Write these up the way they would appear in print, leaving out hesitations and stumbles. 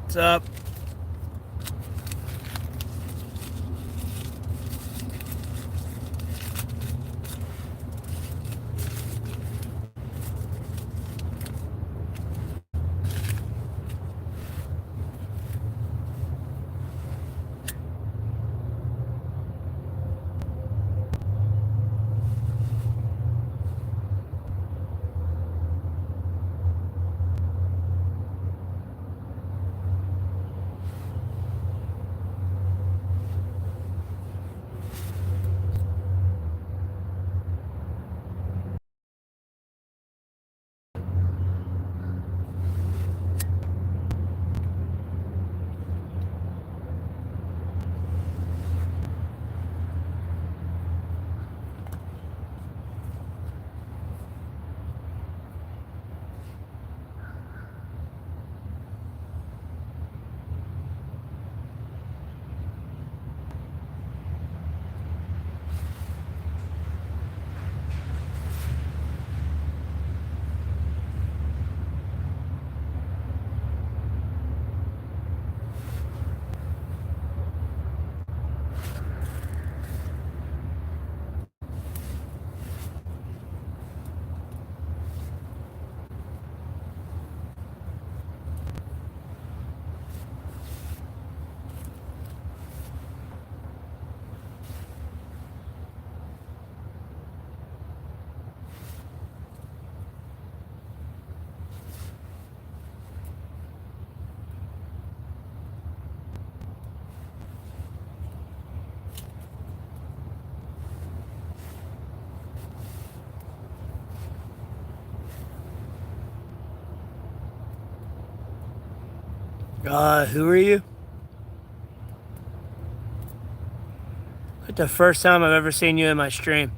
What's up? Who are you? Like the first time I've ever seen you in my stream.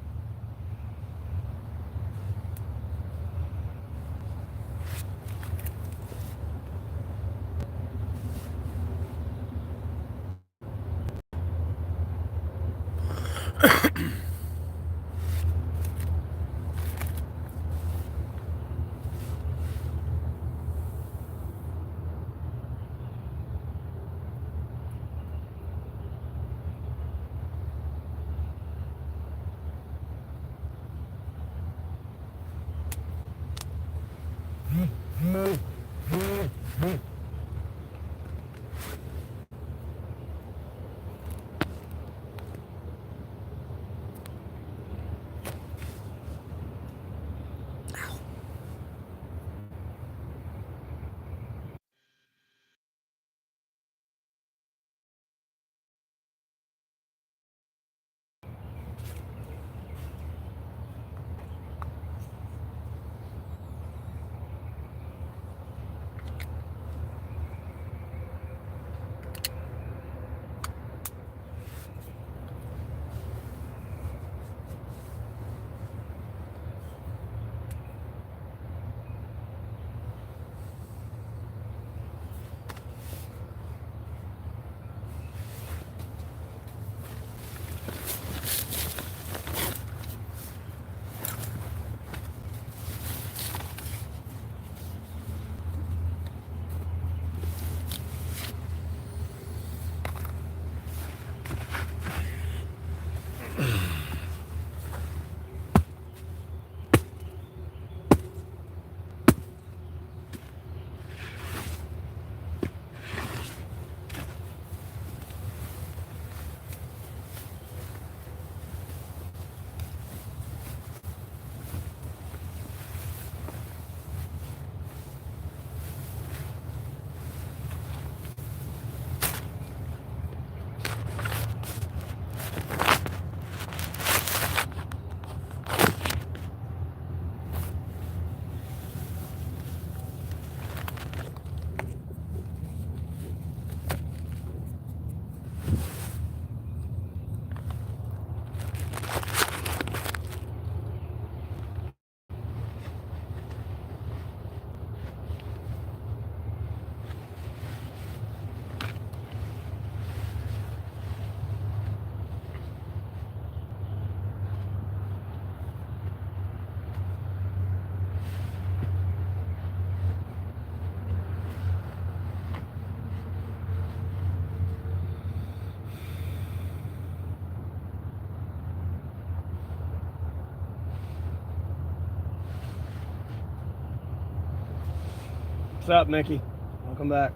What's up, Mickey? Welcome back.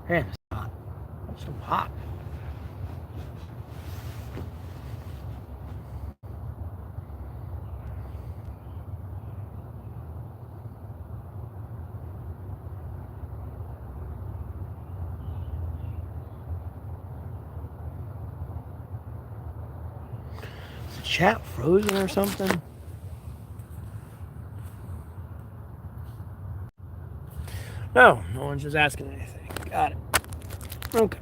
Man, it's hot. It's so hot. Is the chat frozen or something? No, no one's just asking anything. Got it. Okay.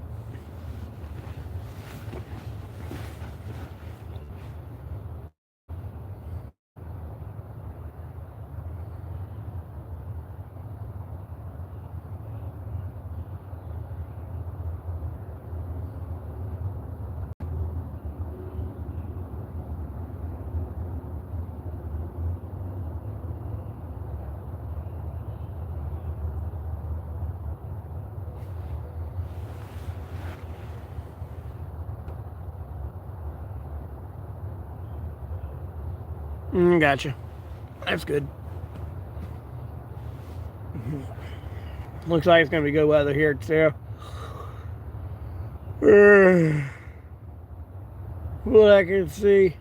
Gotcha. That's good. Looks like it's going to be good weather here too. What I can see.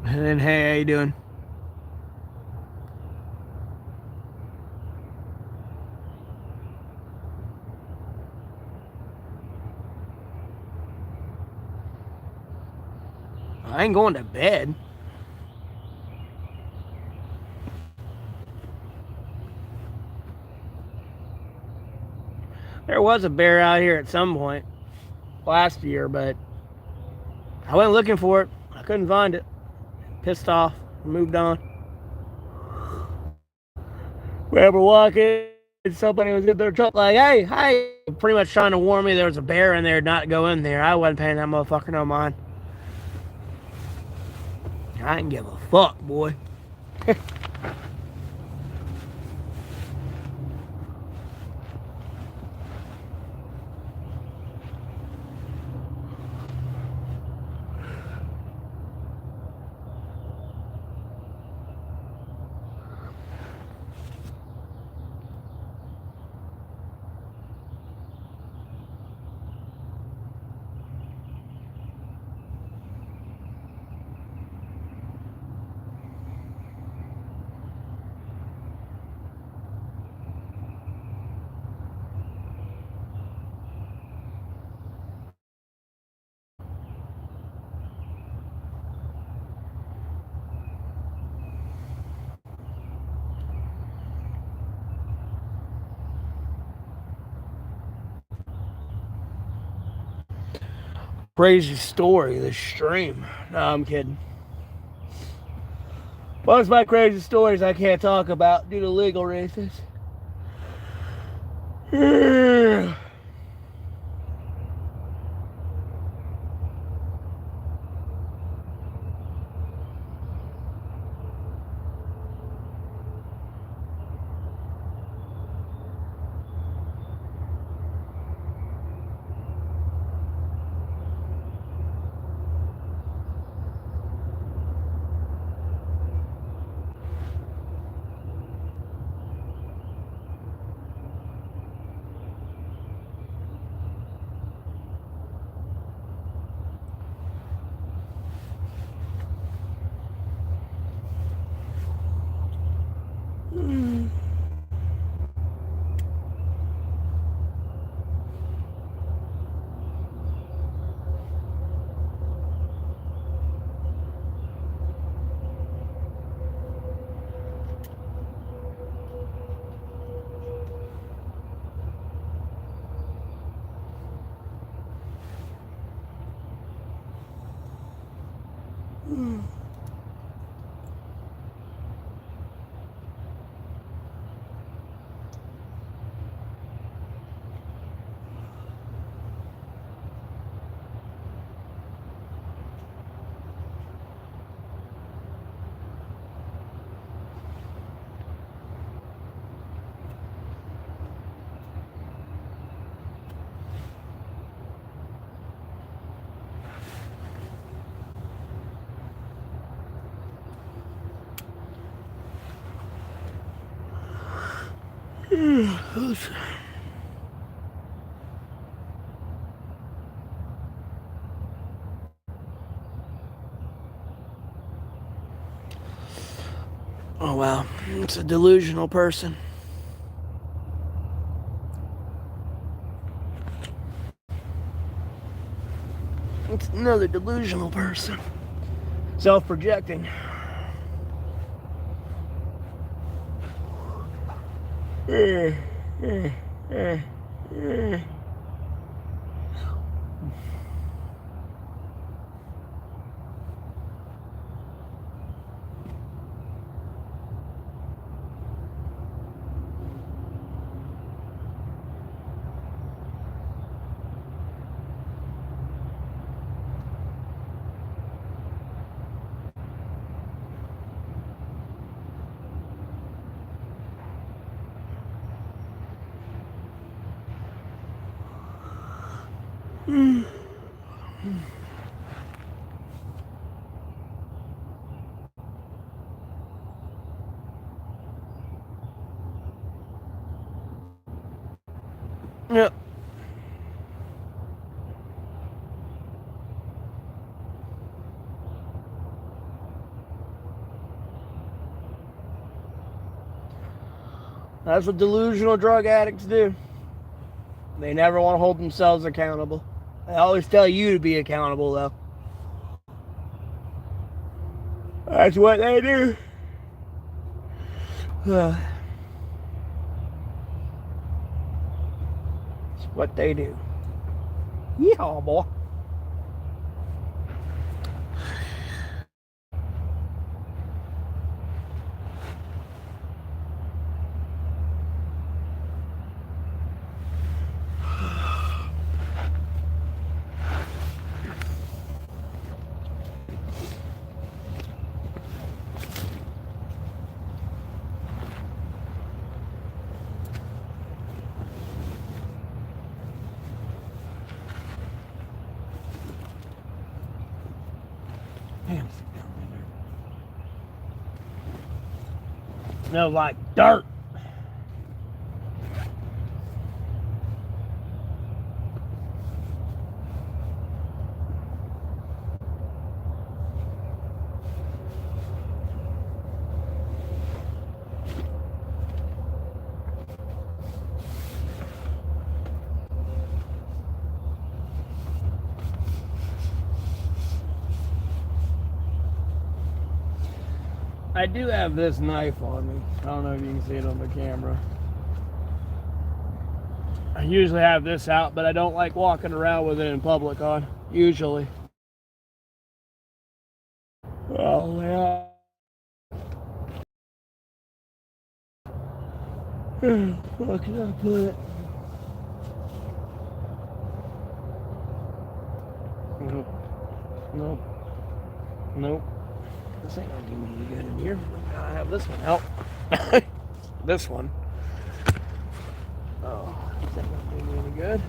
And then, hey, how you doing? I ain't going to bed. There was a bear out here at some point last year, but I went looking for it. I couldn't find it. Pissed off. Moved on. We were walking, and somebody was in their truck like, hey, hi. Pretty much trying to warn me there was a bear in there, not to go in there. I wasn't paying that motherfucker no mind. I didn't give a fuck, boy. crazy story this stream. No, I'm kidding. Most of my crazy stories I can't talk about due to legal reasons. Oh wow, it's a delusional person. It's another delusional person. Self-projecting. Yep. That's what delusional drug addicts do. They never want to hold themselves accountable. They always tell you to be accountable, though. That's what they do. It's what they do. Yeehaw, boy. Damn. Smells like dirt. I do have this knife on me. I don't know if you can see it on the camera. I usually have this out, but I don't like walking around with it in public on. usually. Oh, yeah. Where can I put it? Nope. Nope. Nope. This ain't gonna do me any good in here. I have this one out. This one. Oh, this ain't gonna do me any good.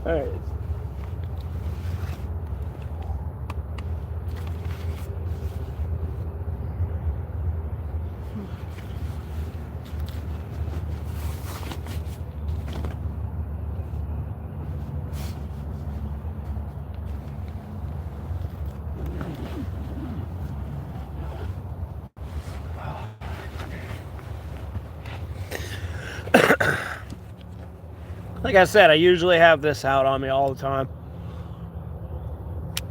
Alright. Like I said, I usually have this out on me all the time.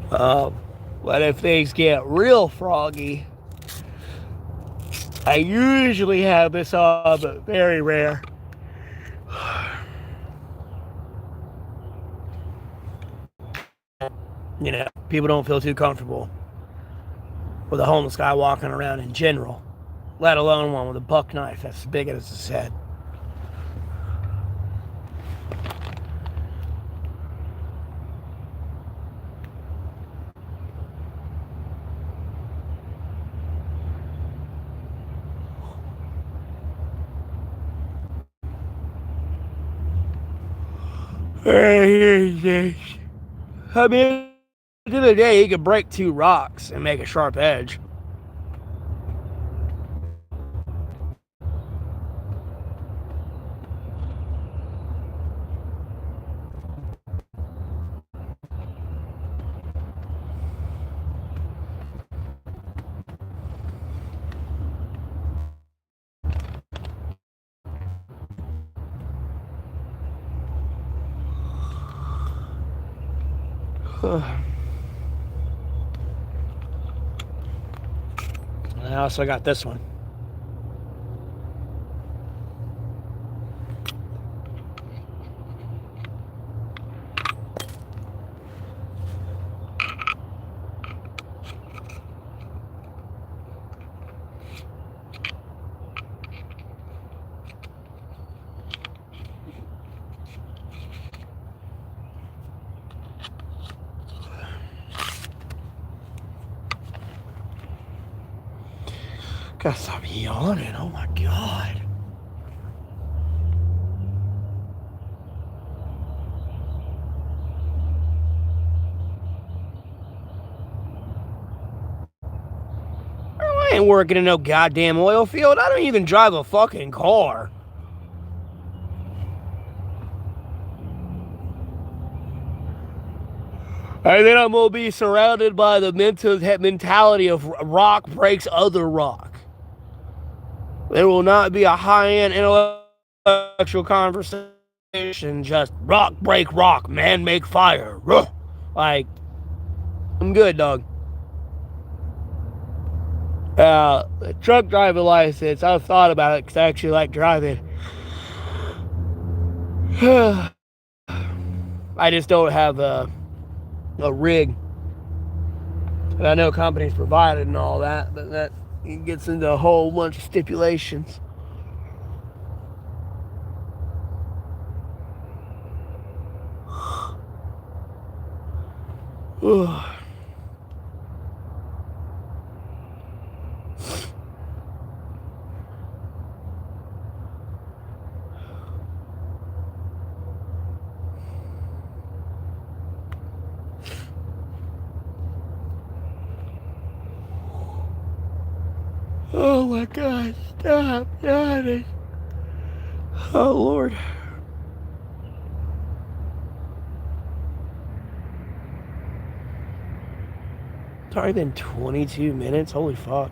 But if things get real froggy, I usually have this on, but very rare. You know, people don't feel too comfortable with a homeless guy walking around in general, let alone one with a buck knife that's as big as his head. I mean, at the end of the day, he could break 2 rocks and make a sharp edge. I also got this one. Gotta stop yawning. Oh my god. I ain't working in no goddamn oil field. I don't even drive a fucking car. And then I'm gonna be surrounded by the mentality of rock breaks other rock. There will not be a high-end intellectual conversation. Just rock break rock, man make fire. Like, I'm good, dog. Truck driving license. I've thought about it because I actually like driving. I just don't have a rig. And I know companies provided and all that, but that gets into a whole bunch of stipulations. Oh my god, stop yawning. Oh Lord. It's already been 22 minutes. Holy fuck.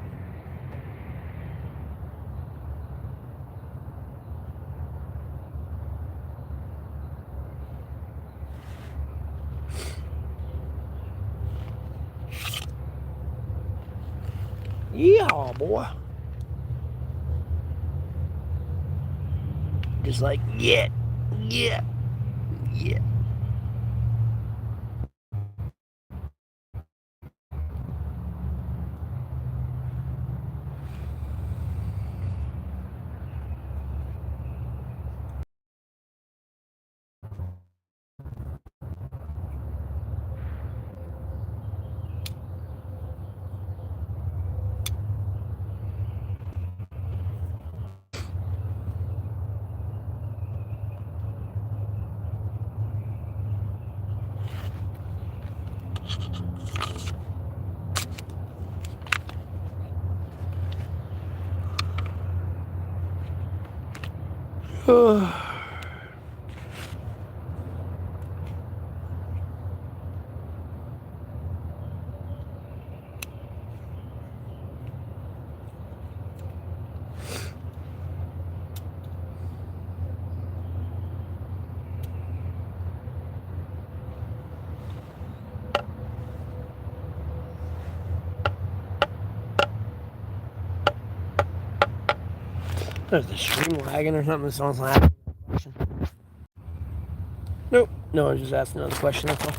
Yeah, boy. Just like, yeah. Is the stream lagging or something? Someone's laughing. Nope. No, I was just asking another question. That's all.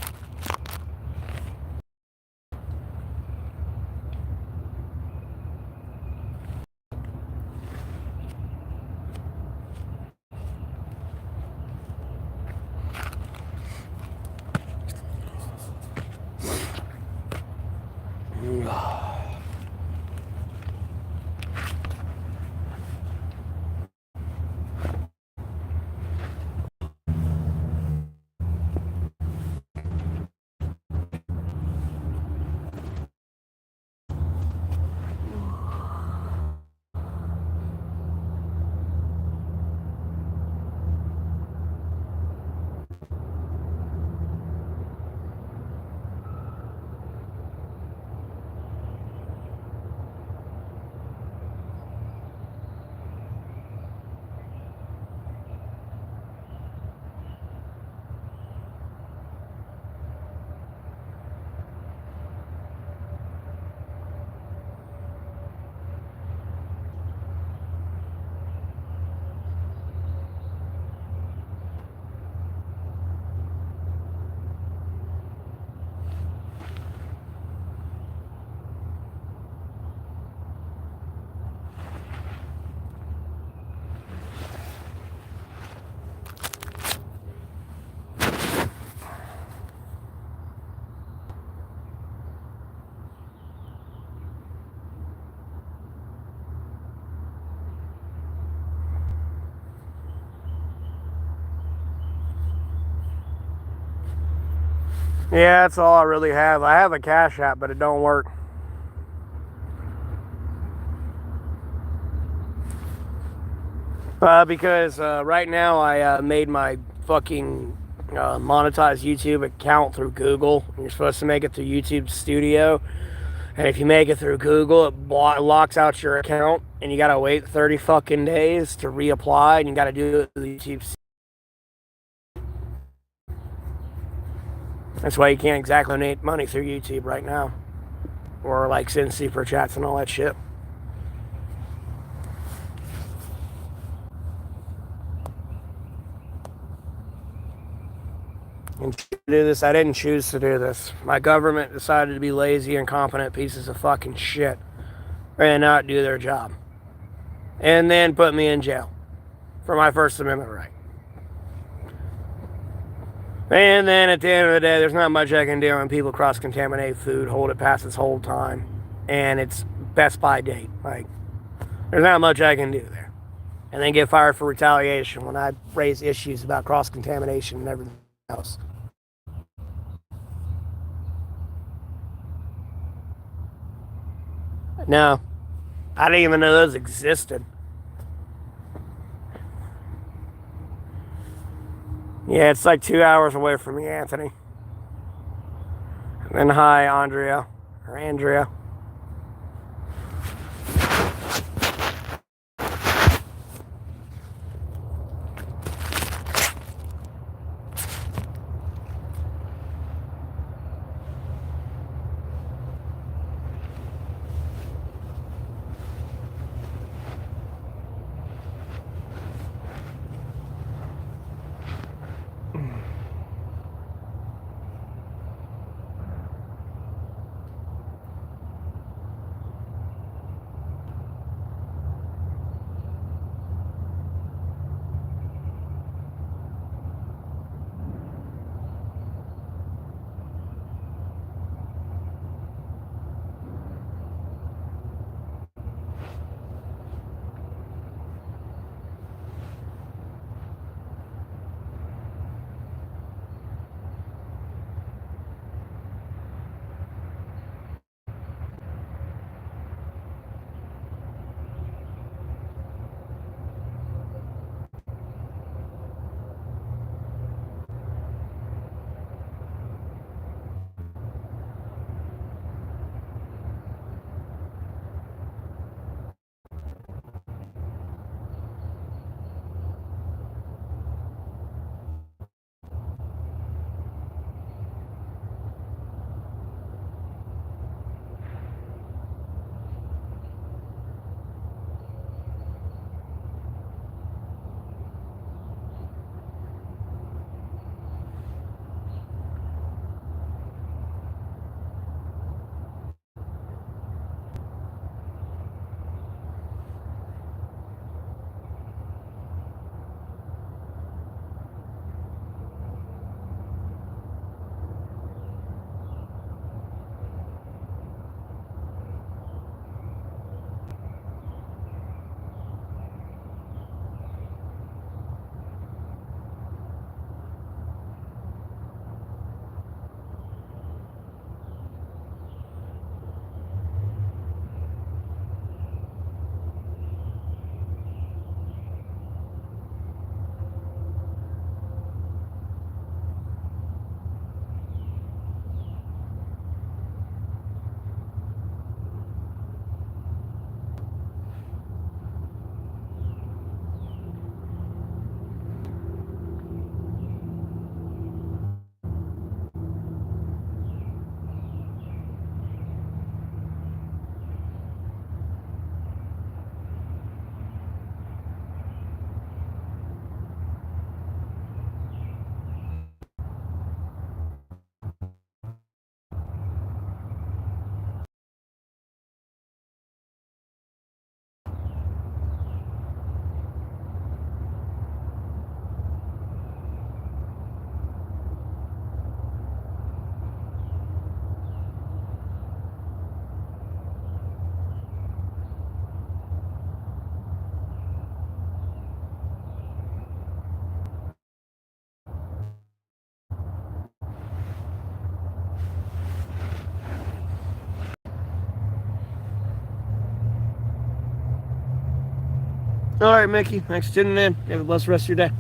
Yeah, that's all I really have. I have a Cash App, but it don't work. Because right now I made my fucking monetized YouTube account through Google. You're supposed to make it through YouTube Studio. And if you make it through Google, it locks out your account. And you gotta wait 30 fucking days to reapply. And you gotta do it through YouTube. That's why you can't exactly donate money through YouTube right now. Or like send super chats and all that shit. And to do this, I didn't choose to do this. My government decided to be lazy, incompetent pieces of fucking shit and not do their job. And then put me in jail for my First Amendment right. And then at the end of the day, there's not much I can do when people cross-contaminate food, hold it past its whole time, and it's Best By date. Like, there's not much I can do there. And then get fired for retaliation when I raise issues about cross-contamination and everything else. No, I didn't even know those existed. Yeah, it's like 2 hours away from me, Anthony. And hi, Andrea. Or Andrea. All right, Mickey. Thanks for tuning in. Have a blessed rest of your day.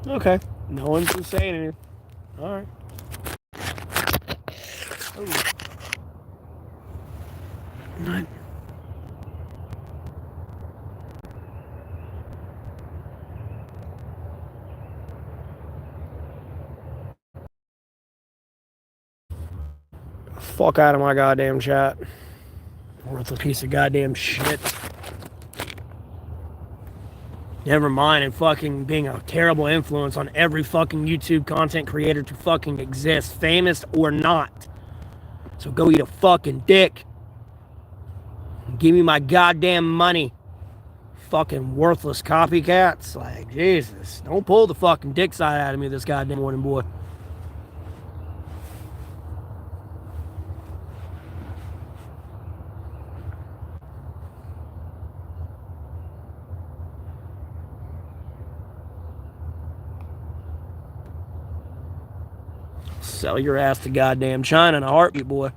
Okay. No one's been saying anything. All right. What? Fuck out of my goddamn chat. Worthless piece of goddamn shit. Never mind and fucking being a terrible influence on every fucking YouTube content creator to fucking exist, famous or not. So go eat a fucking dick. Give me my goddamn money. Fucking worthless copycats. Like, Jesus. Don't pull the fucking dick side out of me this goddamn morning, boy. Sell your ass to goddamn China in a heartbeat, boy.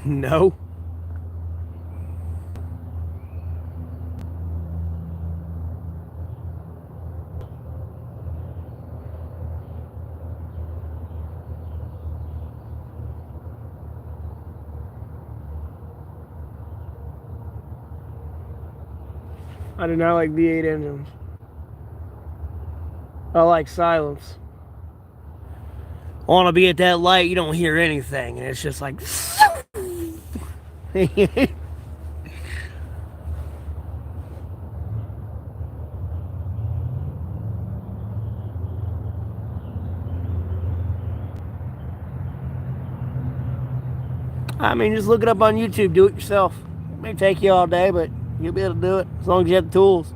No. I do not like V8 engines. I like silence. I want to be at that light, you don't hear anything, and it's just like. I mean, just look it up on YouTube. Do it yourself. It may take you all day, but you'll be able to do it as long as you have the tools.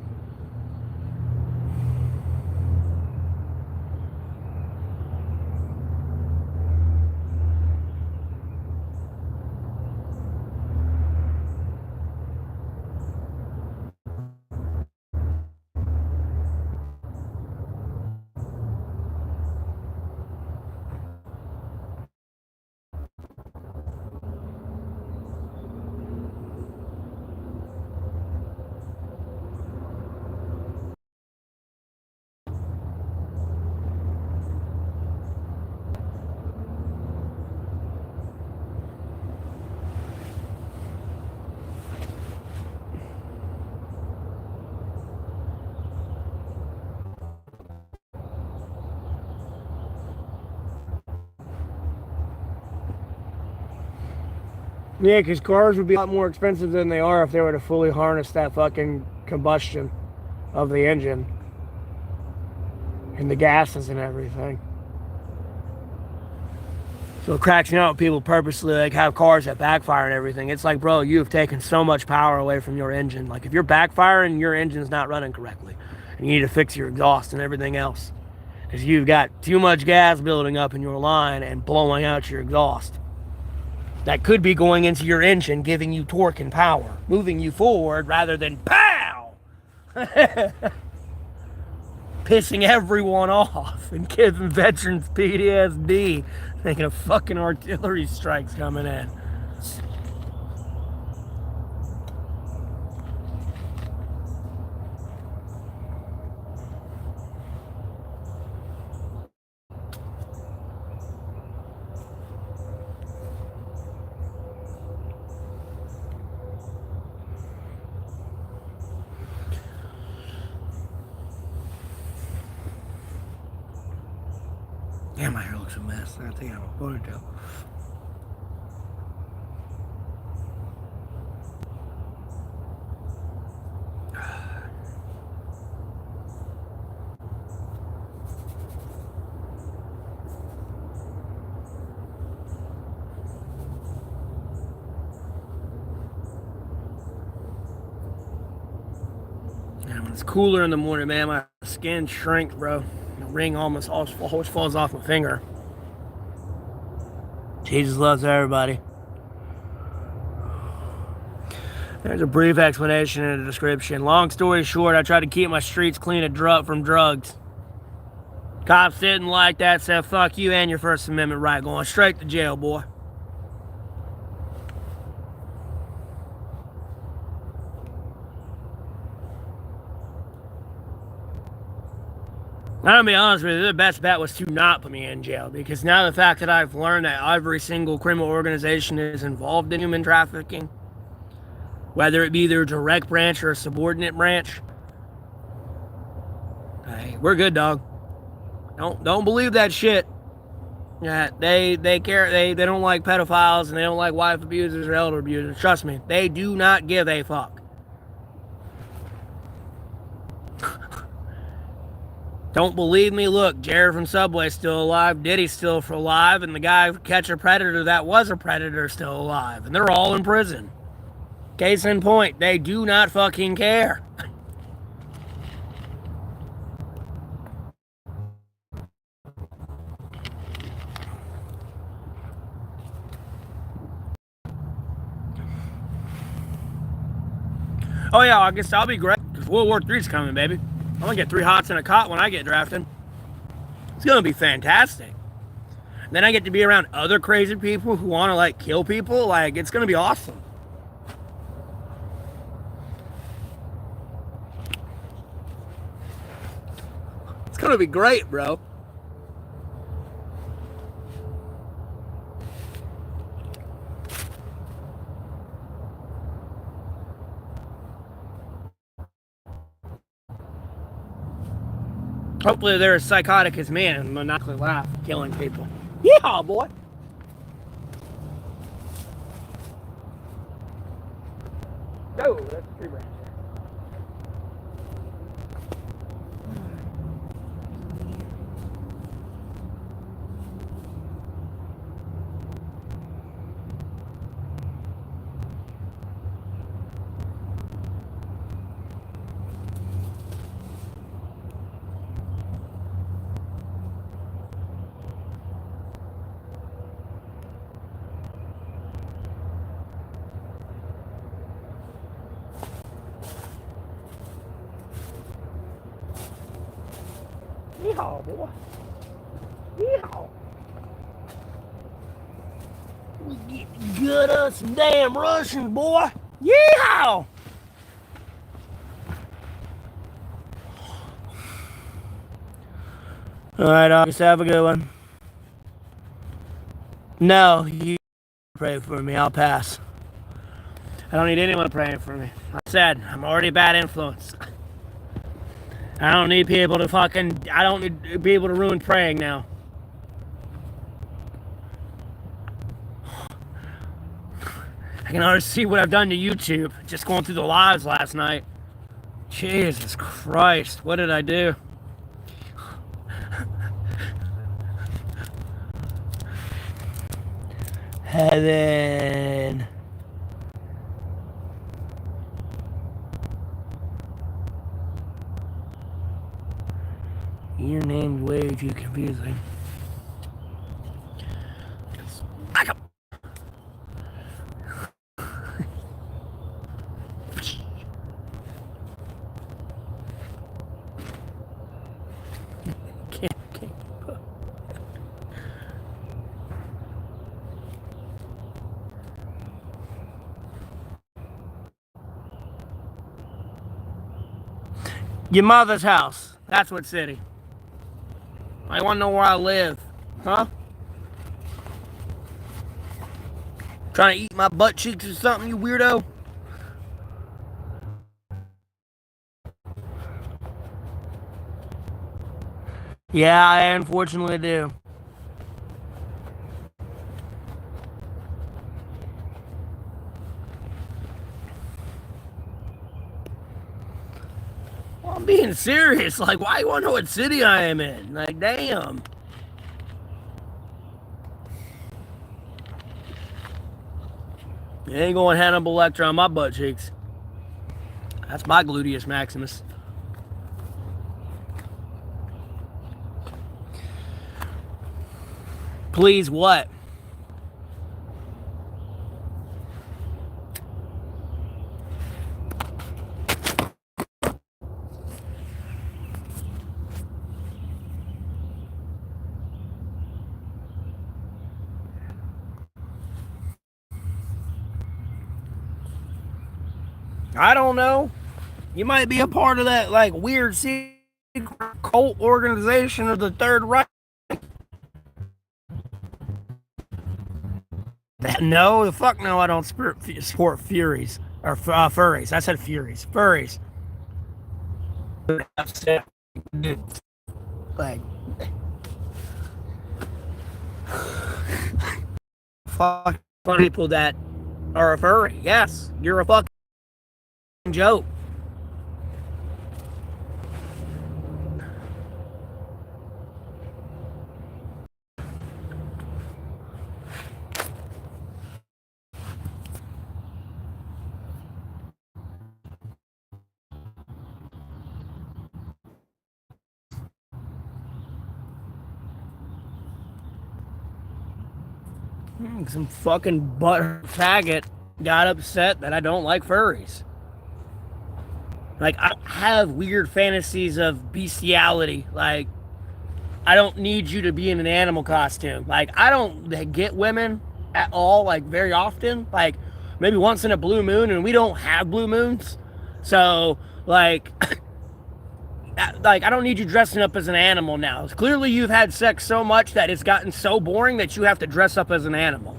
Yeah, because cars would be a lot more expensive than they are if they were to fully harness that fucking combustion of the engine and the gases and everything. So it cracks me out when people purposely like have cars that backfire and everything. It's like, bro, you have taken so much power away from your engine. Like if you're backfiring, your engine's not running correctly, and you need to fix your exhaust and everything else, because you've got too much gas building up in your line and blowing out your exhaust. That could be going into your engine, giving you torque and power, moving you forward rather than pow! Pissing everyone off and giving veterans PTSD, thinking of fucking artillery strikes coming in. Damn, my hair looks a mess. I think I'm a ponytail. Yeah, when it's cooler in the morning, man, my skin shrinks, bro. The ring almost always falls off my finger. Jesus loves everybody. There's a brief explanation in the description. Long story short, I tried to keep my streets clean from drugs. Cops didn't like that, said fuck you and your First Amendment right, going straight to jail, boy. I'm gonna be honest with you, the best bet was to not put me in jail, because now the fact that I've learned that every single criminal organization is involved in human trafficking, whether it be their direct branch or a subordinate branch, hey, we're good, dog. Don't believe that shit. Yeah, they don't like pedophiles and they don't like wife abusers or elder abusers. Trust me, they do not give a fuck. Don't believe me? Look, Jared from Subway's still alive, Diddy's still alive, and the guy who Catch a Predator that was a predator still alive, and they're all in prison. Case in point, they do not fucking care. Oh yeah, I guess I'll be great, because World War III's coming, baby. I'm gonna get 3 hots and a cot when I get drafted. It's gonna be fantastic. And then I get to be around other crazy people who want to like kill people. Like, it's gonna be awesome. It's gonna be great, bro. Hopefully they're as psychotic as me and maniacally laugh, killing people. Yeehaw, boy! Oh, that's a tree branch. Yeehaw, boy. Yeehaw. We get good us some damn Russians, boy. Yeehaw. Alright, August, have a good one. No, you pray for me. I'll pass. I don't need anyone praying for me. Like I said, I'm already a bad influence. I don't need people to I don't need people to ruin praying now. I can already see what I've done to YouTube. Just going through the lives last night. Jesus Christ, what did I do? Heaven. Your name's way too confusing. Back up. Can't. Your mother's house. That's what city. I want to know where I live. Huh? Trying to eat my butt cheeks or something, you weirdo? Yeah, I unfortunately do. I'm being serious. Like, why you want to know what city I am in? Like, damn. You ain't going Hannibal Lecter on my butt cheeks. That's my gluteus maximus. Please, what? I don't know. You might be a part of that, like, weird secret cult organization of the Third Reich. No, the fuck no, I don't support furies. Or furries. I said furies. Furries. Like, fuck people that are a furry. Yes, you're a fucking joke. Some fucking butt faggot got upset that I don't like furries. Like, I have weird fantasies of bestiality. Like, I don't need you to be in an animal costume. Like, I don't get women at all, like, very often. Like, maybe once in a blue moon, and we don't have blue moons. So, like, like, I don't need you dressing up as an animal now. Clearly, you've had sex so much that it's gotten so boring that you have to dress up as an animal.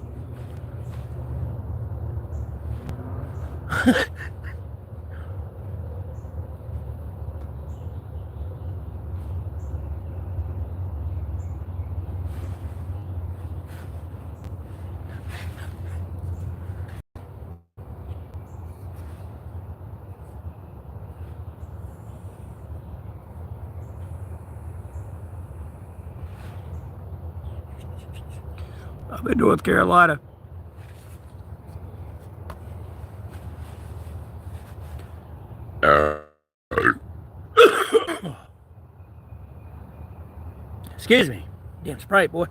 I've been to North Carolina. Excuse me. Damn Sprite, boy.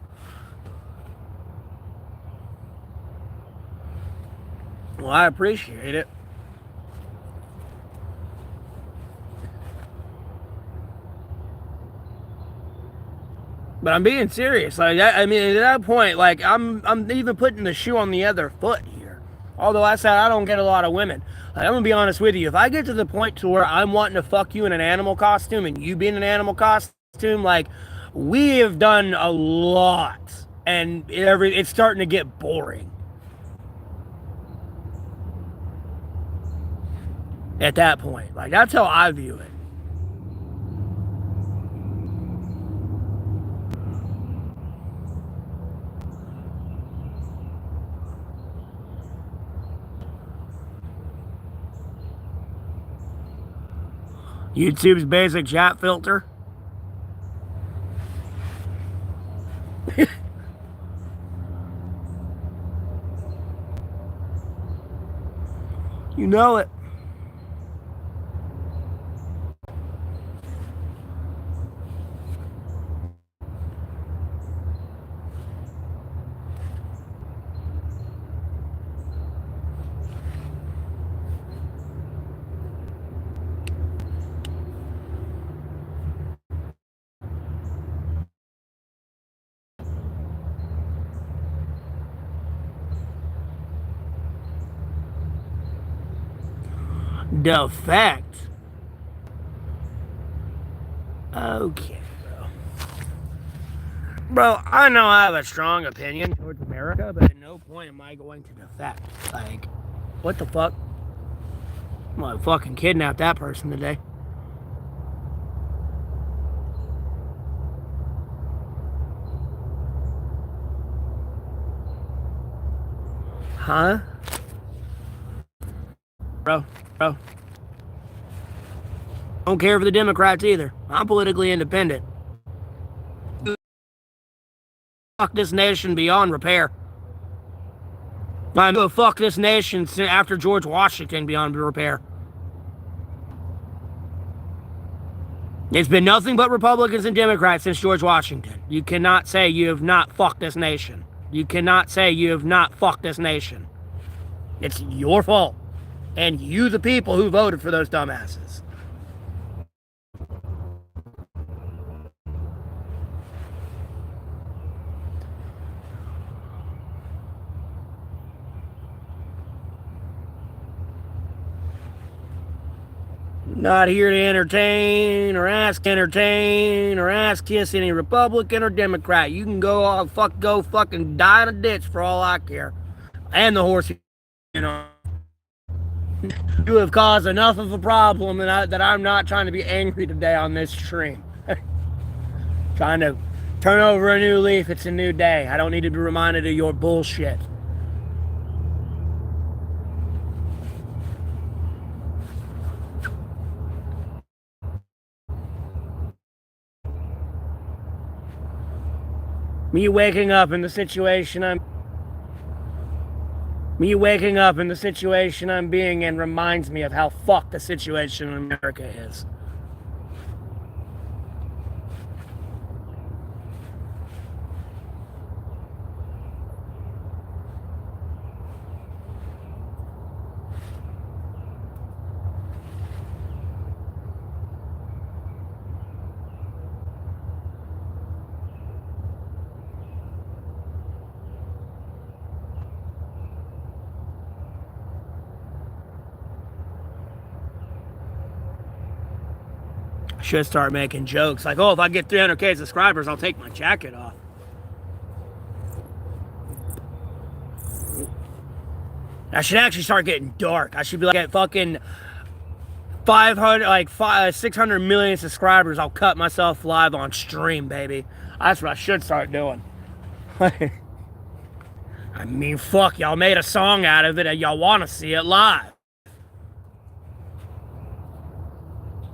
Well, I appreciate it. But I'm being serious. Like, I mean, at that point, like, I'm even putting the shoe on the other foot here. Although I said I don't get a lot of women. Like, I'm gonna be honest with you. If I get to the point to where I'm wanting to fuck you in an animal costume and you being an animal costume, like, we have done a lot, and it's starting to get boring. At that point, like, that's how I view it. YouTube's basic chat filter. You know it. Defect. Okay, bro. Bro, I know I have a strong opinion towards America, but at no point am I going to defect. Like, what the fuck? I'm gonna fucking kidnap that person today. Huh? Bro. Don't care for the Democrats either. I'm politically independent. Fuck this nation beyond repair. I'm gonna fuck this nation after George Washington beyond repair. It's been nothing but Republicans and Democrats since George Washington. You cannot say you have not fucked this nation. You cannot say you have not fucked this nation. It's your fault. And you, the people who voted for those dumbasses. Not here to entertain or ask kiss any Republican or Democrat. You can go fucking die in a ditch for all I care. And the horse, you know. You have caused enough of a problem that I'm not trying to be angry today on this stream. Trying to turn over a new leaf. It's a new day. I don't need to be reminded of your bullshit. Me waking up in the situation I'm being in reminds me of how fucked the situation in America is. Should start making jokes like, oh, if I get 300K subscribers, I'll take my jacket off. I should actually start getting dark. I should be like at fucking 600 million subscribers. I'll cut myself live on stream, baby. That's what I should start doing. I mean, fuck, y'all made a song out of it and y'all want to see it live.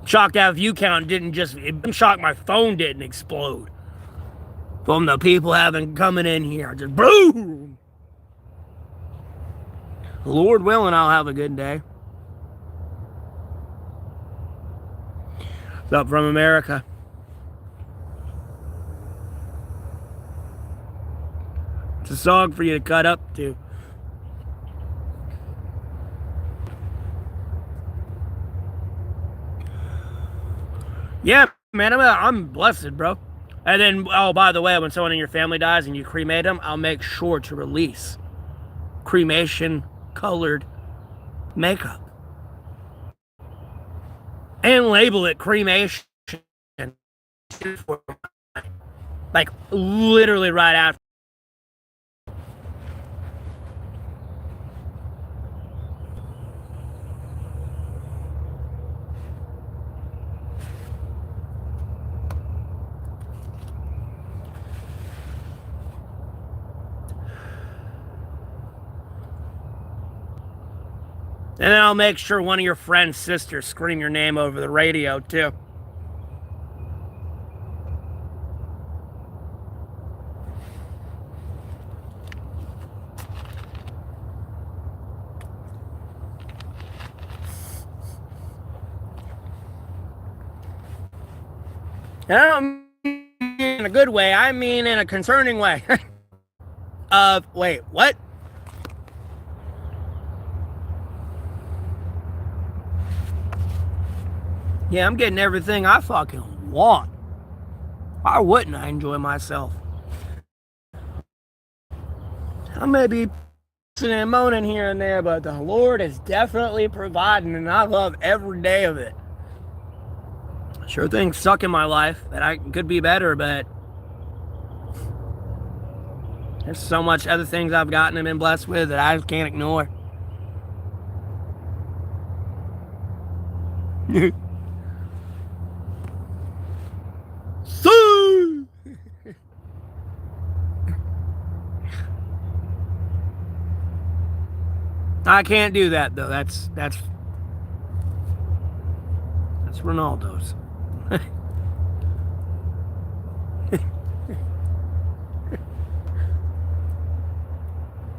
Shocked that view count I'm shocked my phone didn't explode. From the people coming in here. Just boom! Lord willing, I'll have a good day. What's up from America? It's a song for you to cut up to. Yeah, man, I'm blessed, bro. And then, oh, by the way, when someone in your family dies and you cremate them, I'll make sure to release cremation-colored makeup. And label it cremation. Like, literally right after. And then I'll make sure one of your friend's sisters scream your name over the radio, too. And I don't mean in a good way, I mean in a concerning way. Wait, what? Yeah, I'm getting everything I fucking want. Why wouldn't I enjoy myself? I may be pissing and moaning here and there, but the Lord is definitely providing, and I love every day of it. Sure things suck in my life that I could be better, but there's so much other things I've gotten and been blessed with that I just can't ignore. I can't do that though. That's It's Ronaldo's.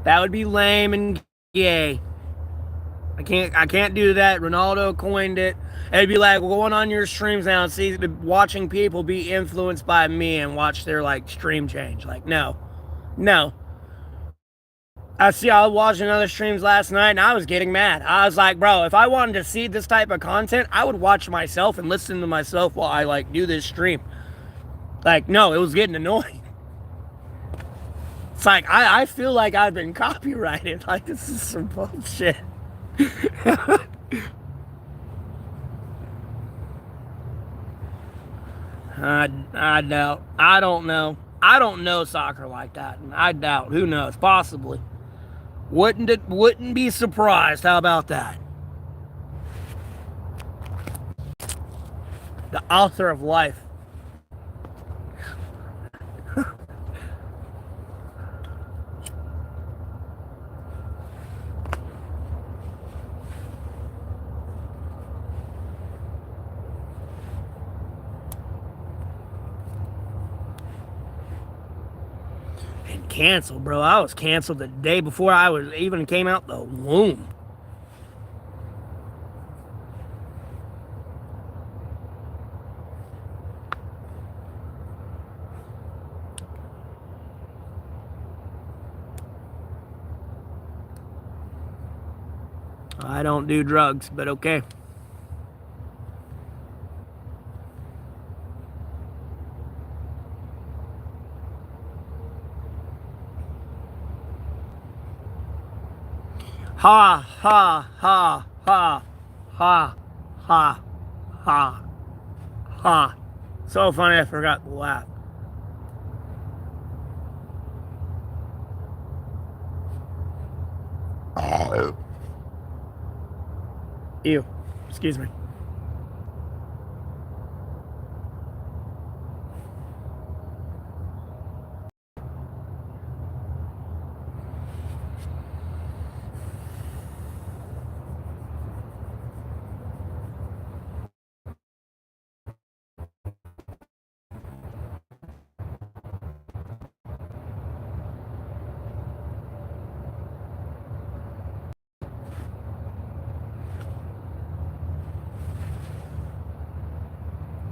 That would be lame and gay. I can't do that. Ronaldo coined it. It'd be like going on your streams now and see watching people be influenced by me and watch their like stream change. Like, no. No. I was watching other streams last night and I was getting mad. I was like, bro, if I wanted to see this type of content, I would watch myself and listen to myself while I like do this stream. Like, no, it was getting annoying. It's like I feel like I've been copyrighted. Like, this is some bullshit. I doubt. I don't know. I don't know soccer like that. I doubt. Who knows? Possibly. Wouldn't be surprised. How about that? The author of life. And canceled, bro. I was canceled the day before I was even came out the womb. I don't do drugs, but okay. Ha, ha, ha, ha, ha, ha, ha, ha. So funny, I forgot to laugh. Ew. Excuse me.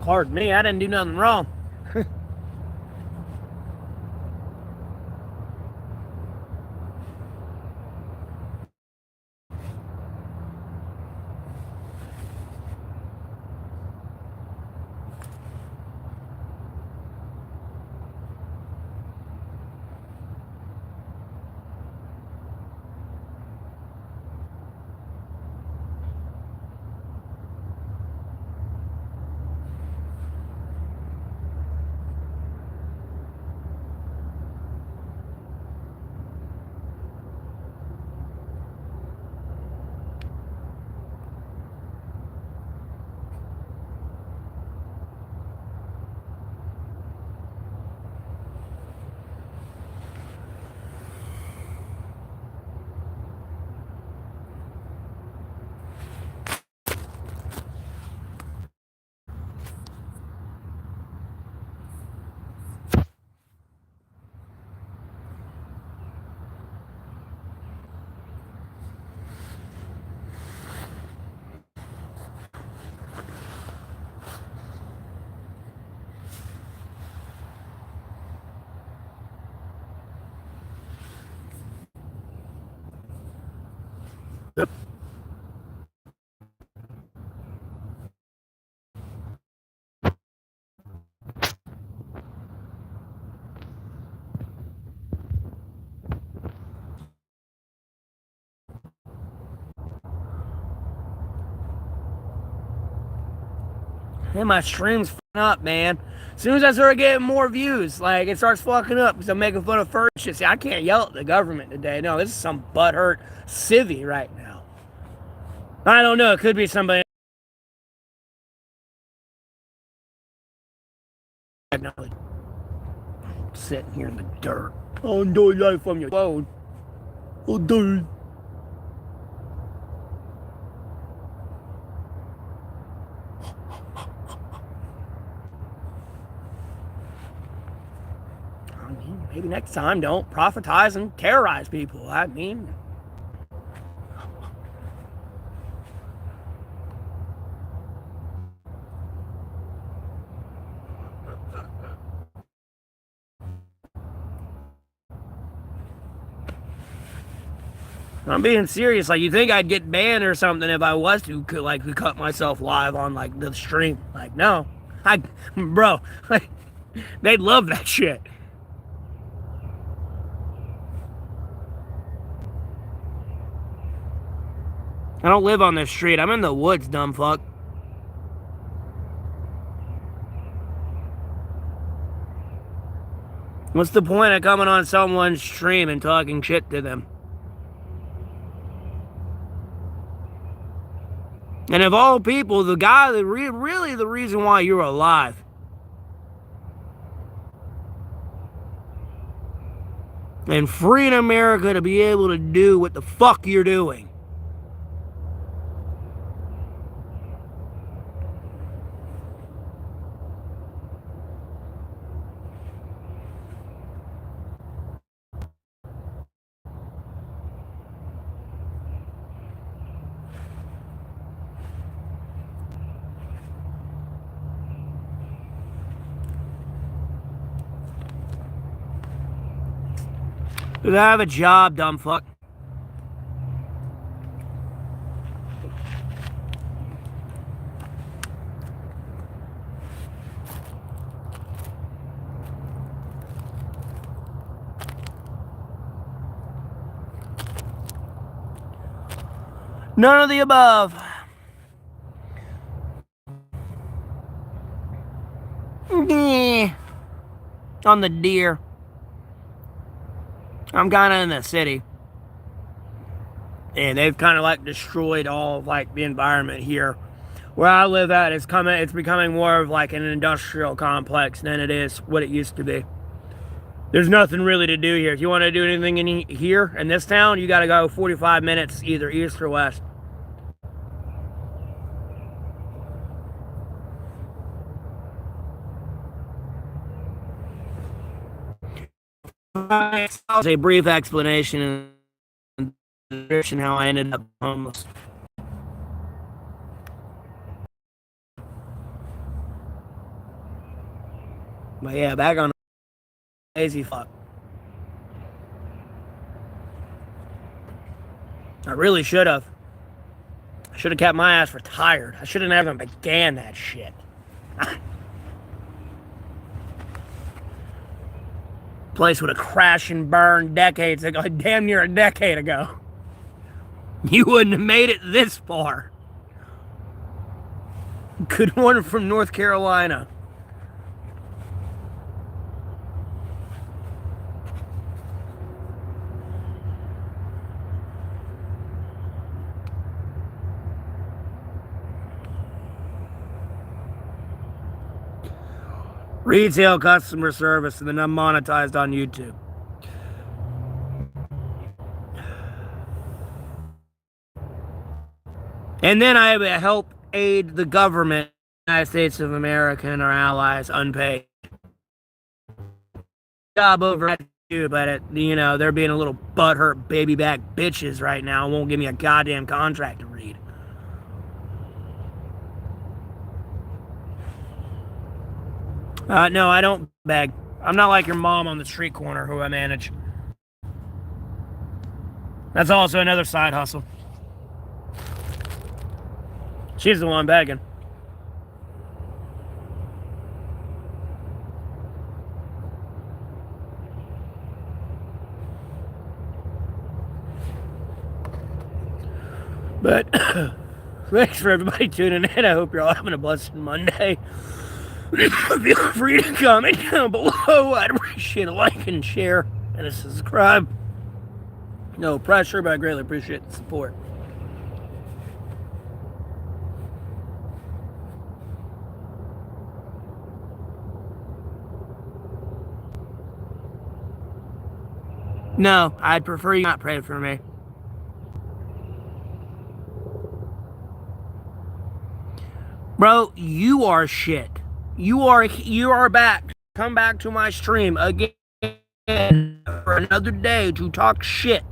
Pardon me, I didn't do nothing wrong. And my stream's fucking up, man. As soon as I start getting more views, like, it starts fucking up because I'm making fun of fur shit. See, I can't yell at the government today. No, this is some butthurt civvy right now. I don't know. It could be somebody. Sitting here in the dirt. Oh, no life from your phone. Oh, dude. maybe next time don't prophetize and terrorize people. I mean, I'm being serious. Like, you think I'd get banned or something if I was to cut myself live on like the stream? Like, no, bro, like, they'd love that shit. I don't live on this street. I'm in the woods, dumb fuck. What's the point of coming on someone's stream and talking shit to them? And of all people, the guy that really the reason why you're alive. And freeing America to be able to do what the fuck you're doing. I have a job, dumb fuck. None of the above. On the deer. I'm kind of in the city. And they've kind of like destroyed all of like the environment here. Where I live at, it's becoming more of like an industrial complex than it is what it used to be. There's nothing really to do here. If you want to do anything here in this town, you got to go 45 minutes either east or west. A brief explanation and description how I ended up homeless. But yeah, back on lazy fuck. I really should have. I should have kept my ass retired. I should have never began that shit. Place would have crashed and burned decades ago, damn near a decade ago. You wouldn't have made it this far. Good one from North Carolina. Retail customer service, and then I'm monetized on YouTube. And then I help aid the government, United States of America, and our allies unpaid. Job over at you, but they're being a little butthurt baby back bitches right now and won't give me a goddamn contract to read. No, I don't beg. I'm not like your mom on the street corner who I manage. That's also another side hustle. She's the one begging. But thanks for everybody tuning in. I hope you're all having a blessed Monday. Feel free to comment down below. I'd appreciate a like and share and a subscribe. No pressure, but I greatly appreciate the support. No, I'd prefer you not pray for me. Bro, you are shit. You are back. Come back to my stream again. for another day to talk shit.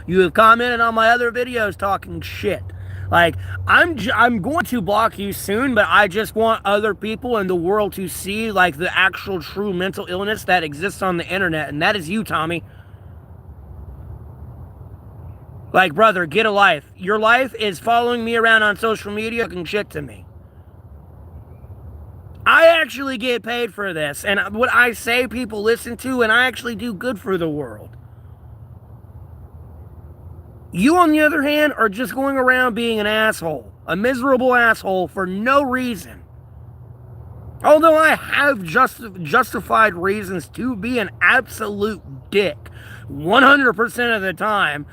You have commented on my other videos talking shit. Like, I'm going to block you soon, but I just want other people in the world to see, like, the actual true mental illness that exists on the internet, and that is you, Tommy. Like, brother, get a life. Your life is following me around on social media talking shit to me. I actually get paid for this, and what I say people listen to, and I actually do good for the world. You, on the other hand, are just going around being an asshole. A miserable asshole for no reason. Although I have justified reasons to be an absolute dick 100% of the time,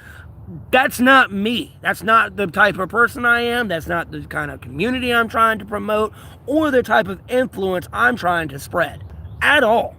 that's not me. That's not the type of person I am. That's not the kind of community I'm trying to promote or the type of influence I'm trying to spread at all.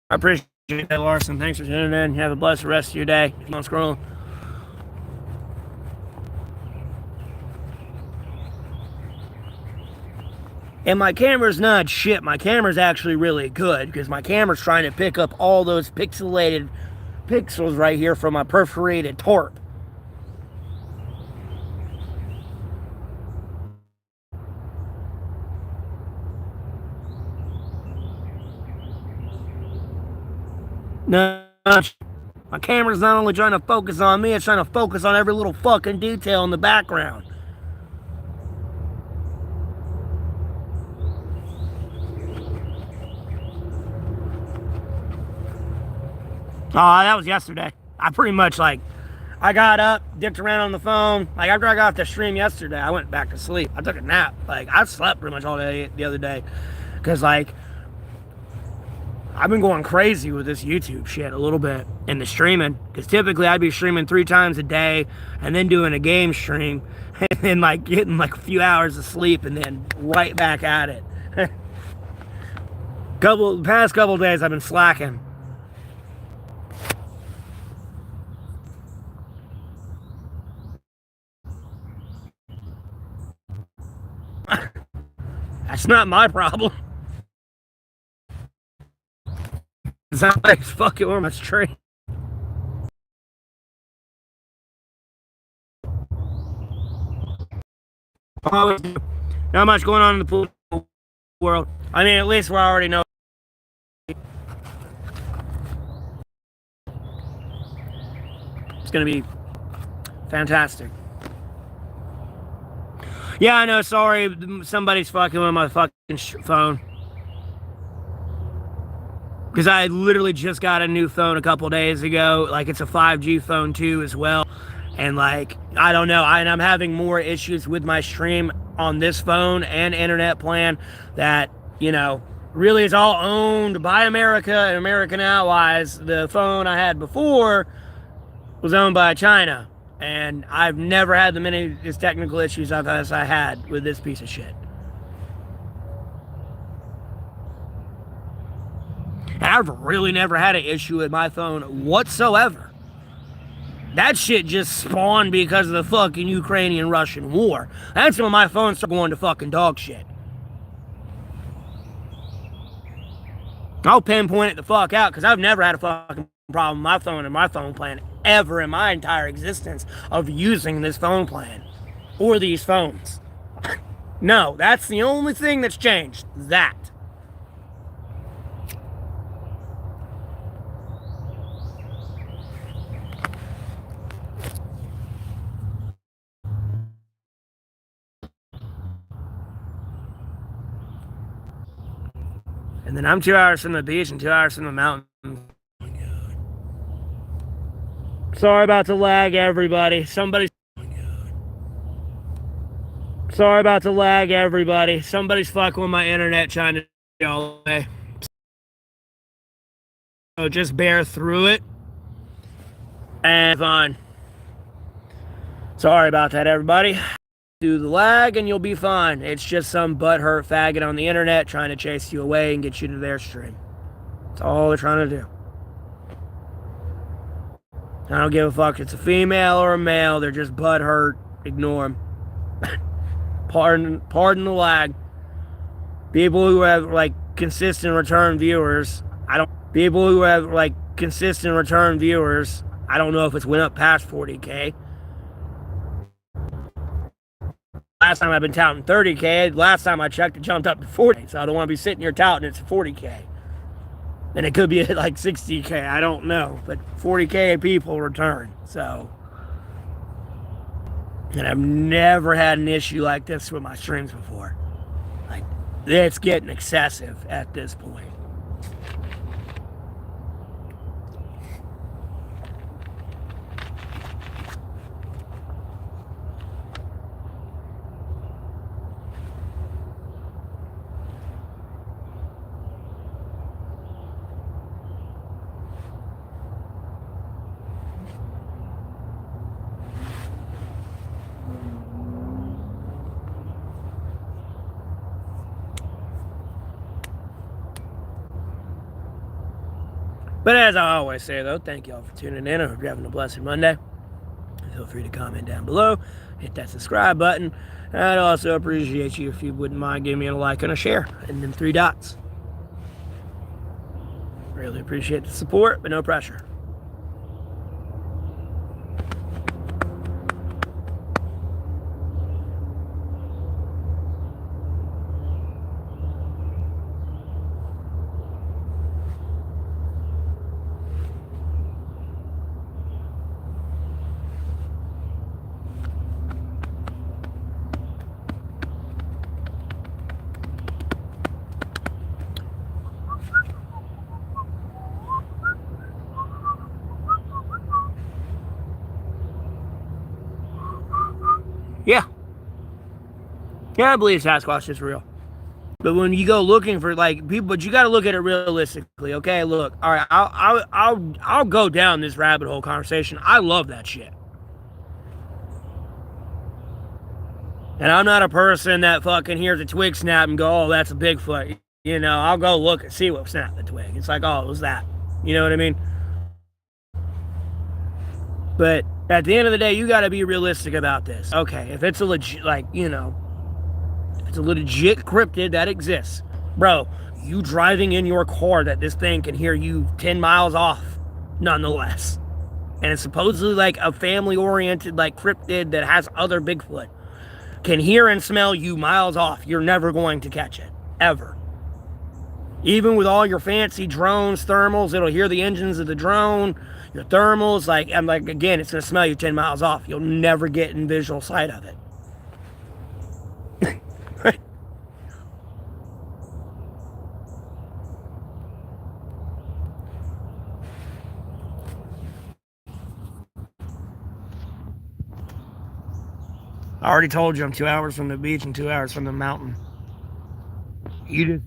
I appreciate that, Larson. Thanks for tuning in. Have a blessed rest of your day. Keep on scrolling. And my camera's not shit. My camera's actually really good because my camera's trying to pick up all those pixelated pixels right here from my perforated tarp. No, my camera's not only trying to focus on me, it's trying to focus on every little fucking detail in the background. Oh, that was yesterday. I pretty much, like, I got up, dipped around on the phone. Like, after I got off the stream yesterday, I went back to sleep. I took a nap. Like, I slept pretty much all day the other day. Because, like, I've been going crazy with this YouTube shit a little bit and the streaming. Because typically I'd be streaming 3 times a day and then doing a game stream and then, like, getting, like, a few hours of sleep and then right back at it. Past couple days I've been slacking. That's not my problem. Somebody's fucking on my tree. Not much going on in the political world. I mean, at least we already know. It's gonna be fantastic. Yeah, I know. Sorry, somebody's fucking with my fucking phone. Because I literally just got a new phone a couple days ago. Like, it's a 5G phone too as well. And, like, I don't know. I'm having more issues with my stream on this phone and internet plan that, you know, really is all owned by America and American allies. The phone I had before was owned by China. And I've never had the many technical issues as I had with this piece of shit. And I've really never had an issue with my phone whatsoever. That shit just spawned because of the fucking Ukrainian-Russian war. That's when my phone started going to fucking dog shit. I'll pinpoint it the fuck out because I've never had a fucking problem with my phone and my phone plan ever in my entire existence of using this phone plan or these phones. No, that's the only thing that's changed. That. And then I'm 2 hours from the beach and 2 hours from the mountain. Sorry about the lag, everybody. Somebody's fucking with my internet trying to all day. So just bear through it and fine. Sorry about that, everybody. Do the lag and you'll be fine. It's just some butthurt faggot on the internet trying to chase you away and get you to their stream. That's all they're trying to do. I don't give a fuck if it's a female or a male. They're just butthurt. Ignore them. Pardon the lag. People who have like consistent return viewers, I don't know if it's went up past 40K. Last time I've been touting 30K. Last time I checked, it jumped up to 40. So I don't want to be sitting here touting it's 40K. And it could be at like 60K. I don't know. But 40K people return. So. And I've never had an issue like this with my streams before. Like, it's getting excessive at this point. But as I always say, though, thank you all for tuning in. I hope you're having a blessed Monday. Feel free to comment down below. Hit that subscribe button. I'd also appreciate you if you wouldn't mind giving me a like and a share and them 3 dots. Really appreciate the support, but no pressure. Yeah, I believe Sasquatch is real. But when you go looking for like people, but you got to look at it realistically. Okay, look, all right, I'll go down this rabbit hole conversation. I love that shit, and I'm not a person that fucking hears a twig snap and go, "Oh, that's a Bigfoot." You know, I'll go look and see what snapped the twig. It's like, oh, it was that. You know what I mean? But at the end of the day, you got to be realistic about this. Okay, if it's a legit, like, you know, it's a legit cryptid that exists. Bro, you driving in your car that this thing can hear you 10 miles off, nonetheless. And it's supposedly like a family-oriented, like, cryptid that has other Bigfoot. Can hear and smell you miles off. You're never going to catch it. Ever. Even with all your fancy drones, thermals, it'll hear the engines of the drone, your thermals, like, I'm like, again, it's going to smell you 10 miles off. You'll never get in visual sight of it. I already told you I'm 2 hours from the beach and 2 hours from the mountain. You just...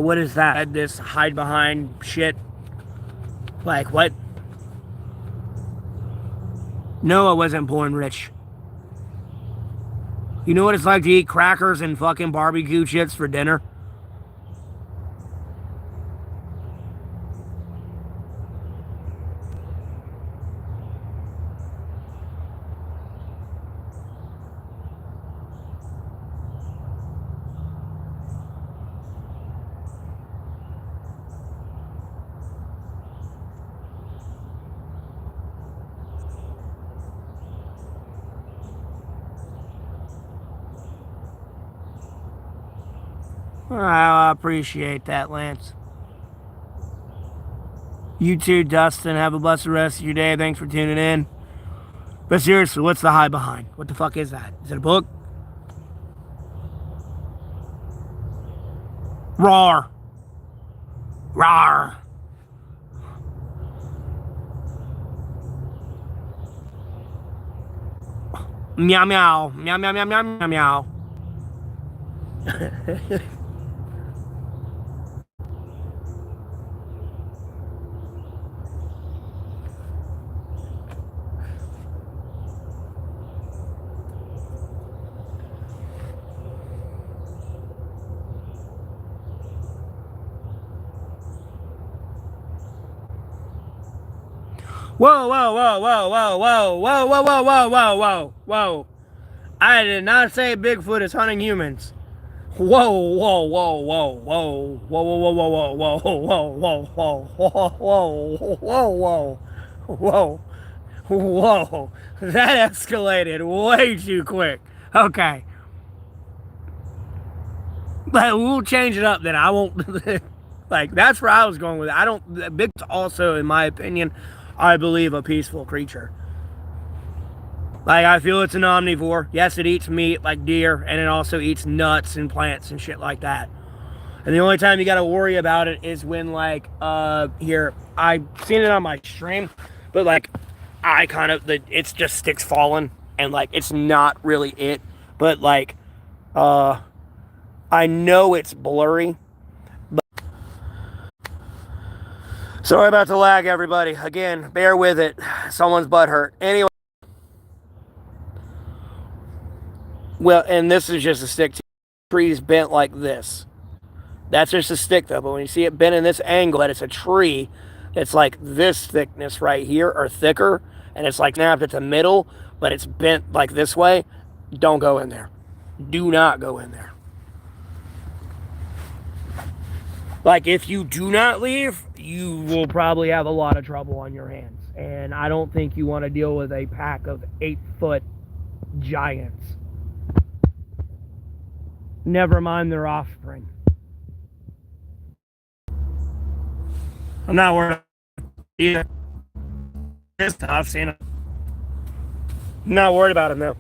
what is that? This hide behind shit? Like, what? No, I wasn't born rich. You know what it's like to eat crackers and fucking barbecue chips for dinner? I appreciate that, Lance. You too, Dustin. Have a blessed rest of your day. Thanks for tuning in. But seriously, what's the hide behind? What the fuck is that? Is it a book? Roar. Roar. Meow meow. Meow meow meow meow meow meow. Whoa, whoa, whoa, whoa, whoa, whoa, whoa, whoa, whoa, whoa, whoa, whoa, whoa. I did not say Bigfoot is hunting humans. Whoa, whoa, whoa, whoa, whoa, whoa, whoa, whoa, whoa, whoa, whoa, whoa, whoa, whoa, whoa, whoa, whoa. That escalated way too quick. Okay. But we'll change it up then. I won't. Like, that's where I was going with it. I don't. Bigfoot's also, in my opinion, I believe, a peaceful creature. Like, I feel it's an omnivore. Yes, it eats meat like deer, and it also eats nuts and plants and shit like that. And the only time you gotta worry about it is when, like, here, I've seen it on my stream, but, like, I kind of, it's just sticks falling, and, like, it's not really it. But, like, I know it's blurry. But sorry about the lag, everybody. Again, bear with it. Someone's butt hurt. Anyway. Well, and this is just a stick. Tree's bent like this. That's just a stick, though. But when you see it bent in this angle, that it's a tree, it's like this thickness right here, or thicker, and it's like snapped at the middle, but it's bent like this way. Don't go in there. Do not go in there. Like, if you do not leave, you will probably have a lot of trouble on your hands. And I don't think you want to deal with a pack of 8-foot giants. Never mind their offspring. I'm not worried either. It's tough seeing him. I'm not worried about him though.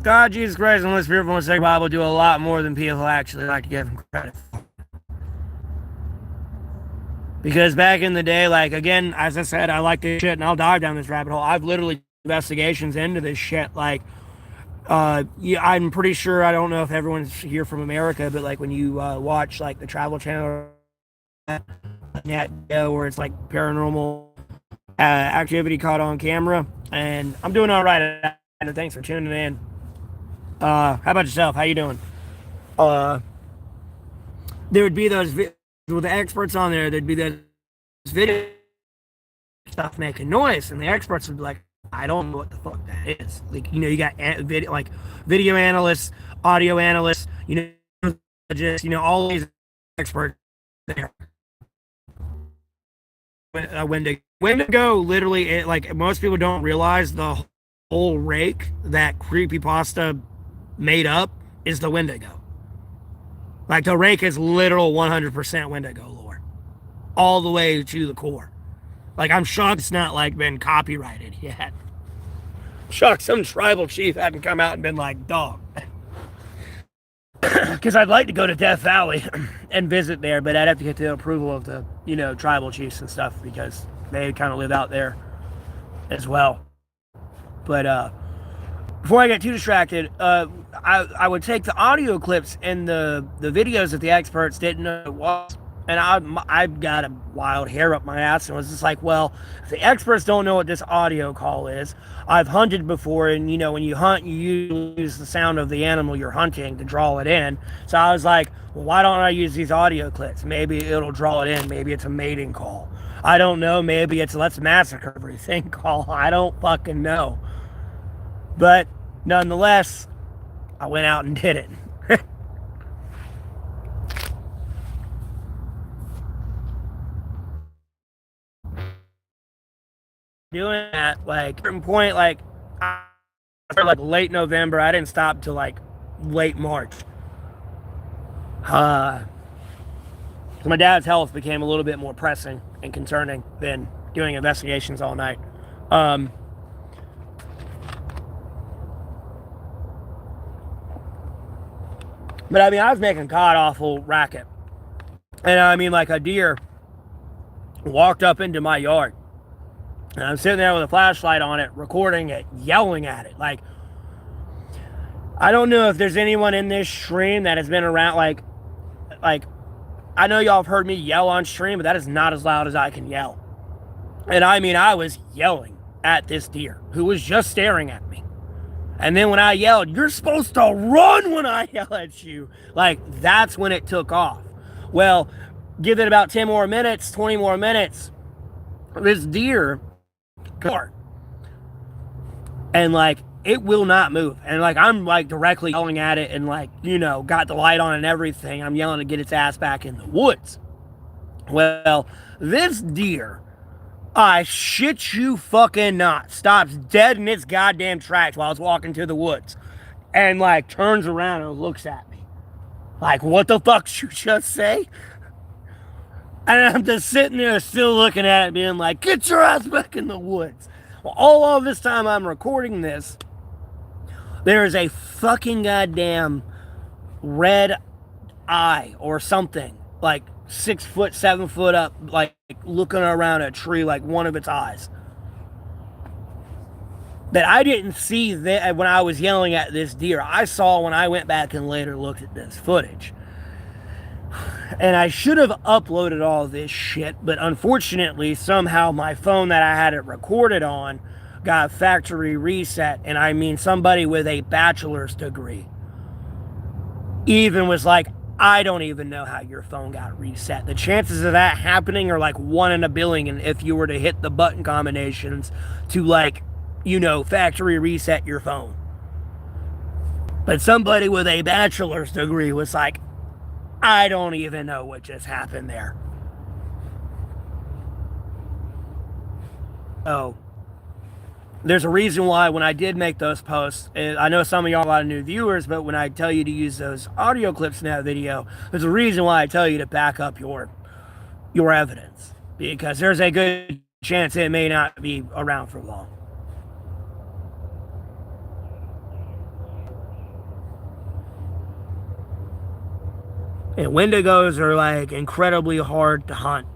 God, Jesus Christ, and Holy Spirit, from the Sacred Bible do a lot more than people actually like to give him credit for. Because back in the day, like, again, as I said, I like this shit, and I'll dive down this rabbit hole. I've literally investigations into this shit, like, yeah, I'm pretty sure, I don't know if everyone's here from America, but like when you watch like the Travel Channel, where it's like paranormal activity caught on camera, and I'm doing all right. And thanks for tuning in. How about yourself? How you doing? There would be those with the experts on there. There'd be those video stuff making noise, and the experts would be like, I don't know what the fuck that is. Like, you got video analysts, audio analysts, just, all these experts there. Wendigo, literally, like, most people don't realize the whole rake that creepypasta made up is the Wendigo. Like, the rake is literal 100% Wendigo lore. All the way to the core. Like, I'm shocked it's not, like, been copyrighted yet. Shocked some tribal chief hadn't come out and been like, dog. Because I'd like to go to Death Valley and visit there, but I'd have to get the approval of the, tribal chiefs and stuff, because they kind of live out there as well. But before I get too distracted, I would take the audio clips and the videos that the experts didn't know it was, and I got a wild hair up my ass and was just like, well, if the experts don't know what this audio call is, I've hunted before, and when you hunt, you use the sound of the animal you're hunting to draw it in. So I was like, well, why don't I use these audio clips? Maybe it'll draw it in. Maybe it's a mating call. I don't know. Maybe it's let's massacre everything call. I don't fucking know. But nonetheless, I went out and did it. Doing that, like, at a certain point, like, after like late November, I didn't stop till like late March. My dad's health became a little bit more pressing and concerning than doing investigations all night. But I mean, I was making god awful racket. And I mean, like, a deer walked up into my yard. And I'm sitting there with a flashlight on it, recording it, yelling at it. Like, I don't know if there's anyone in this stream that has been around, like, I know y'all have heard me yell on stream, but that is not as loud as I can yell. And I mean, I was yelling at this deer who was just staring at me. And then when I yelled, "You're supposed to run when I yell at you," like, that's when it took off. Well, give it about 10 more minutes, 20 more minutes, this deer, and like, it will not move. And like, I'm like directly yelling at it and like, you know, got the light on and everything. I'm yelling to get its ass back in the woods. Well, this deer, I shit you fucking not, stops dead in its goddamn tracks while I was walking to the woods. And like, turns around and looks at me. Like, what the fuck did you just say? And I'm just sitting there still looking at it, being like, get your ass back in the woods. Well, all of this time I'm recording this, there is a fucking goddamn red eye or something, like 6 foot, 7 foot up, like looking around a tree, like one of its eyes. That I didn't see that when I was yelling at this deer. I saw when I went back and later looked at this footage. And I should have uploaded all this shit, but unfortunately, somehow my phone that I had it recorded on got factory reset. And I mean, somebody with a bachelor's degree even was like, I don't even know how your phone got reset. The chances of that happening are like 1 in a billion if you were to hit the button combinations to, like, you know, factory reset your phone. But somebody with a bachelor's degree was like, I don't even know what just happened there. Oh, there's a reason why when I did make those posts, I know some of y'all are a lot of new viewers, but when I tell you to use those audio clips in that video, there's a reason why I tell you to back up your evidence, because there's a good chance it may not be around for long. And wendigos are like incredibly hard to hunt.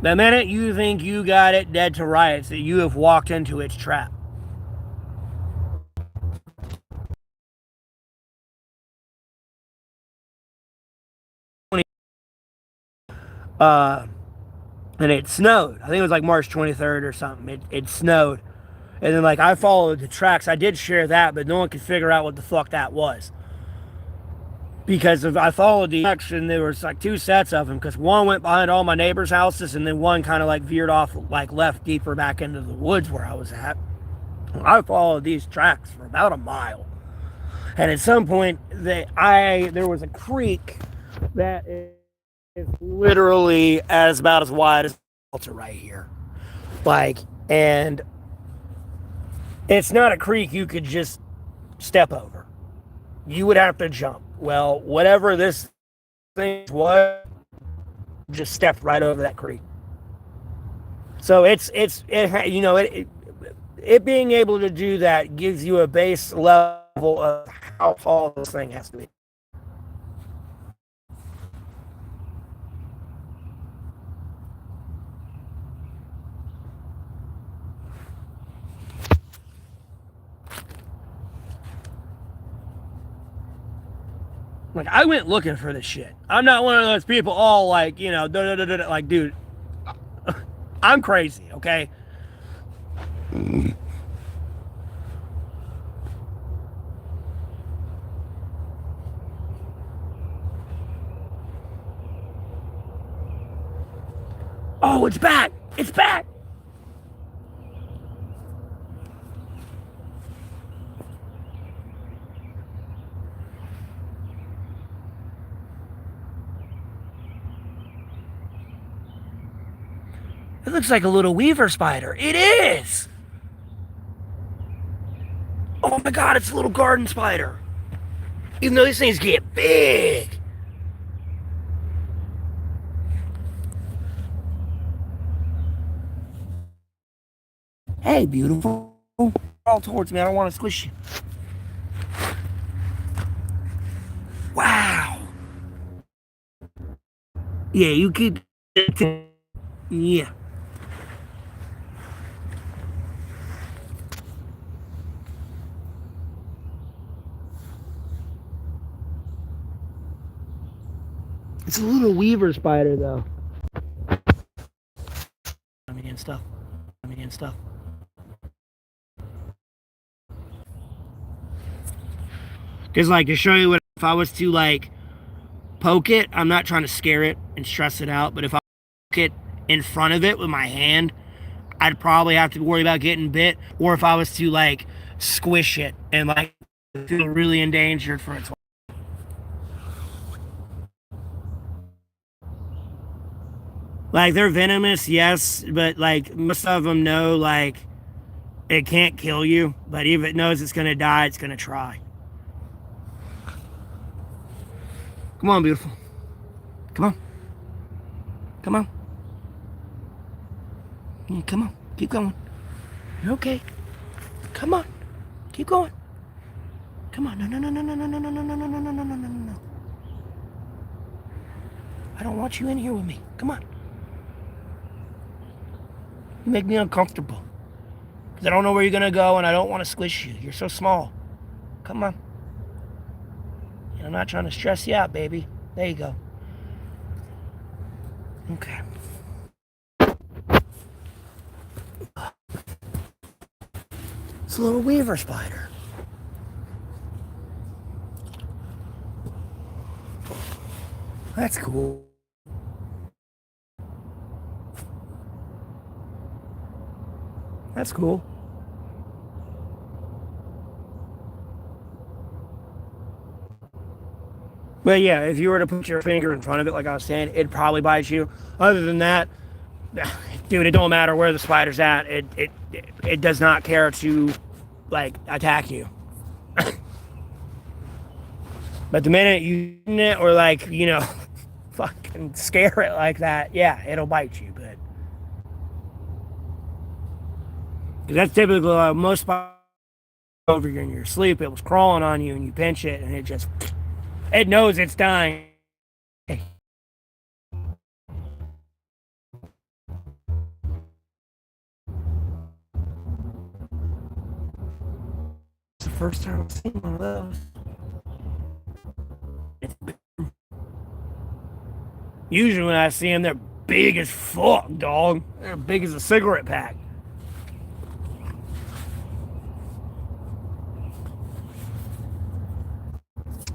The minute you think you got it dead to rights, that you have walked into its trap. And it snowed. I think it was like March 23rd or something. It snowed. And then, like, I followed the tracks. I did share that, but no one could figure out what the fuck that was. Because if I followed the tracks, and there was like 2 sets of them, because one went behind all my neighbors' houses, and then one kind of like veered off, like left deeper back into the woods where I was at. I followed these tracks for about a mile. And at some point, there was a creek that is literally about as wide as Walter right here. Like, and it's not a creek you could just step over. You would have to jump. Well, whatever this thing was, just stepped right over that creek. So it being able to do that gives you a base level of how tall this thing has to be. Like, I went looking for this shit. I'm not one of those people all like, you know, like, dude, I'm crazy, okay? Oh, it's back! It's back! It looks like a little weaver spider. It is! Oh my god, it's a little garden spider. Even though these things get big. Hey, beautiful. Crawl towards me. I don't want to squish you. Wow. Yeah, you keep. Yeah. It's a little weaver spider, though. And stuff. And stuff. Because, like, to show you what, if I was to, like, poke it, I'm not trying to scare it and stress it out, but if I poke it in front of it with my hand, I'd probably have to worry about getting bit. Or if I was to, like, squish it and, like, feel really endangered for its life. Like, they're venomous, yes, but, like, most of them know, like, it can't kill you, but if it knows it's going to die, it's going to try. Come on, beautiful. Come on. Come on. Come on. Keep going. You're okay. Come on. Keep going. Come on. No, no, no, no, no, no, no, no, no, no, no, no, no, no, no, no, no. I don't want you in here with me. Come on. You make me uncomfortable. Because I don't know where you're going to go and I don't want to squish you. You're so small. Come on. And I'm not trying to stress you out, baby. There you go. Okay. It's a little weaver spider. That's cool. That's cool. But yeah, if you were to put your finger in front of it, like I was saying, it'd probably bite you. Other than that, dude, it don't matter where the spider's at. It does not care to, like, attack you. But the minute you it or, like, you know, fucking scare it like that, yeah, it'll bite you. But that's typically most spiders over you in your sleep. It was crawling on you and you pinch it and it knows it's dying. It's the first time I've seen one of those. Usually when I see them, they're big as fuck, dog. They're big as a cigarette pack.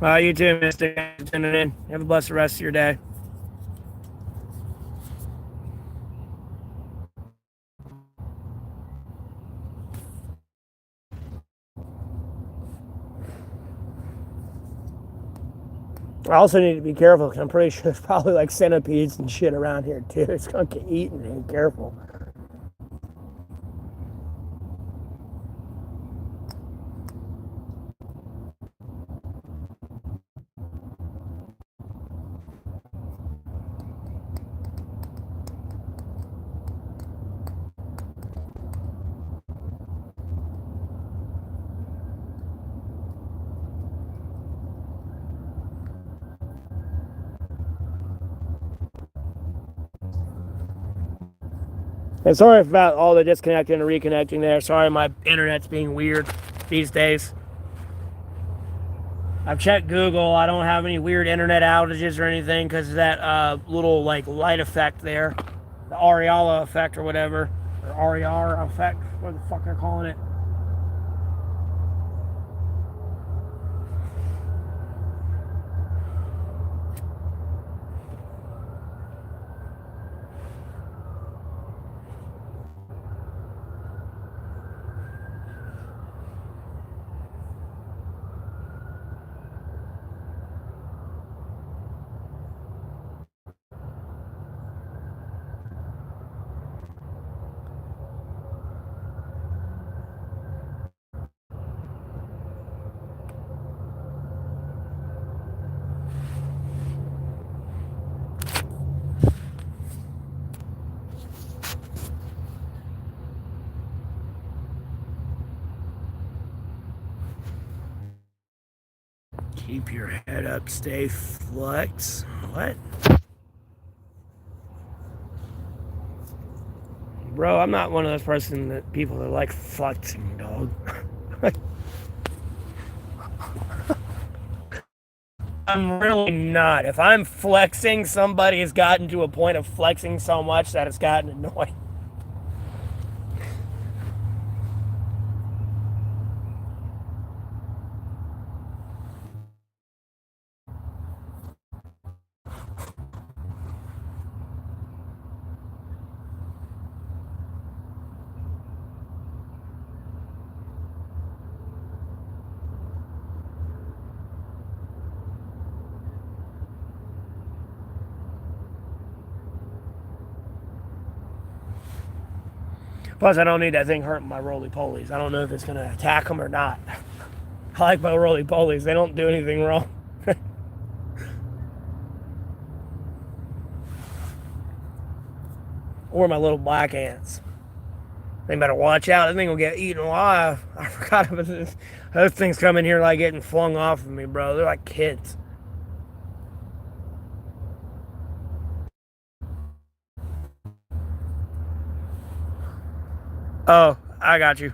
You too, Mister. Tuning in. Have a blessed rest of your day. I also need to be careful because I'm pretty sure there's probably like centipedes and shit around here too. It's gonna get eaten. Be careful. And sorry about all the disconnecting and reconnecting there. Sorry, my internet's being weird these days. I've checked Google. I don't have any weird internet outages or anything because of that little like light effect there, the Ariala effect or whatever, or Ariar effect, what the fuck they're calling it. Keep your head up, stay flexed. What? bro, I'm not one of those people that like flexing, dog. I'm really not. If I'm flexing, somebody has gotten to a point of flexing so much that it's gotten annoying. Plus, I don't need that thing hurting my roly-polies. I don't know if it's going to attack them or not. I like my roly-polies. They don't do anything wrong. Or my little black ants. They better watch out. That thing will get eaten alive. I forgot about this. Those things come in here like getting flung off of me, bro. They're like kids. Oh, I got you.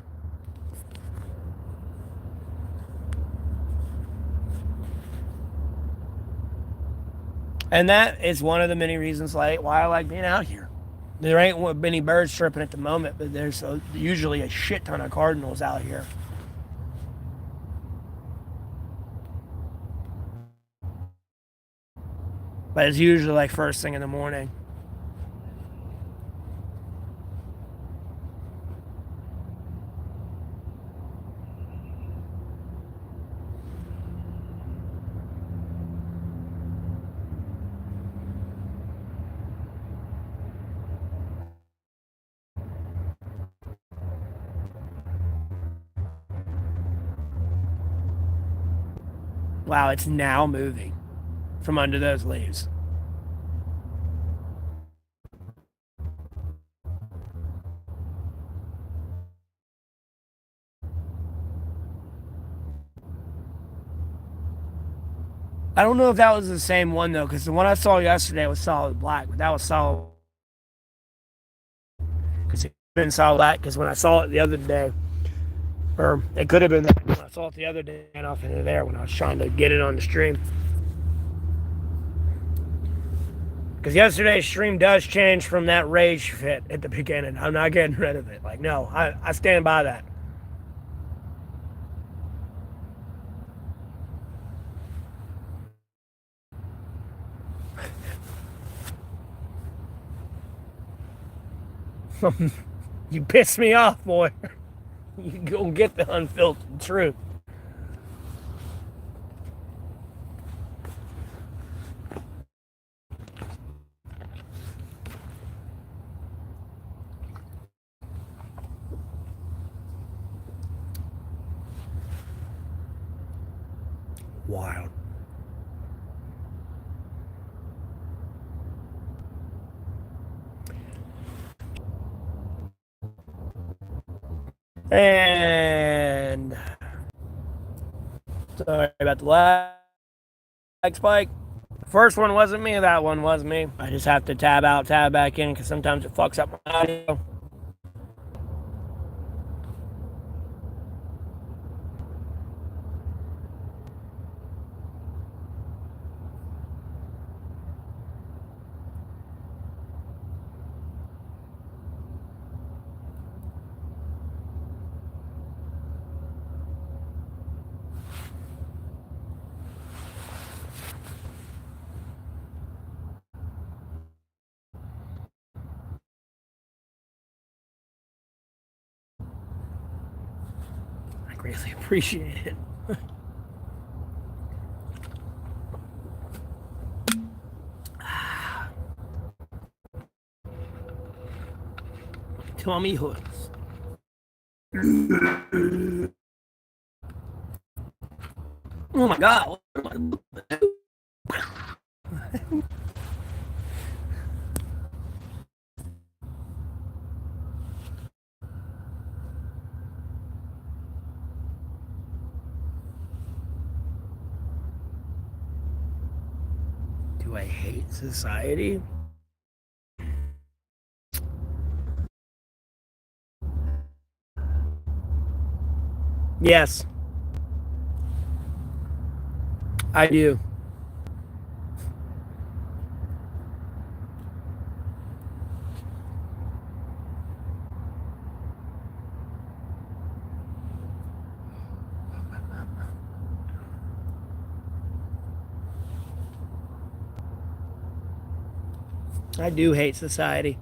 And that is one of the many reasons why I like being out here. There ain't many birds chirping at the moment, but there's usually a shit ton of cardinals out here. But it's usually like first thing in the morning. Wow, it's now moving from under those leaves. I don't know if that was the same one though, because the one I saw yesterday was solid black, but that was solid because it's been solid black. Because when I saw it the other day, or it could have been when I saw it the other day and off into there when I was trying to get it on the stream. Because yesterday's stream does change from that rage fit at the beginning. I'm not getting rid of it. Like, no, I stand by that. You piss me off, boy. You go get the unfiltered truth. Wild. And sorry about the lag spike. First one wasn't me, that one was me. I just have to tab out, tab back in because sometimes it fucks up my audio. I greatly appreciate it. Tommy Hoods. Oh my god. Do I hate society? Yes, I do. I do hate society.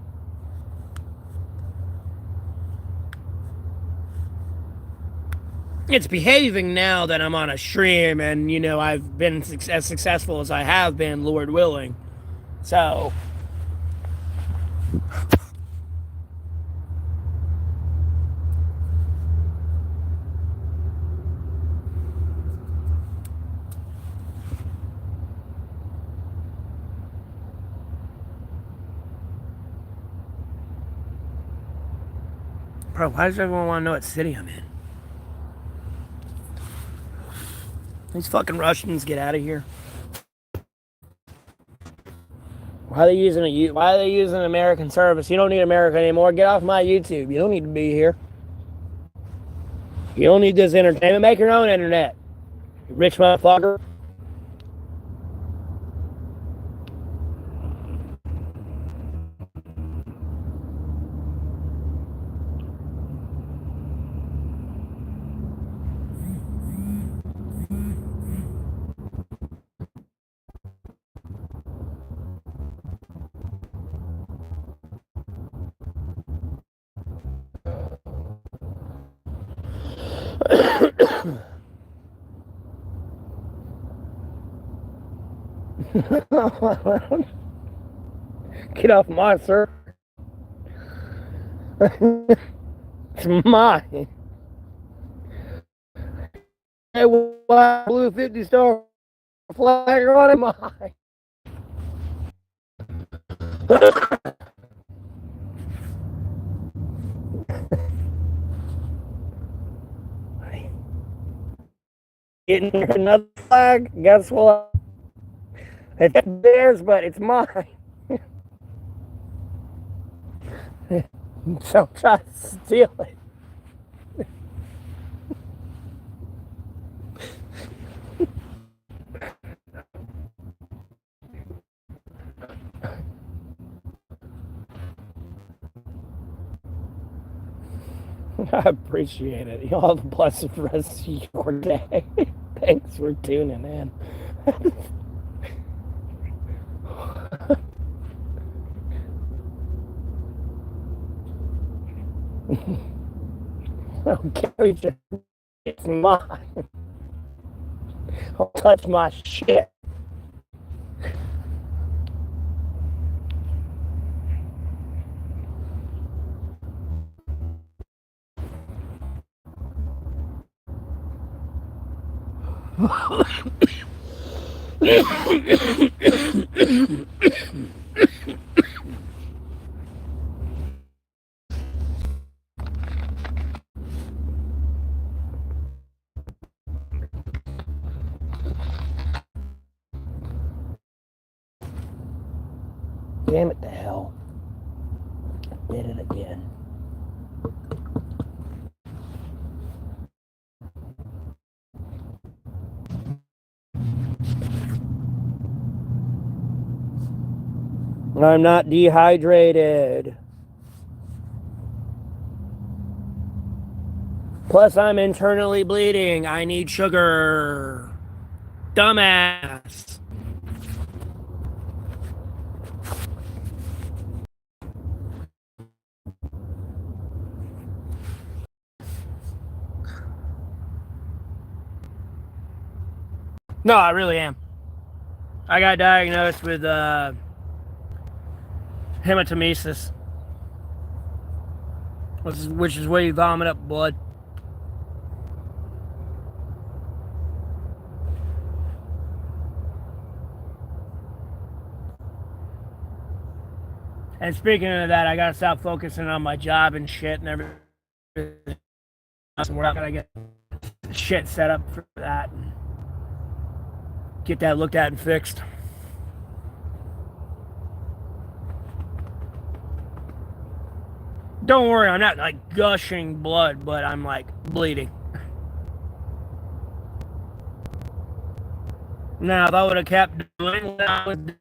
It's behaving now that I'm on a stream and, I've been as successful as I have been, Lord willing. So, bro, why does everyone want to know what city I'm in? These fucking Russians, get out of here. Why are they using American service? You don't need America anymore. Get off my YouTube. You don't need to be here. You don't need this entertainment. Make your own internet. You rich motherfucker. Get off my sir. It's mine. Hey, white, blue 50-star flag on it, mine. Getting another flag, guess what? It's theirs, but it's mine. So try to steal it. I appreciate it. Y'all have a blessed rest of your day. Thanks for tuning in. Okay, it's mine. Don't touch my shit. Damn it to hell. Did it again. I'm not dehydrated. Plus, I'm internally bleeding. I need sugar. Dumbass. No, I really am. I got diagnosed with hematemesis, which is where you vomit up blood. And speaking of that, I gotta stop focusing on my job and shit and everything. We're not gonna get shit set up for that. Get that looked at and fixed. Don't worry, I'm not like gushing blood, but I'm like bleeding. Now, if I would have kept doing what I was doing,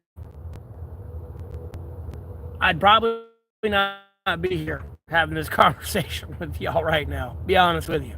I'd probably not be here having this conversation with y'all right now. Be honest with you.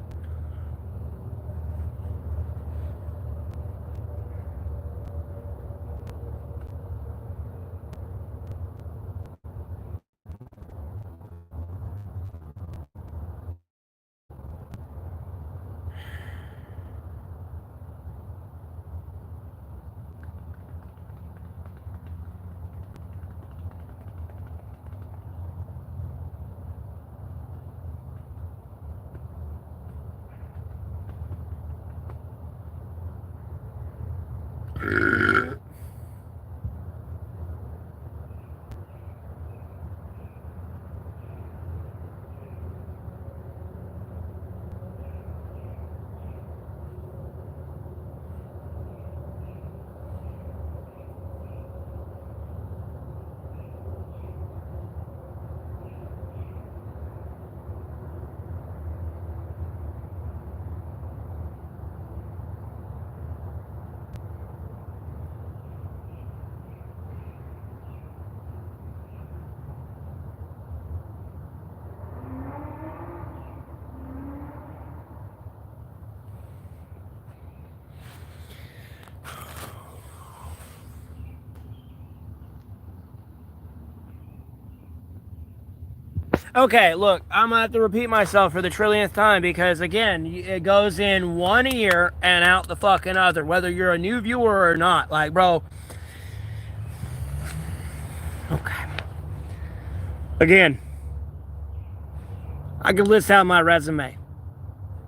Okay, look, I'm gonna have to repeat myself for the trillionth time because, again, it goes in one ear and out the fucking other, whether you're a new viewer or not. Like, bro. Okay. Again, I could list out my resume,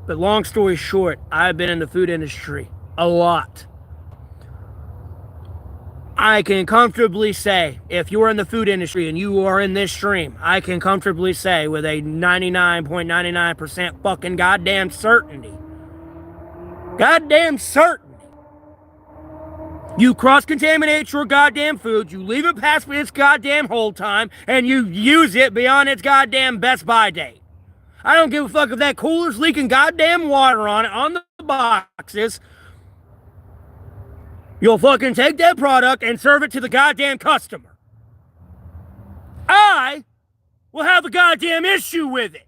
but long story short, I've been in the food industry a lot. I can comfortably say, if you are in the food industry and you are in this stream, I can comfortably say with a 99.99% fucking goddamn certainty, you cross-contaminate your goddamn food, you leave it past its goddamn hold time, and you use it beyond its goddamn best buy date. I don't give a fuck if that cooler's leaking goddamn water on it, on the boxes. You'll fucking take that product and serve it to the goddamn customer. I will have a goddamn issue with it.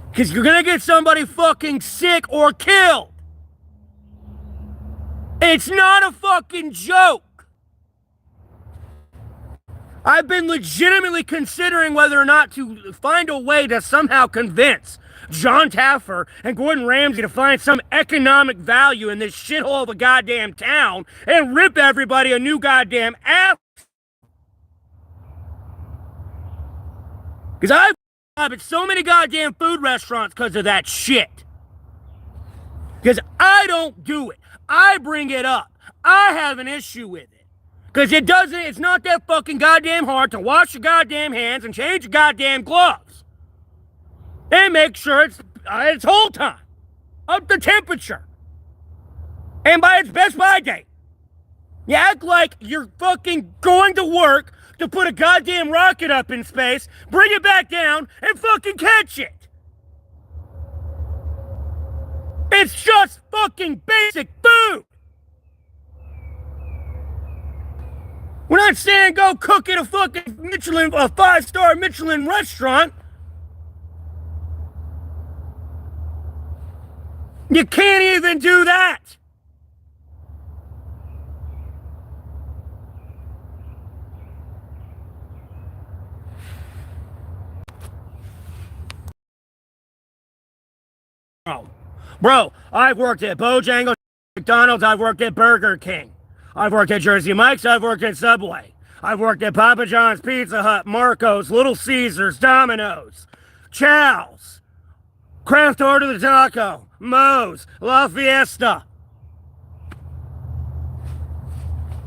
Because you're gonna get somebody fucking sick or killed. It's not a fucking joke. I've been legitimately considering whether or not to find a way to somehow convince John Taffer and Gordon Ramsay to find some economic value in this shithole of a goddamn town and rip everybody a new goddamn ass. Because I've at so many goddamn food restaurants because of that shit. Because I don't do it. I bring it up. I have an issue with it. Because it's not that fucking goddamn hard to wash your goddamn hands and change your goddamn gloves. And make sure it's hold time, up to temperature, and by its best by date. You act like you're fucking going to work to put a goddamn rocket up in space, bring it back down, and fucking catch it. It's just fucking basic food. We're not saying go cook at a fucking a 5-star Michelin restaurant. You can't even do that. Bro, I've worked at Bojangles, McDonald's, I've worked at Burger King. I've worked at Jersey Mike's, I've worked at Subway. I've worked at Papa John's, Pizza Hut, Marco's, Little Caesars, Domino's, Chow's, Kraft Order the Taco, Moe's, La Fiesta,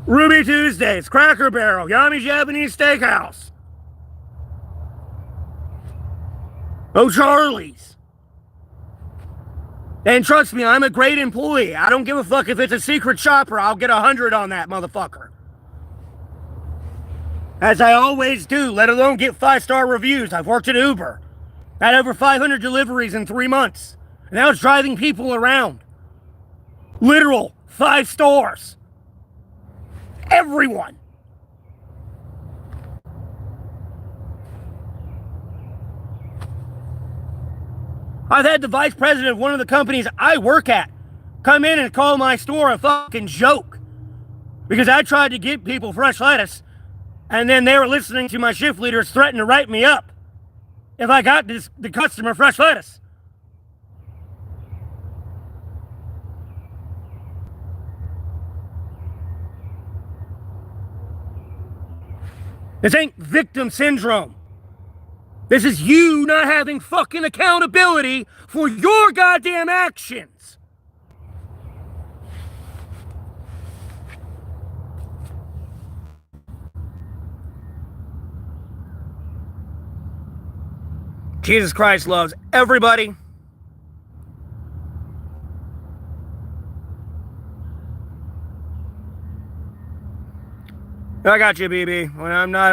Ruby Tuesdays, Cracker Barrel, Yummy Japanese Steakhouse, O'Charlie's. And trust me, I'm a great employee. I don't give a fuck if it's a secret shopper. I'll get 100 on that motherfucker. As I always do, let alone get 5-star reviews. I've worked at Uber. I had over 500 deliveries in 3 months. And I was driving people around. Literal 5 stars. Everyone. I've had the vice president of one of the companies I work at come in and call my store a fucking joke because I tried to give people fresh lettuce, and then they were listening to my shift leaders threaten to write me up if I got the customer fresh lettuce. This ain't victim syndrome. This is you not having fucking accountability for your goddamn actions. Jesus Christ loves everybody. I got you, BB. When I'm not,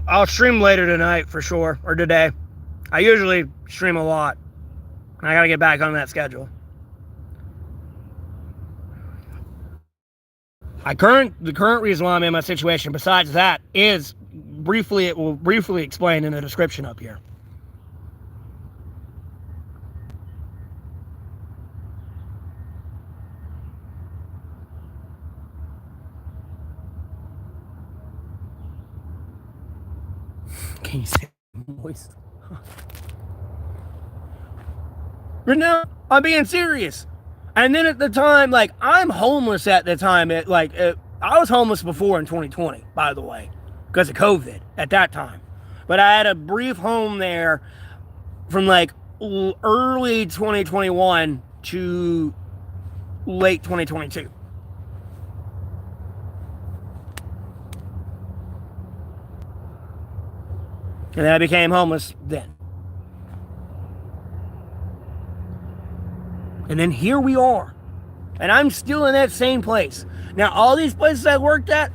I'll stream later tonight for sure, or today. I usually stream a lot. I gotta get back on that schedule. The current reason why I'm in my situation, besides that, is it will briefly explain in the description up here. Can you say moist? But no, I'm being serious. And then at the time, like, I'm homeless at the time. I was homeless before in 2020, by the way, because of COVID at that time. But I had a brief home there from like early 2021 to late 2022. And then I became homeless then. And then here we are. And I'm still in that same place. Now, all these places I worked at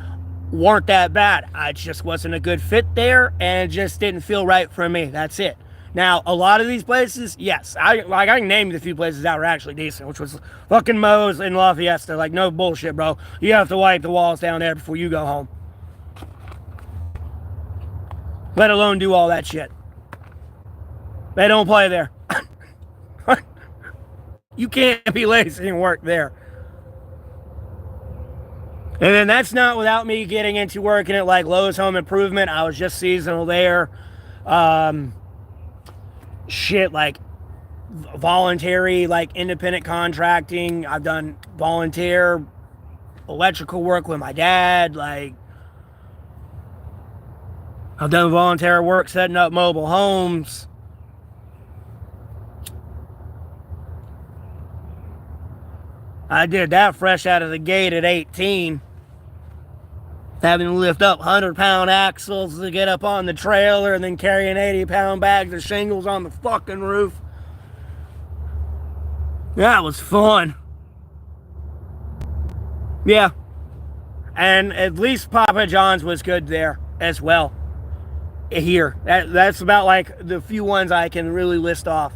weren't that bad. I just wasn't a good fit there, and it just didn't feel right for me. That's it. Now, a lot of these places, yes. I can name the few places that were actually decent, which was fucking Moe's and La Fiesta. Like, no bullshit, bro. You have to wipe the walls down there before you go home. Let alone do all that shit. They don't play there. You can't be lazy and work there. And then that's not without me getting into working at like Lowe's Home Improvement. I was just seasonal there. Shit, like voluntary, like independent contracting. I've done volunteer electrical work with my dad. Like, I've done volunteer work setting up mobile homes. I did that fresh out of the gate at 18. Having to lift up 100-pound axles to get up on the trailer and then carrying 80-pound bags of shingles on the fucking roof. That was fun. Yeah. And at least Papa John's was good there as well. Here. That's about like the few ones I can really list off.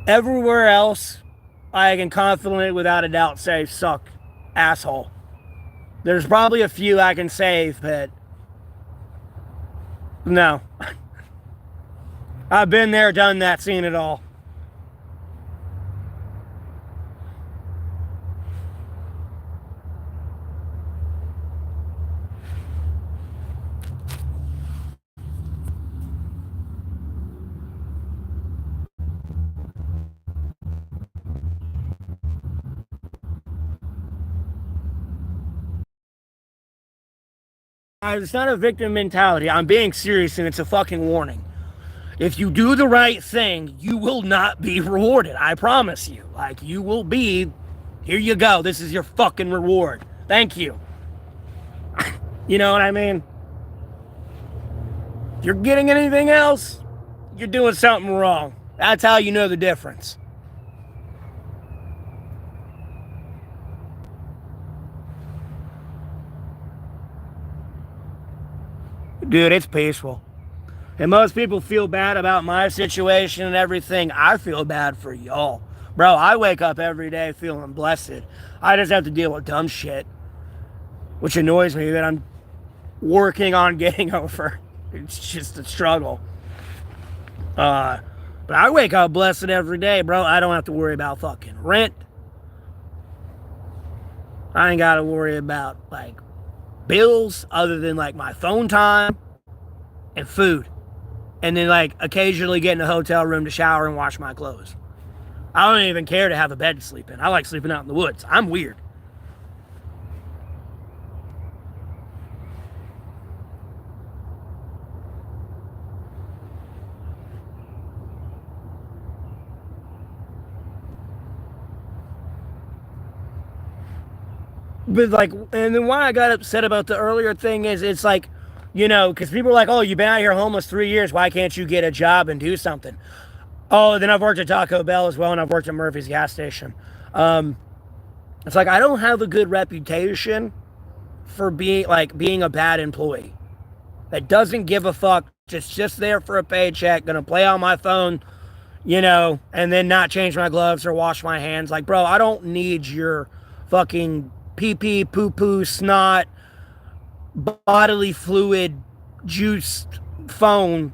Everywhere else, I can confidently, without a doubt, say, suck, asshole. There's probably a few I can save, but no. I've been there, done that, seen it all. It's not a victim mentality. I'm being serious, and it's a fucking warning. If you do the right thing, you will not be rewarded. I promise you. Like, you will be, here you go. This is your fucking reward. Thank you. You know what I mean? If you're getting anything else, you're doing something wrong. That's how you know the difference. Dude, it's peaceful. And most people feel bad about my situation and everything. I feel bad for y'all. Bro, I wake up every day feeling blessed. I just have to deal with dumb shit, which annoys me that I'm working on getting over. It's just a struggle. But I wake up blessed every day, bro. I don't have to worry about fucking rent. I ain't got to worry about, like, bills other than, like, my phone time and food. And then, like, occasionally get in a hotel room to shower and wash my clothes. I don't even care to have a bed to sleep in. I like sleeping out in the woods. I'm weird. But, like, and then why I got upset about the earlier thing is it's like, you know, because people are like, oh, you've been out here homeless 3 years. Why can't you get a job and do something? Oh, then I've worked at Taco Bell as well, and I've worked at Murphy's gas station. It's like I don't have a good reputation for being a bad employee that doesn't give a fuck, just there for a paycheck, gonna play on my phone, you know, and then not change my gloves or wash my hands. Like, bro, I don't need your fucking pee-pee, poo-poo, snot, bodily fluid, juiced phone,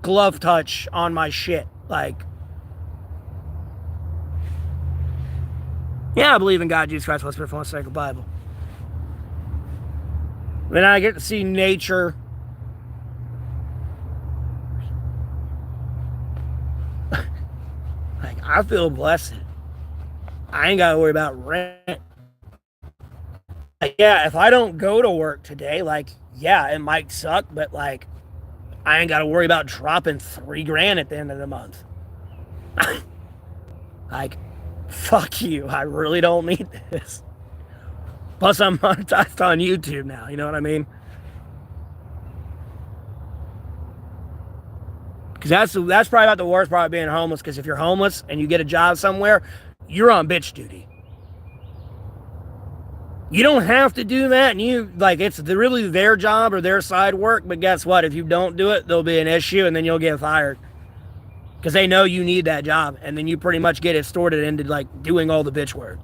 glove touch on my shit. Like, yeah, I believe in God, Jesus Christ, Holy Spirit, Holy Sacred Bible. Then I get to see nature. Like, I feel blessed. I ain't got to worry about rent. Like, yeah, if I don't go to work today, like, yeah, it might suck, but, like, I ain't got to worry about dropping $3,000 at the end of the month. Like, fuck you. I really don't need this. Plus, I'm monetized on YouTube now. You know what I mean? Because that's probably about the worst part of being homeless. Because if you're homeless and you get a job somewhere, you're on bitch duty. You don't have to do that, and it's really their job or their side work. But guess what? If you don't do it, there'll be an issue, and then you'll get fired. Because they know you need that job, and then you pretty much get extorted into, like, doing all the bitch work.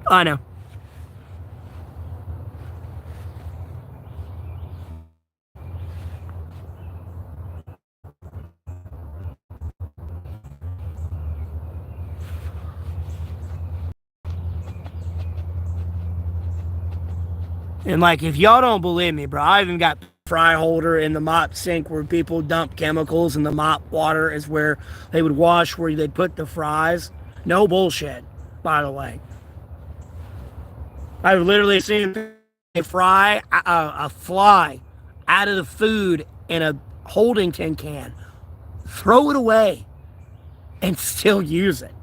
I know. And, like, if y'all don't believe me, bro, I even got fry holder in the mop sink where people dump chemicals, and the mop water is where they would wash, where they'd put the fries. No bullshit, by the way. I've literally seen a fly out of the food in a holding tin can, throw it away, and still use it.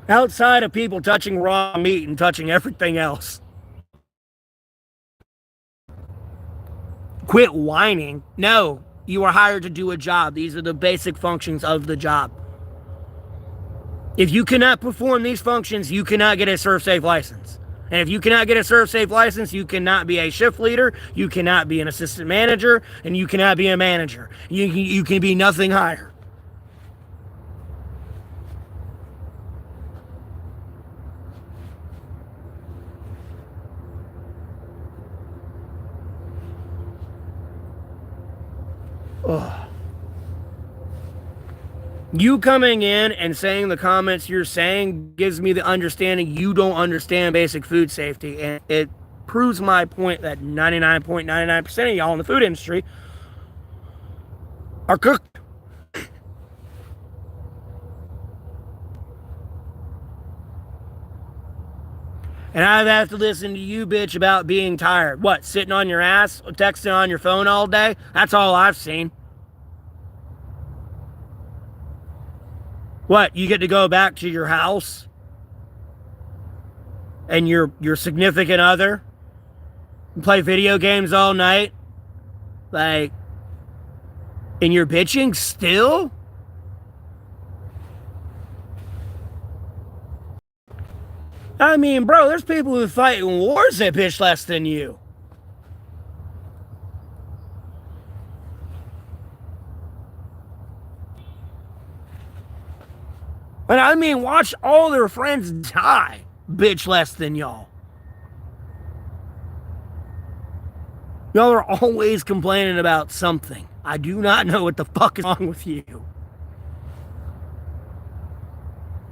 Outside of people touching raw meat and touching everything else. Quit whining. No, you are hired to do a job. These are the basic functions of the job. If you cannot perform these functions, you cannot get a ServSafe license. And if you cannot get a ServSafe license, you cannot be a shift leader, you cannot be an assistant manager, and you cannot be a manager. You can be nothing higher. Ugh. You coming in and saying the comments you're saying gives me the understanding you don't understand basic food safety, and it proves my point that 99.99% of y'all in the food industry are cooked. And I've had to listen to you bitch about being tired. What, sitting on your ass, texting on your phone all day? That's all I've seen. What, you get to go back to your house and your significant other play video games all night, like, and you're bitching still? I mean, bro, there's people who fight in wars that bitch less than you. And I mean, watch all their friends die, bitch less than y'all. Y'all are always complaining about something. I do not know what the fuck is wrong with you.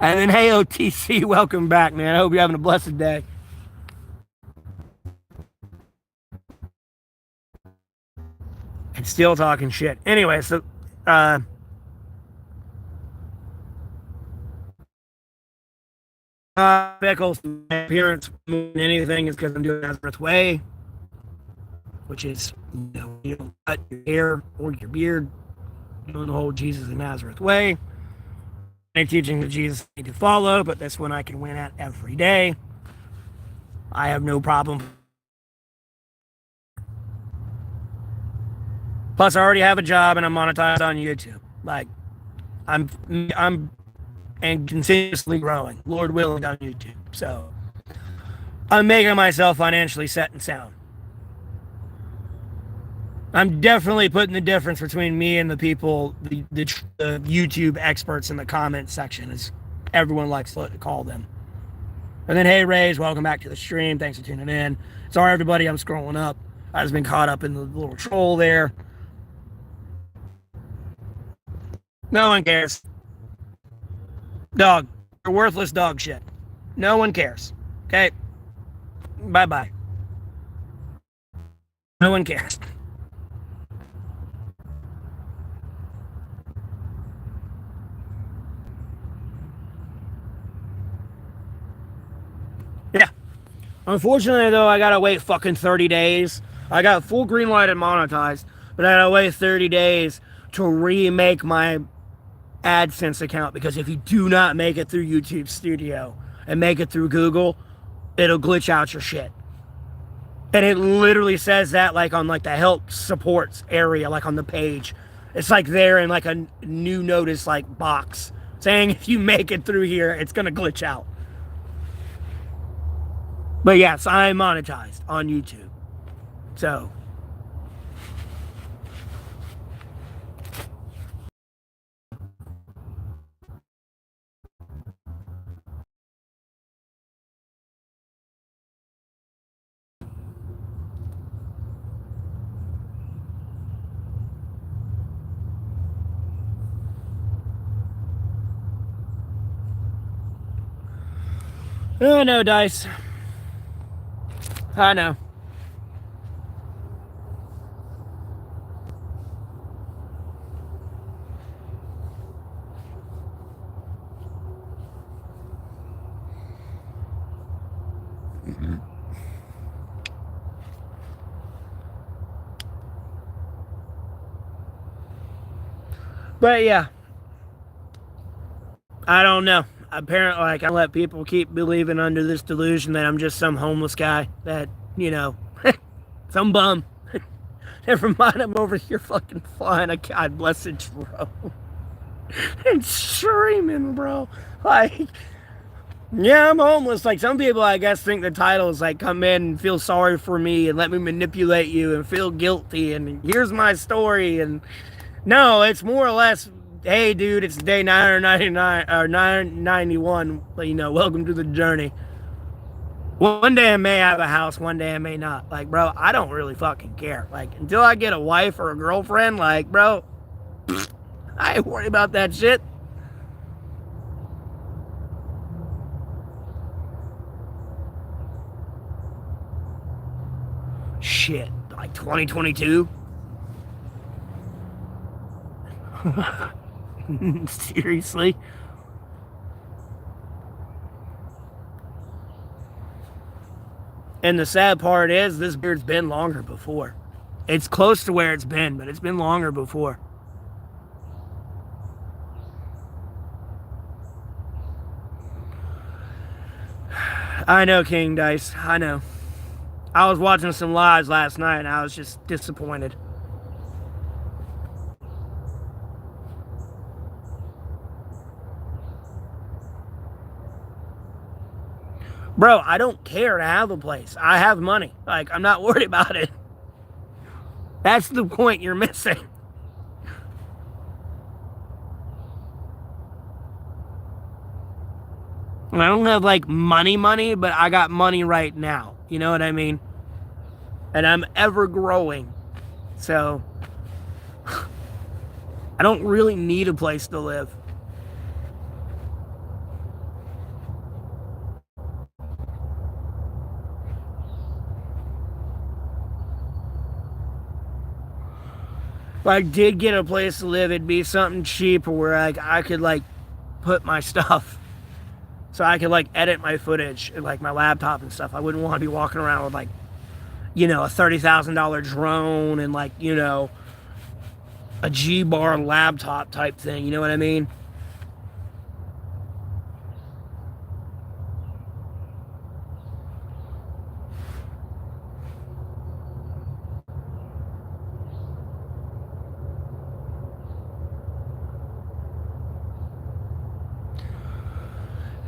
And then, hey, OTC, welcome back, man. I hope you're having a blessed day. And still talking shit. Anyway, so, Pickles, my appearance more than anything is because I'm doing Nazareth Way, which is, you don't cut your hair or your beard, doing the whole Jesus of Nazareth way. Any teaching that Jesus need to follow, but that's one I can win at every day. I have no problem. Plus, I already have a job and I'm monetized on YouTube. Like, I'm and continuously growing, Lord willing, on YouTube. So, I'm making myself financially set and sound. I'm definitely putting the difference between me and the people, the YouTube experts in the comments section, as everyone likes to call them. And then, hey, Rays, welcome back to the stream. Thanks for tuning in. Sorry, everybody, I'm scrolling up. I've just been caught up in the little troll there. No one cares. Dog, you're worthless dog shit. No one cares. Okay? Bye-bye. No one cares. Yeah. Unfortunately, though, I gotta wait fucking 30 days. I got full green light and monetized, but I gotta wait 30 days to remake my AdSense account, because if you do not make it through YouTube Studio and make it through Google, it'll glitch out your shit. And it literally says that, like, on like the help supports area, like on the page. It's like there in like a new notice like box saying if you make it through here, it's gonna glitch out. But yes, I'm monetized on YouTube. So I know, Dice. I know. But yeah, I don't know. Apparently, like, I let people keep believing under this delusion that I'm just some homeless guy that, some bum. Never mind, I'm over here fucking flying a God blessed drone and streaming, bro. Like, yeah, I'm homeless. Like, some people, I guess, think the title is like, come in and feel sorry for me and let me manipulate you and feel guilty and here's my story. And no, it's more or less, hey, dude, it's day 999 or 991. Welcome to the journey. One day I may have a house, one day I may not. Like, bro, I don't really fucking care. Like, until I get a wife or a girlfriend, like, bro, I ain't worried about that shit. Shit, like 2022? Seriously? And the sad part is, this beard's been longer before. It's close to where it's been, but it's been longer before. I know, King Dice. I know. I was watching some lives last night and I was just disappointed. Bro, I don't care to have a place. I have money. Like, I'm not worried about it. That's the point you're missing. I don't have like money, but I got money right now. You know what I mean? And I'm ever growing. So, I don't really need a place to live. If I did get a place to live, it'd be something cheap where I could like put my stuff. So I could like edit my footage and like my laptop and stuff. I wouldn't want to be walking around with like, a $30,000 drone and like, a G-bar laptop type thing. You know what I mean?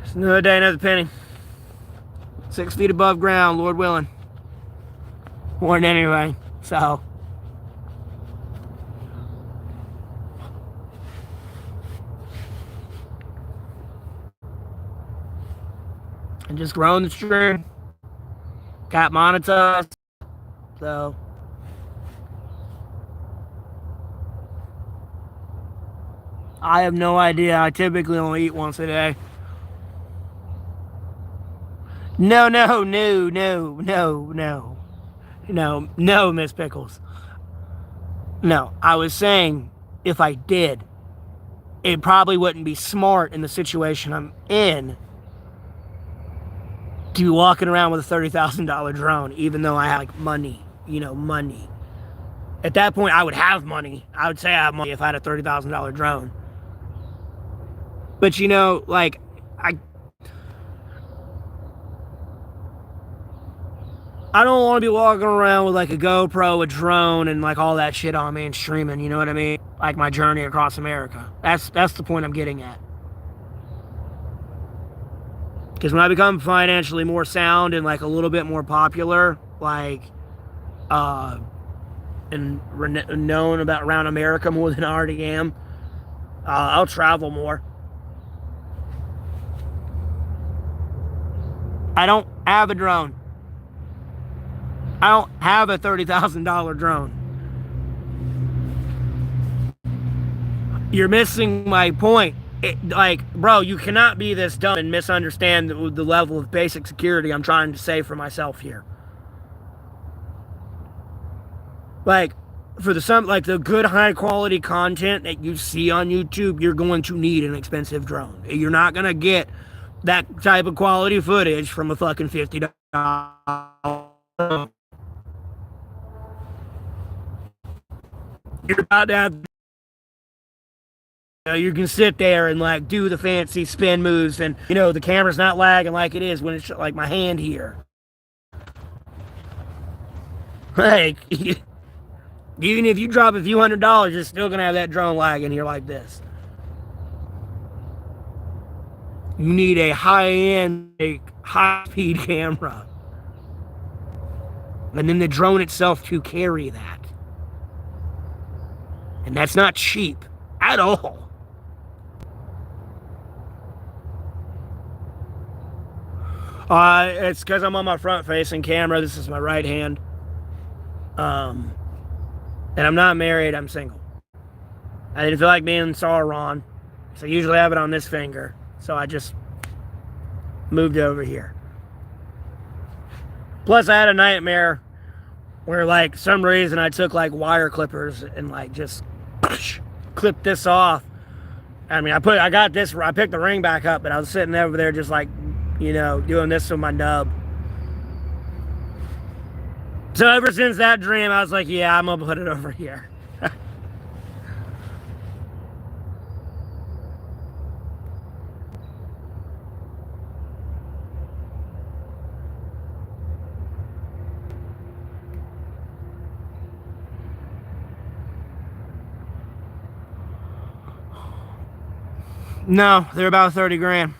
It's another day, another penny. 6 feet above ground, Lord willing. More than anything. So. And just growing the stream. Got monetized. So. I have no idea. I typically only eat once a day. No, Miss Pickles. No, I was saying if I did, it probably wouldn't be smart in the situation I'm in to be walking around with a $30,000 drone, even though I have like money, money. At that point, I would have money. I would say I have money if I had a $30,000 drone. But like, I don't want to be walking around with like a GoPro, a drone, and like all that shit on me and streaming. You know what I mean? Like my journey across America. That's the point I'm getting at. Because when I become financially more sound and like a little bit more popular, like, and known about around America more than I already am, I'll travel more. I don't have a drone. I don't have a $30,000 drone. You're missing my point. Bro, you cannot be this dumb and misunderstand the level of basic security I'm trying to say for myself here. Like, for the good high quality content that you see on YouTube, you're going to need an expensive drone. You're not going to get that type of quality footage from a fucking $50. You're about to have, you can sit there and like do the fancy spin moves, and the camera's not lagging like it is when it's like my hand here. Like, even if you drop a few $100s, you're still gonna have that drone lagging here like this. You need a high-end, high-speed camera, and then the drone itself to carry that. And that's not cheap at all. It's because I'm on my front-facing camera. This is my right hand. And I'm not married. I'm single. I didn't feel like being Sauron, so I usually have it on this finger. So I just moved over here. Plus, I had a nightmare where, like, some reason I took like wire clippers and like just clipped this off. I mean, I picked the ring back up, but I was sitting over there just like, doing this with my nub. So ever since that dream, I was like, yeah, I'm gonna put it over here. No, they're about 30 grand.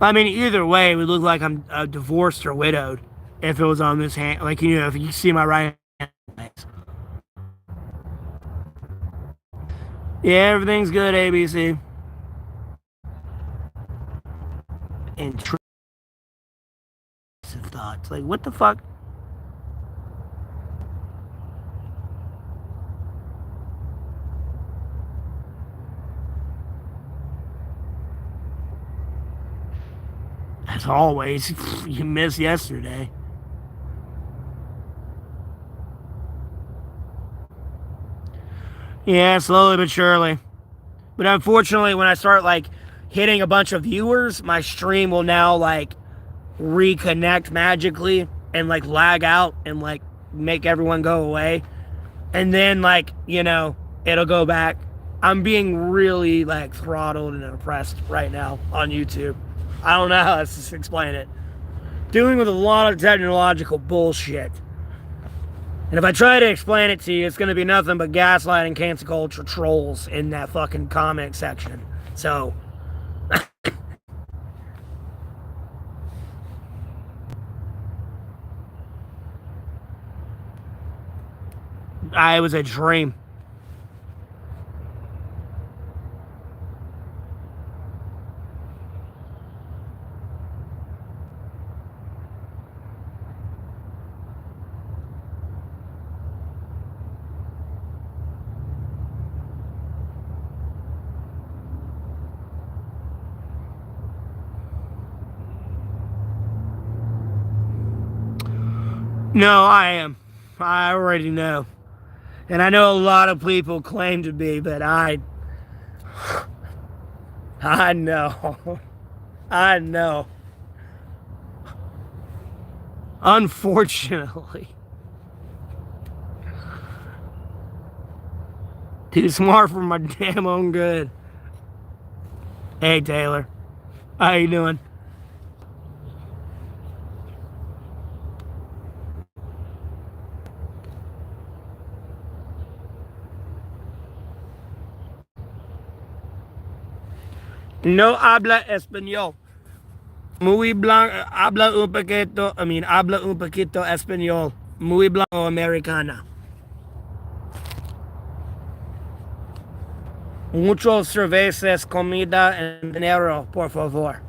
I mean, either way, it would look like I'm divorced or widowed if it was on this hand. Like, you know, if you see my right hand. Yeah, everything's good, ABC. Intrusive thoughts. Like, what the fuck? As always, you missed yesterday. Yeah, slowly but surely. But unfortunately, when I start like hitting a bunch of viewers, my stream will now like reconnect magically and like lag out and like make everyone go away. And then like, you know, it'll go back. I'm being really like throttled and oppressed right now on YouTube. I don't know how else to explain it. Dealing with a lot of technological bullshit. And if I try to explain it to you, it's going to be nothing but gaslighting cancel culture trolls in that fucking comment section. So, it was a dream. No, I am. I already know. And I know a lot of people claim to be, but I know. I know. Unfortunately. Too smart for my damn own good. Hey, Taylor. How you doing? No habla español. Muy blanco. Habla un poquito. Habla un poquito español. Muy blanco americana. Muchos cervezas, comida and dinero, por favor.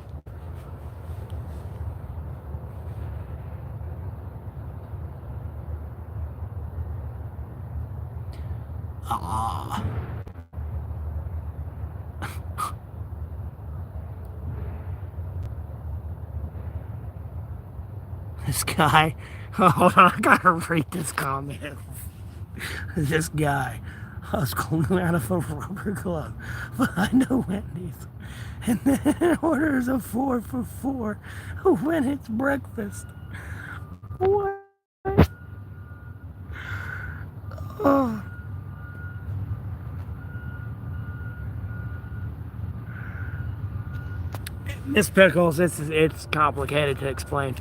Ah. This guy. Hold on, I gotta read this comment. This guy. I was cleaning out of a rubber glove behind a Wendy's. And then orders a 4 for $4 when it's breakfast. What? Oh. Miss Pickles, it's complicated to explain.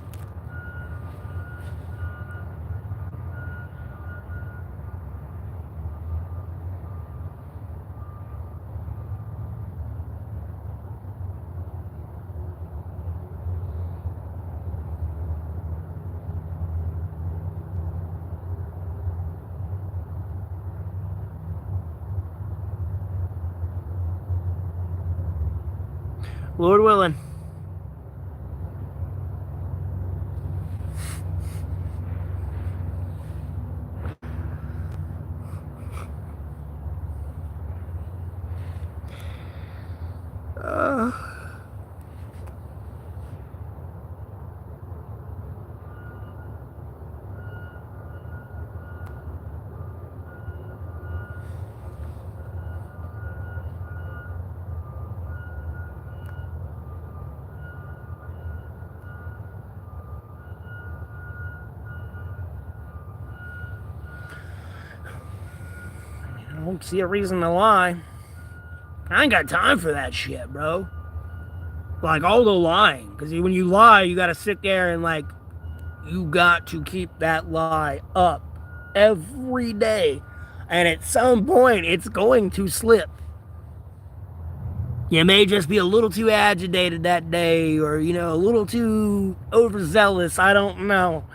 Lord willing. don't see a reason to lie. I ain't got time for that shit, bro. Like, all the lying. Because when you lie, you gotta sit there and, like, you got to keep that lie up every day. And at some point, it's going to slip. You may just be a little too agitated that day, or, you know, a little too overzealous. I don't know.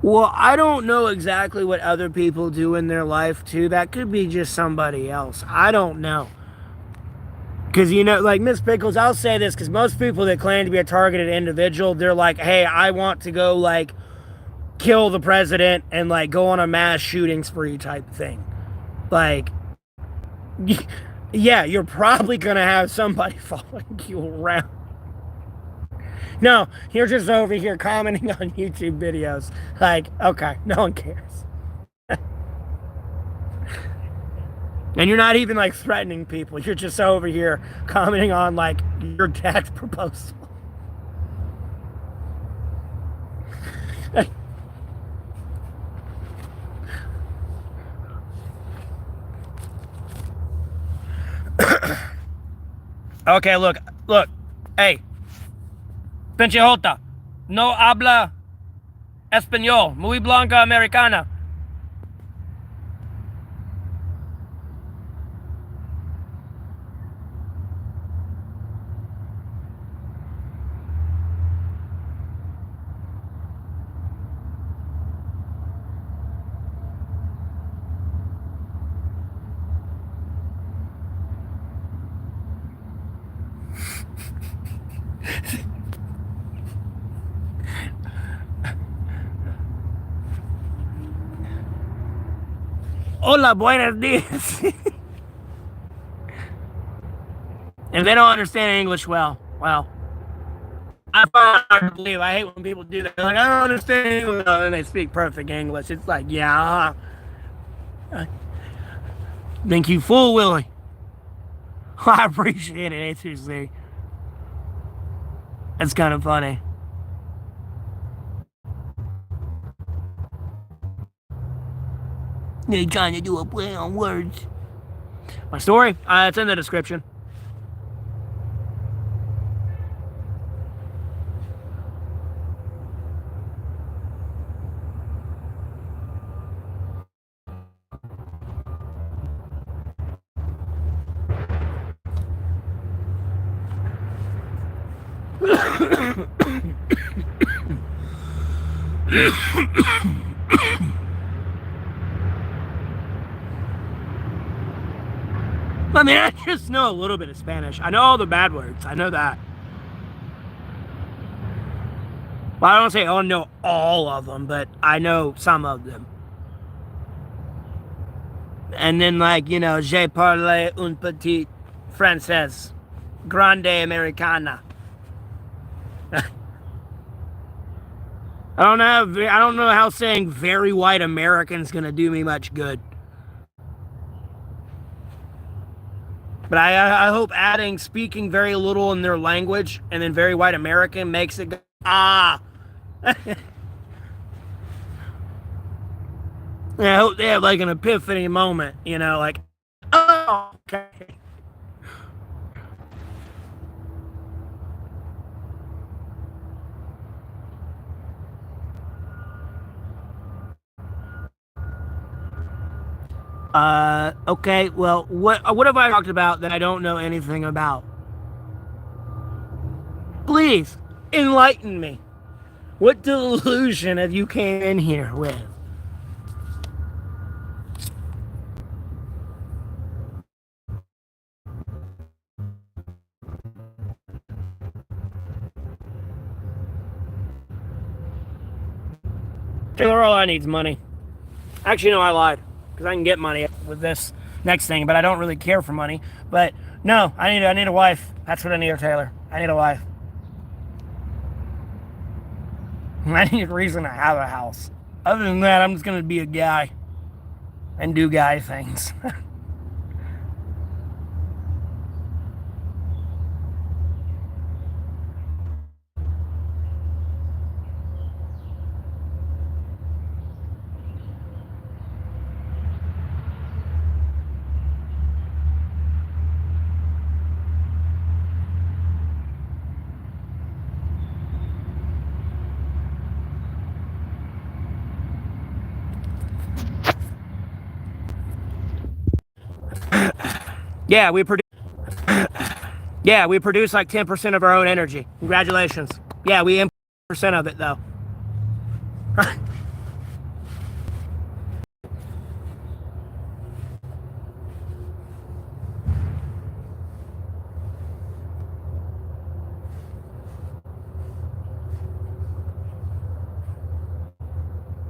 Well, I don't know exactly what other people do in their life, too. That could be just somebody else. I don't know. Because, you know, like Miss Pickles, I'll say this, because most people that claim to be a targeted individual, they're like, hey, I want to go, like, kill the president and, like, go on a mass shooting spree type thing. Like, yeah, you're probably going to have somebody following you around. No, you're just over here commenting on YouTube videos. Like, okay, no one cares. And you're not even, like, threatening people. You're just over here commenting on, like, your tax proposal. Okay, look. Hey. Pinche jota. No habla español. Muy blanca americana. Hola, buenos dias. If they don't understand English well, I find it hard to believe. I hate when people do that. They're like, I don't understand English. And they speak perfect English. It's like, yeah. Think you fool, Willie. I appreciate it, HCC. That's kind of funny. They're trying to do a play on words. My story? It's in the description. I mean, I just know a little bit of Spanish. I know all the bad words. I know that. Well, I don't say I know all of them, but I know some of them. And then, like, you know, je parle un petit français, grande americana. I don't know how saying very white American's gonna do me much good. But I hope adding speaking very little in their language and then very white American makes it go, ah. I hope they have like an epiphany moment, you know, like, oh, okay. Okay, well, what have I talked about that I don't know anything about? Please, enlighten me. What delusion have you came in here with? Taylor, all I need is money. Actually, no, I lied. Because I can get money with this next thing, but I don't really care for money. But no, I need a wife. That's what I need, Taylor. I need a wife. I need a reason to have a house. Other than that, I'm just going to be a guy and do guy things. Yeah, we produce. Yeah, we produce like 10% of our own energy. Congratulations. Yeah, we import percent of it though.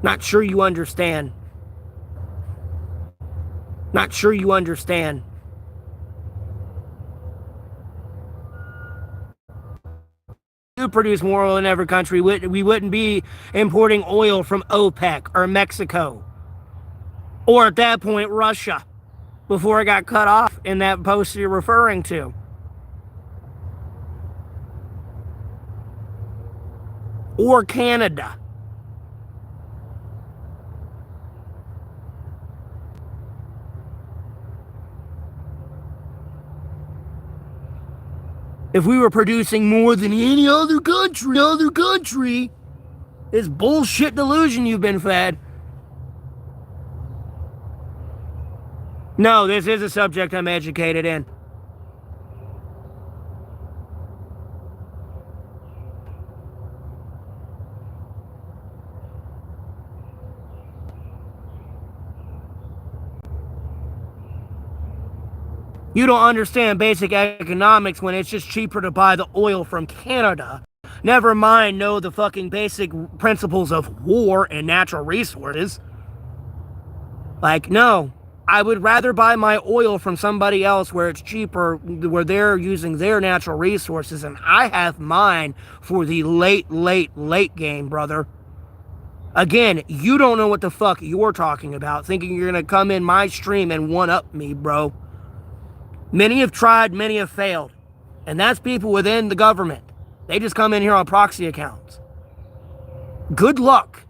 Not sure you understand. Not sure you understand. We produce more oil in every country. We wouldn't be importing oil from OPEC or Mexico. Or at that point, Russia, before it got cut off in that post you're referring to. Or Canada. If we were producing more than any other country, this bullshit delusion you've been fed. No, this is a subject I'm educated in. You don't understand basic economics when it's just cheaper to buy the oil from Canada. Never mind know the fucking basic principles of war and natural resources. Like, no, I would rather buy my oil from somebody else where it's cheaper, where they're using their natural resources, and I have mine for the late game, brother. Again, you don't know what the fuck you're talking about, thinking you're gonna come in my stream and one-up me, bro. Many have tried, many have failed. And that's people within the government. They just come in here on proxy accounts. Good luck.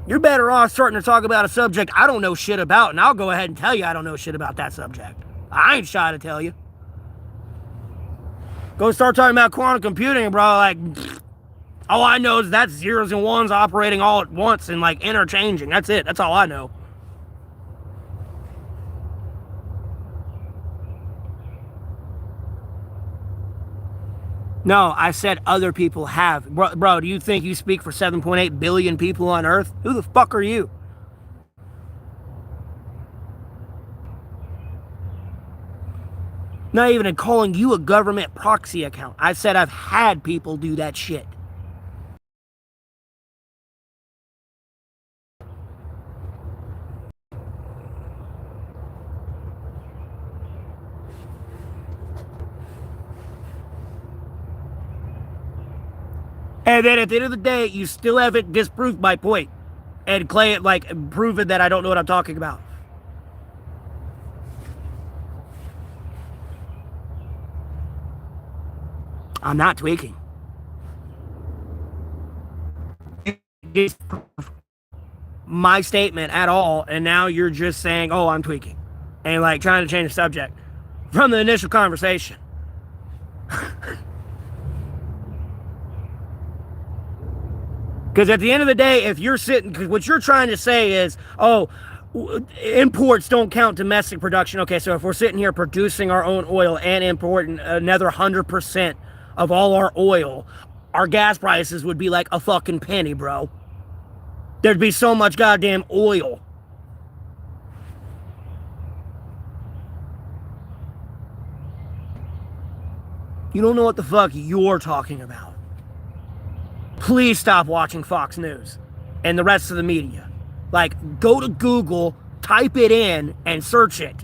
You're better off starting to talk about a subject I don't know shit about, and I'll go ahead and tell you I don't know shit about that subject. I ain't shy to tell you. Go start talking about quantum computing, bro, like, all I know is that's zeros and ones operating all at once and, like, interchanging. That's it. That's all I know. No, I said other people have. Bro, do you think you speak for 7.8 billion people on Earth? Who the fuck are you? Not even calling you a government proxy account. I said I've had people do that shit. And then at the end of the day, you still haven't disproved my point. And claim it, like, proven that I don't know what I'm talking about. I'm not tweaking. My statement at all, and now you're just saying, oh, I'm tweaking. And, like, trying to change the subject from the initial conversation. Because at the end of the day, if you're sitting, because what you're trying to say is, oh, imports don't count domestic production. Okay, so if we're sitting here producing our own oil and importing another 100% of all our oil, our gas prices would be like a fucking penny, bro. There'd be so much goddamn oil. You don't know what the fuck you're talking about. Please stop watching Fox News and the rest of the media. Like, go to Google, type it in, and search it.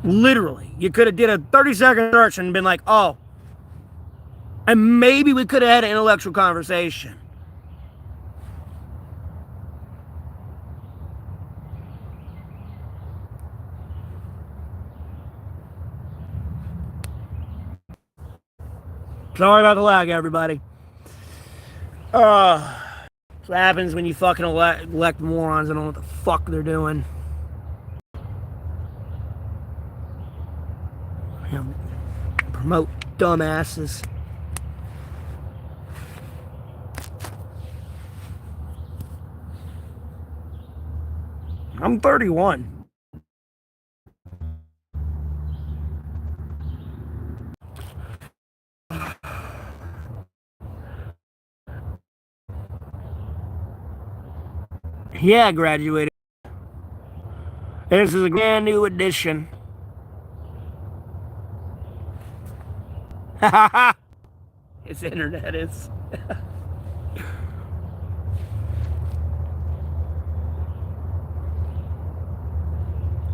Literally. You could have did a 30-second search and been like, oh. And maybe we could have had an intellectual conversation. Sorry about the lag, everybody. That's what happens when you fucking elect morons that don't know what the fuck they're doing. You know, promote dumbasses. I'm 31. Yeah, I graduated. This is a brand new edition. His internet is.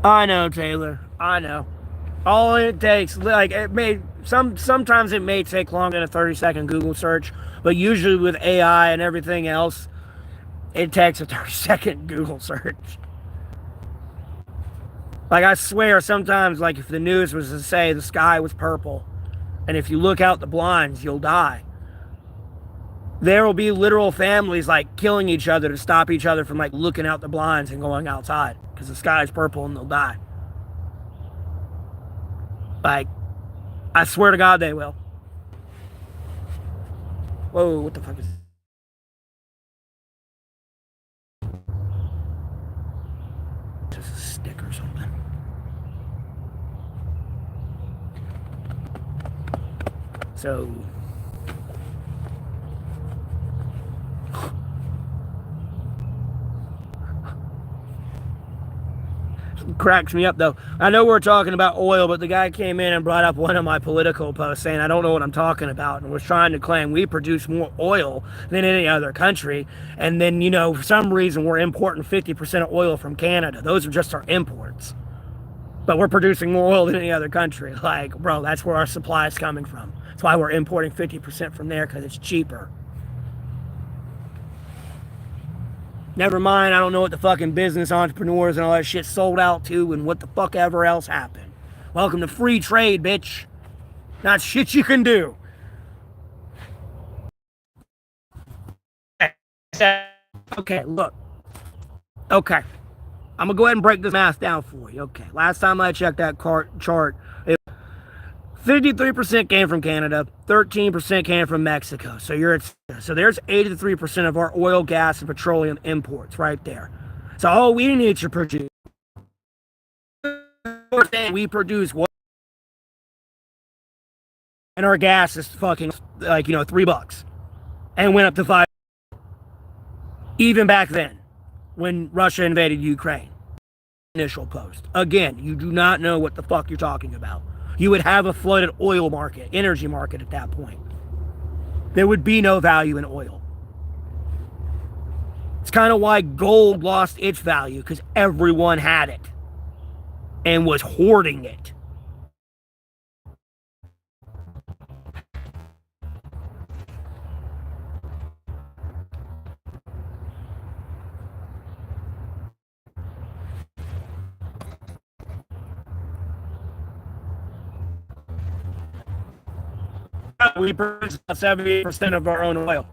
I know, Taylor. I know. All it takes, like sometimes it may take longer than a 30-second Google search, but usually with AI and everything else, it takes a 30-second Google search. Like, I swear, sometimes, like, if the news was to say the sky was purple, and if you look out the blinds, you'll die, there will be literal families, like, killing each other to stop each other from, like, looking out the blinds and going outside, because the sky is purple and they'll die. Like, I swear to God they will. Whoa, what the fuck is... Just a stick or something. So... cracks me up, though. I know we're talking about oil, but the guy came in and brought up one of my political posts saying I don't know what I'm talking about and was trying to claim we produce more oil than any other country, and then, you know, for some reason we're importing 50% of oil from Canada. Those are just our imports, but we're producing more oil than any other country. Like, bro, that's where our supply is coming from. That's why we're importing 50% from there, because it's cheaper. Never mind, I don't know what the fucking business entrepreneurs and all that shit sold out to and what the fuck ever else happened. Welcome to free trade, bitch. Not shit you can do. Okay, look. Okay. I'm going to go ahead and break this math down for you. Okay, last time I checked that chart, 53% came from Canada, 13% came from Mexico. So there's 83% of our oil, gas, and petroleum imports right there. So all we need to produce, we produce what? And our gas is fucking like, you know, $3 and went up to $5 even back then when Russia invaded Ukraine. Initial post. Again, you do not know what the fuck you're talking about. You would have a flooded oil market, energy market at that point. There would be no value in oil. It's kind of why gold lost its value, because everyone had it and was hoarding it. We produce 70% of our own oil.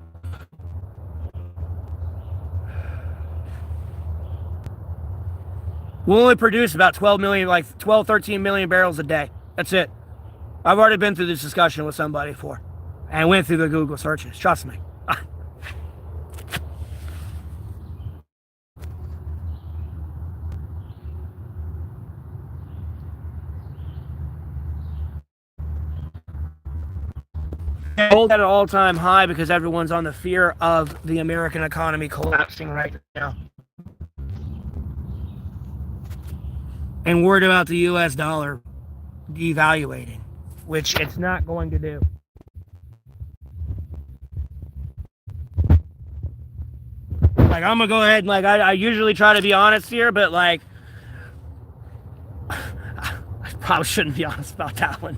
We'll only produce about 12, 13 million barrels a day. That's it. I've already been through this discussion with somebody before and went through the Google searches. Trust me. Gold at an all-time high because everyone's on the fear of the American economy collapsing right now. And worried about the US dollar devaluating, which it's not going to do. Like, I'm gonna go ahead and, like, I usually try to be honest here, but, like, Probably shouldn't be honest about that one.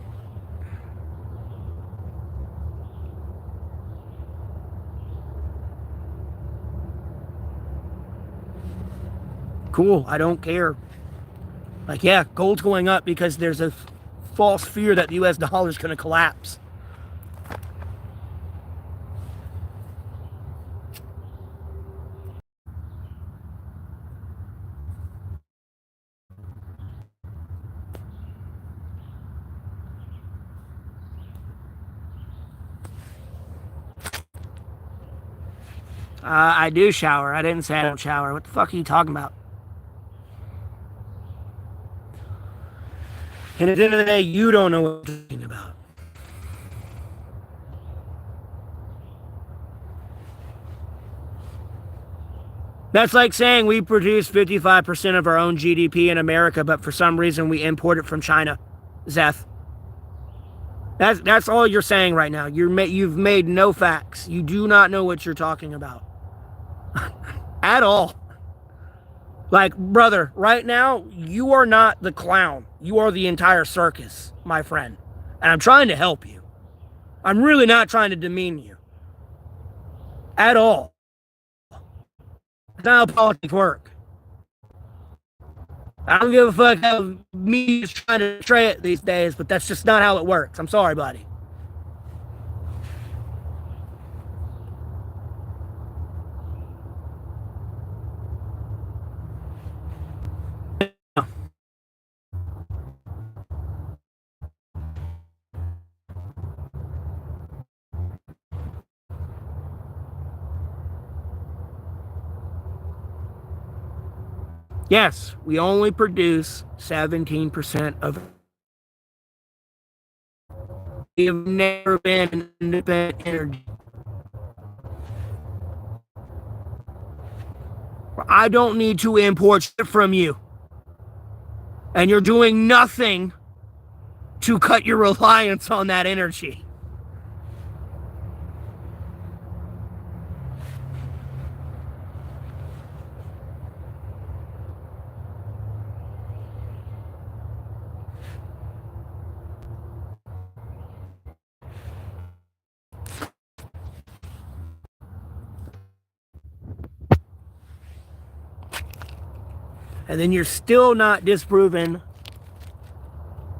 Cool, I don't care. Like, yeah, gold's going up because there's a false fear that the US dollar is going to collapse. I do shower. I didn't say I don't shower. What the fuck are you talking about? And at the end of the day, you don't know what you're talking about. That's like saying we produce 55% of our own GDP in America, but for some reason we import it from China. Zeth. That's all you're saying right now. You've made no facts. You do not know what you're talking about. At all. Like, brother, right now, you are not the clown. You are the entire circus, my friend. And I'm trying to help you. I'm really not trying to demean you. At all. That's not how politics work. I don't give a fuck how media's trying to portray it these days, but that's just not how it works. I'm sorry, buddy. Yes, we only produce 17% of. We have never been an independent energy. I don't need to import shit from you. And you're doing nothing to cut your reliance on that energy. And then you're still not disproving.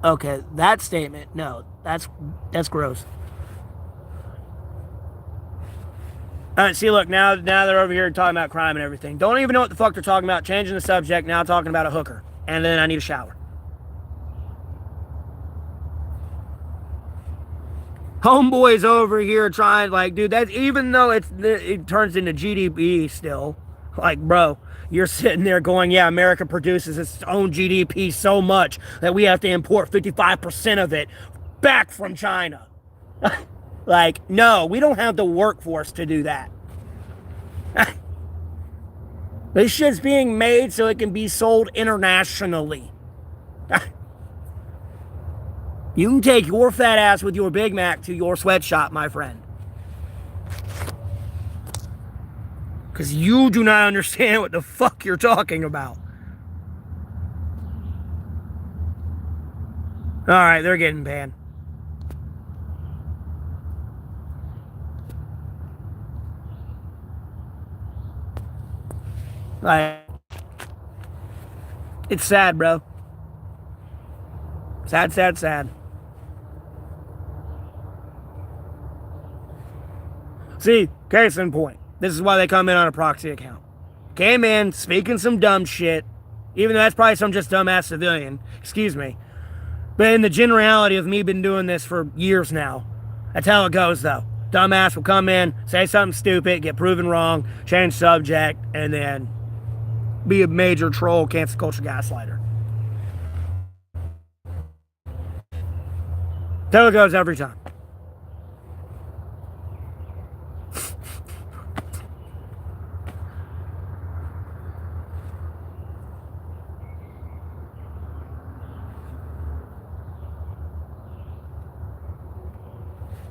Okay, that statement, no, that's gross. All right, see, look, now they're over here talking about crime and everything. Don't even know what the fuck they're talking about. Changing the subject, now talking about a hooker. And then I need a shower. Homeboys over here trying, like, dude, that's, even though it turns into GDP still, like, bro, you're sitting there going, yeah, America produces its own GDP so much that we have to import 55% of it back from China. Like, no, we don't have the workforce to do that. This shit's being made so it can be sold internationally. You can take your fat ass with your Big Mac to your sweatshop, my friend. Because you do not understand what the fuck you're talking about. Alright, they're getting banned. Like, it's sad, bro. Sad, sad, sad. See, case in point. This is why they come in on a proxy account. Came in, speaking some dumb shit, even though that's probably some just dumbass civilian. Excuse me. But in the generality of me been doing this for years now, that's how it goes, though. Dumbass will come in, say something stupid, get proven wrong, change subject, and then be a major troll, cancel culture gaslighter. That's how it goes every time.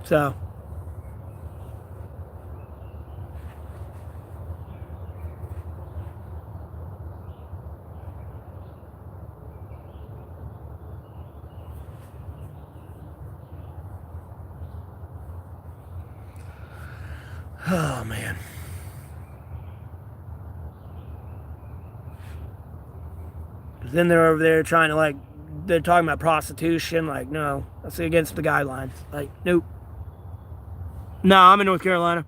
So, Oh, man. Then they're over there trying to, like, they're talking about prostitution. Like, no, that's against the guidelines. Like, nope. No, I'm in North Carolina.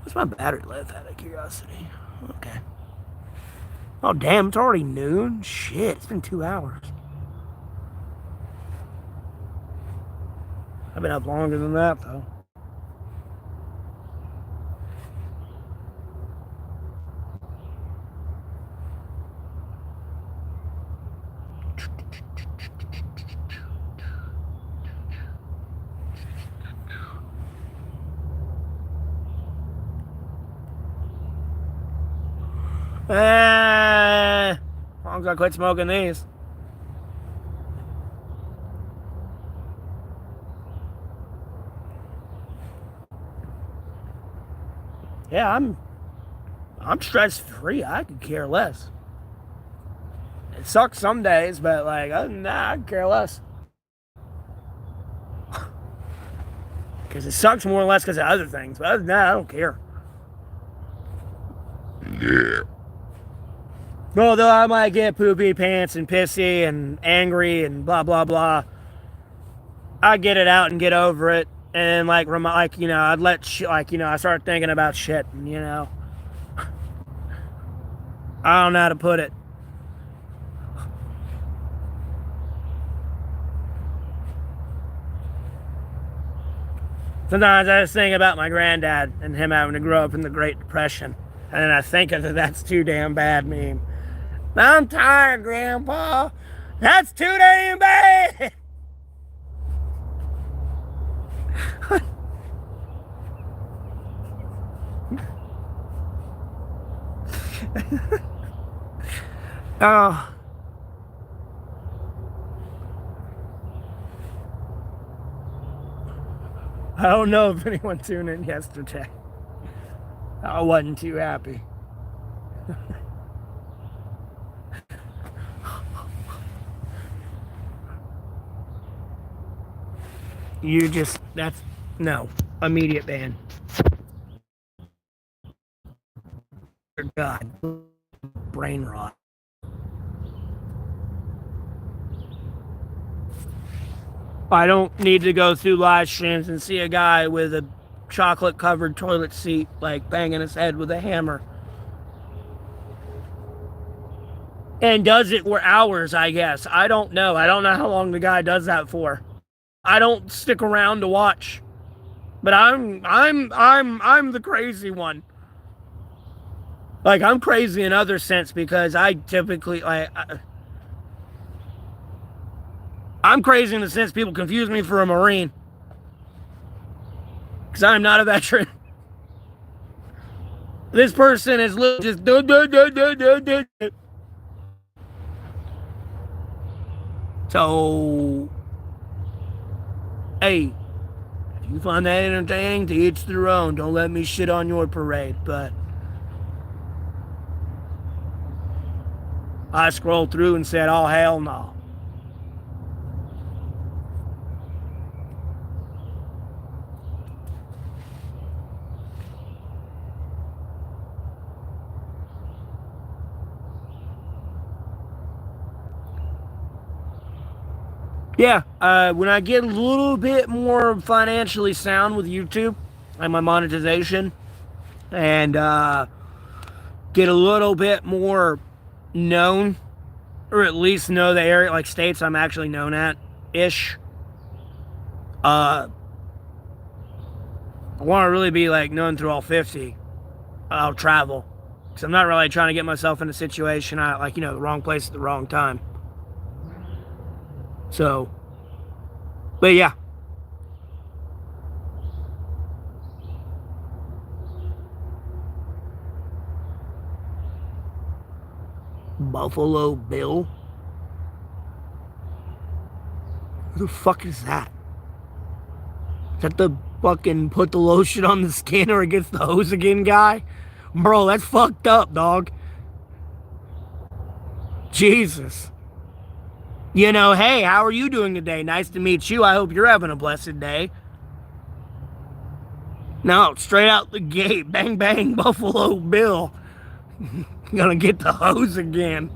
What's my battery life out of curiosity? Okay. Oh, damn, it's already noon. Shit, it's been 2 hours. I've been up longer than that, though. As long as I quit smoking these. Yeah, I'm stress free. I could care less. It sucks some days, but like other than that, I could care less. Because it sucks more or less because of other things. But other than that, I don't care. Yeah. Although I might get poopy pants and pissy and angry and blah blah blah, I get it out and get over it. And like you know, I'd let I start thinking about shit. And, you know, I don't know how to put it. Sometimes I just think about my granddad and him having to grow up in the Great Depression. And then I think of that's too damn bad meme. I'm tired, Grandpa. That's too damn bad. Oh. I don't know if anyone tuned in yesterday. I wasn't too happy. No, immediate ban. God, brain rot. I don't need to go through live streams and see a guy with a chocolate covered toilet seat like banging his head with a hammer. And does it for hours, I guess. I don't know. I don't know how long the guy does that for. I don't stick around to watch. But I'm the crazy one. Like, I'm crazy in other sense because I typically I'm crazy in the sense people confuse me for a Marine. Because I'm not a veteran. This person is just So, hey, if you find that entertaining, to each their own. Don't let me shit on your parade, but I scrolled through and said, oh, hell no. Yeah, when I get a little bit more financially sound with YouTube and my monetization, and get a little bit more known, or at least know the area, like states I'm actually known at, ish. I want to really be like known through all 50. I'll travel, because I'm not really trying to get myself in a situation the wrong place at the wrong time. So, but yeah. Buffalo Bill? Who the fuck is that? Is that the fucking put the lotion on the skin or against the hose again guy? Bro, that's fucked up, dog. Jesus. You know, hey, how are you doing today? Nice to meet you. I hope you're having a blessed day. No, straight out the gate. Bang, bang, Buffalo Bill. Gonna get the hose again.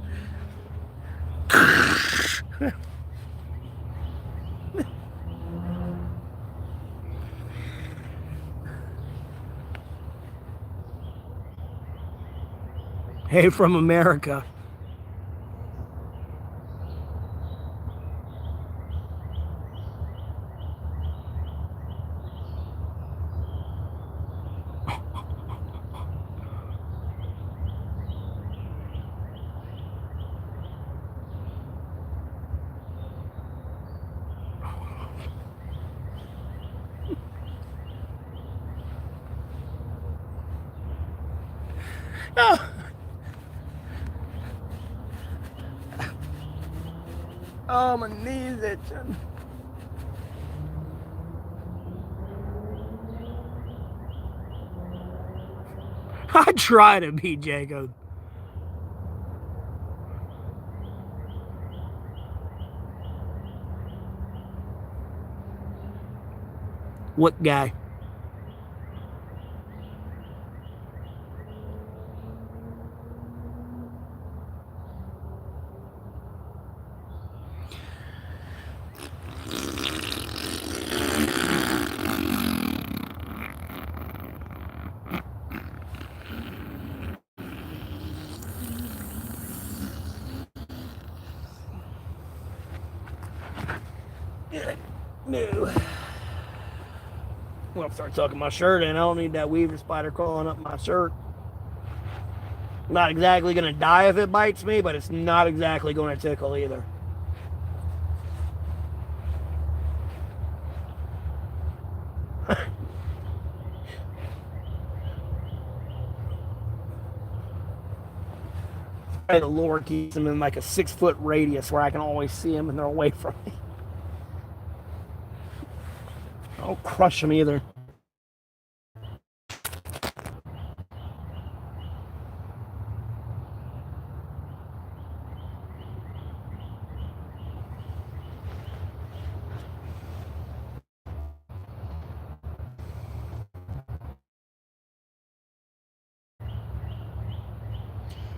Hey, from America. Oh. Oh, my knees itching. I try to be, Jacob. What guy? No. Well, I'll start tucking my shirt in. I don't need that weaver spider crawling up my shirt. I'm not exactly going to die if it bites me, but it's not exactly going to tickle either. The Lord keeps them in like a 6-foot radius where I can always see them and they're away from me. I don't crush them either.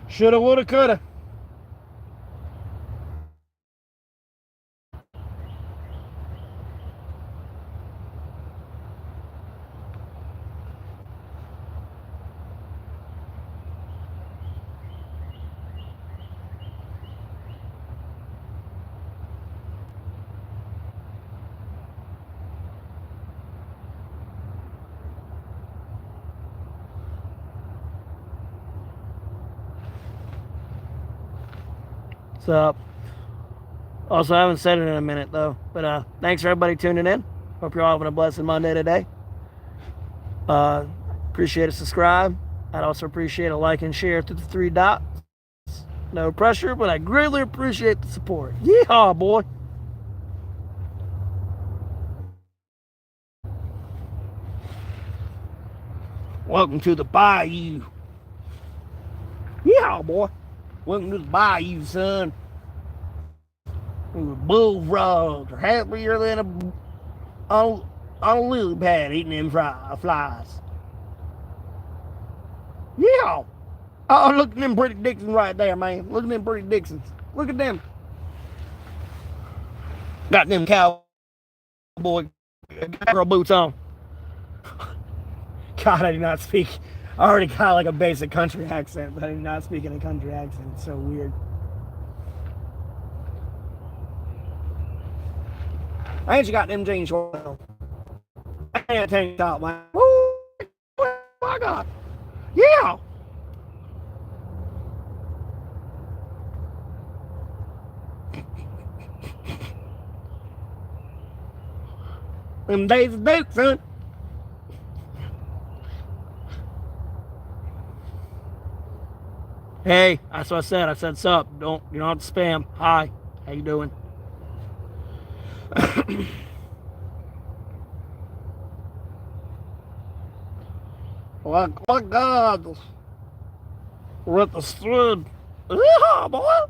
Shoulda, woulda, coulda. What's up? Also, I haven't said it in a minute though, but thanks for everybody tuning in. Hope you're all having a blessed Monday today. Appreciate a subscribe. I'd also appreciate a like and share through the 3 dots. No pressure, but I greatly appreciate the support. Yeehaw, boy. Welcome to the bayou. Yeehaw, boy. Welcome to the bayou, son. Bullfrogs are happier than on a lily pad eating them flies. Yeah. Oh, look at them pretty Dixons right there, man. Look at them pretty Dixons. Look at them. Got them cowboy girl boots on. God, I do not speak. I already got like a basic country accent, but I do not speak in a country accent. It's so weird. I ain't you got them jeans shorts on. I ain't a tank top, man. Oh my God. Yeah. Them days of Duke, son. Hey, that's what I said. I said sup. You don't have to spam. Hi. How you doing? Like my God. We're at the street. Yeah, boy.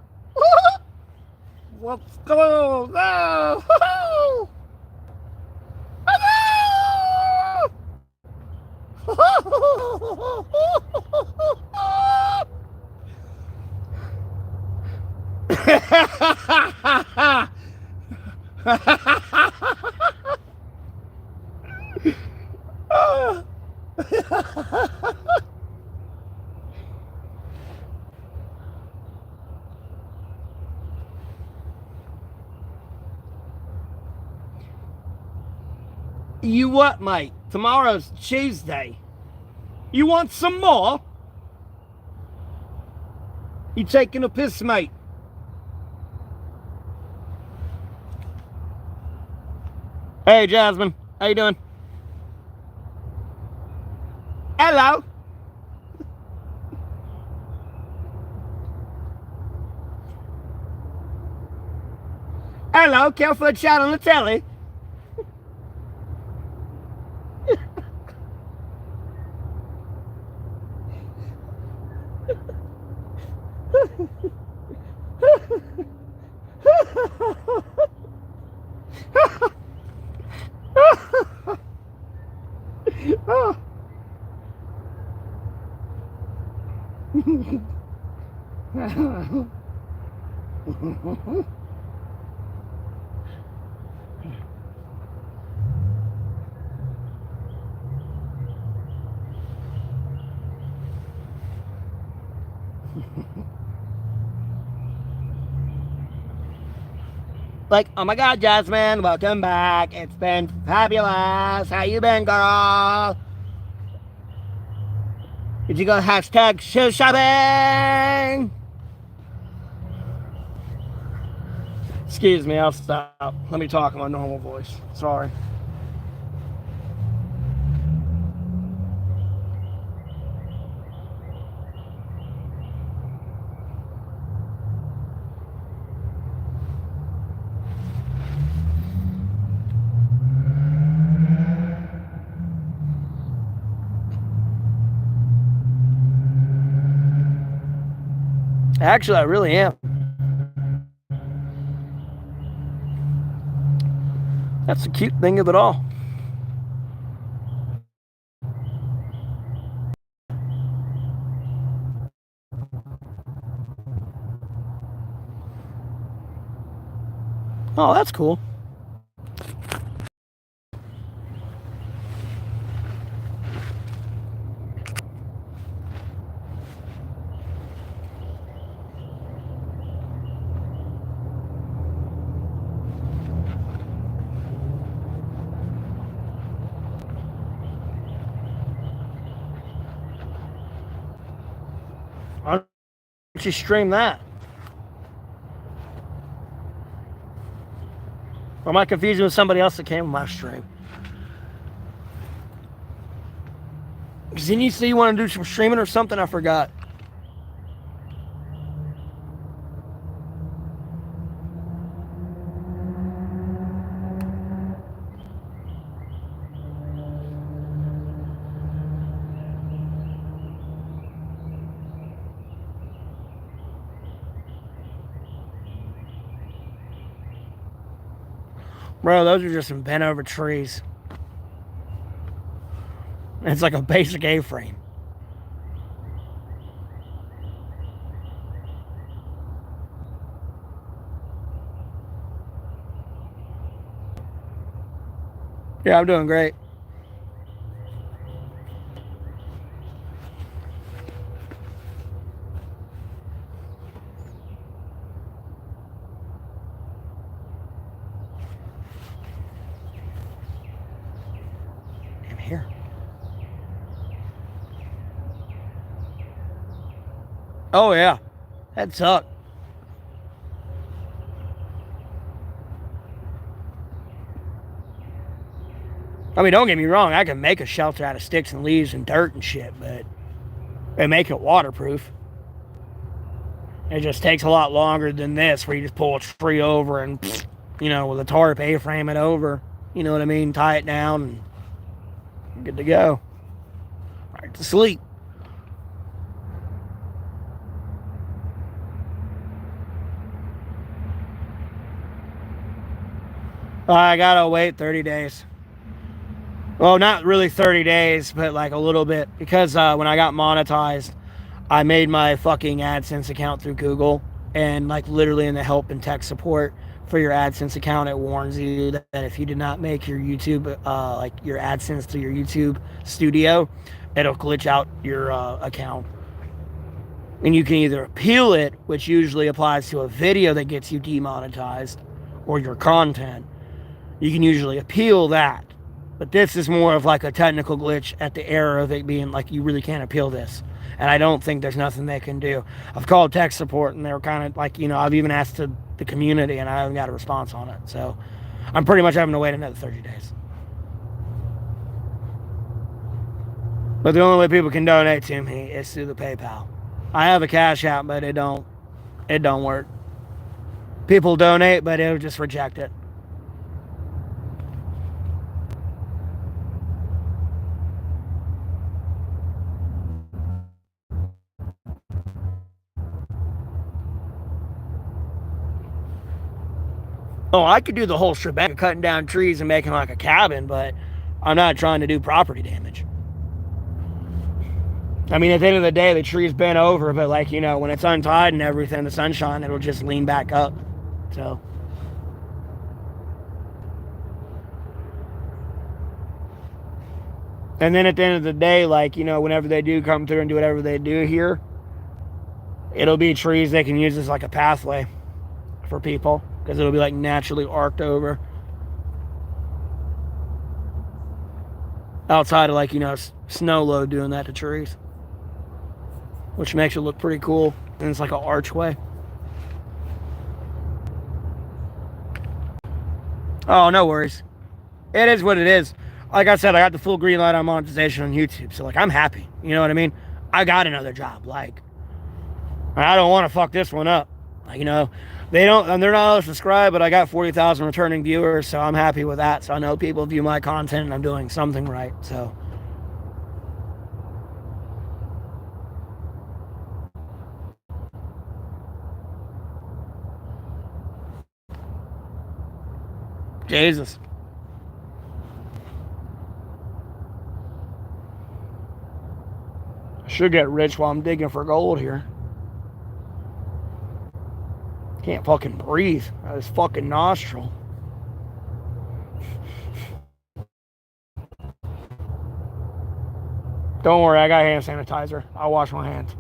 Let's go. No. Woo-hoo. You what, mate? Tomorrow's Tuesday. You want some more? You taking a piss, mate? Hey, Jasmine. How you doing? Hello. Hello, care for a chat on the telly? Like, oh my God, Jasmine, welcome back. It's been fabulous. How you been, girl? Did you go hashtag shoe shopping? Excuse me, I'll stop. Let me talk in my normal voice. Sorry. Actually, I really am. That's the cute thing of it all. Oh, that's cool. Why don't you stream that? Or am I confusing with somebody else that came on my stream? Because didn't you say you want to do some streaming or something? I forgot. Bro, those are just some bent over trees. It's like a basic A-frame. Yeah, I'm doing great. I'm here. Oh, yeah. That sucked. I mean, don't get me wrong. I can make a shelter out of sticks and leaves and dirt and shit, but they make it waterproof. It just takes a lot longer than this, where you just pull a tree over and, you know, with a tarp A-frame it over. You know what I mean? Tie it down and you're good to go. Right to sleep. I gotta wait 30 days. Well, not really 30 days, but like a little bit. Because when I got monetized, I made my fucking AdSense account through Google. And like literally in the help and tech support for your AdSense account, it warns you that if you did not make your YouTube, like your AdSense to your YouTube studio, it'll glitch out your account. And you can either appeal it, which usually applies to a video that gets you demonetized, or your content. You can usually appeal that. But this is more of like a technical glitch at the error of it being like you really can't appeal this. And I don't think there's nothing they can do. I've called tech support and they were kind of like, I've even asked the community and I haven't got a response on it. So I'm pretty much having to wait another 30 days. But the only way people can donate to me is through the PayPal. I have a Cash App, but it don't work. People donate, but it'll just reject it. Oh, I could do the whole shebang of cutting down trees and making like a cabin, but I'm not trying to do property damage. I mean, at the end of the day, the tree's bent over, but like, when it's untied and everything, the sunshine, it'll just lean back up. So. And then at the end of the day, like, whenever they do come through and do whatever they do here, it'll be trees they can use as like a pathway for people because it'll be like naturally arced over. Outside of like, snow load doing that to trees, which makes it look pretty cool. And it's like an archway. Oh, no worries. It is what it is. Like I said, I got the full green light on monetization on YouTube. So like, I'm happy. You know what I mean? I got another job. Like, I don't want to fuck this one up. Like, they're not subscribed, but I got 40,000 returning viewers, so I'm happy with that. So I know people view my content and I'm doing something right. So. Jesus. I should get rich while I'm digging for gold here. Can't fucking breathe out of this fucking nostril. Don't worry, I got hand sanitizer. I'll wash my hands.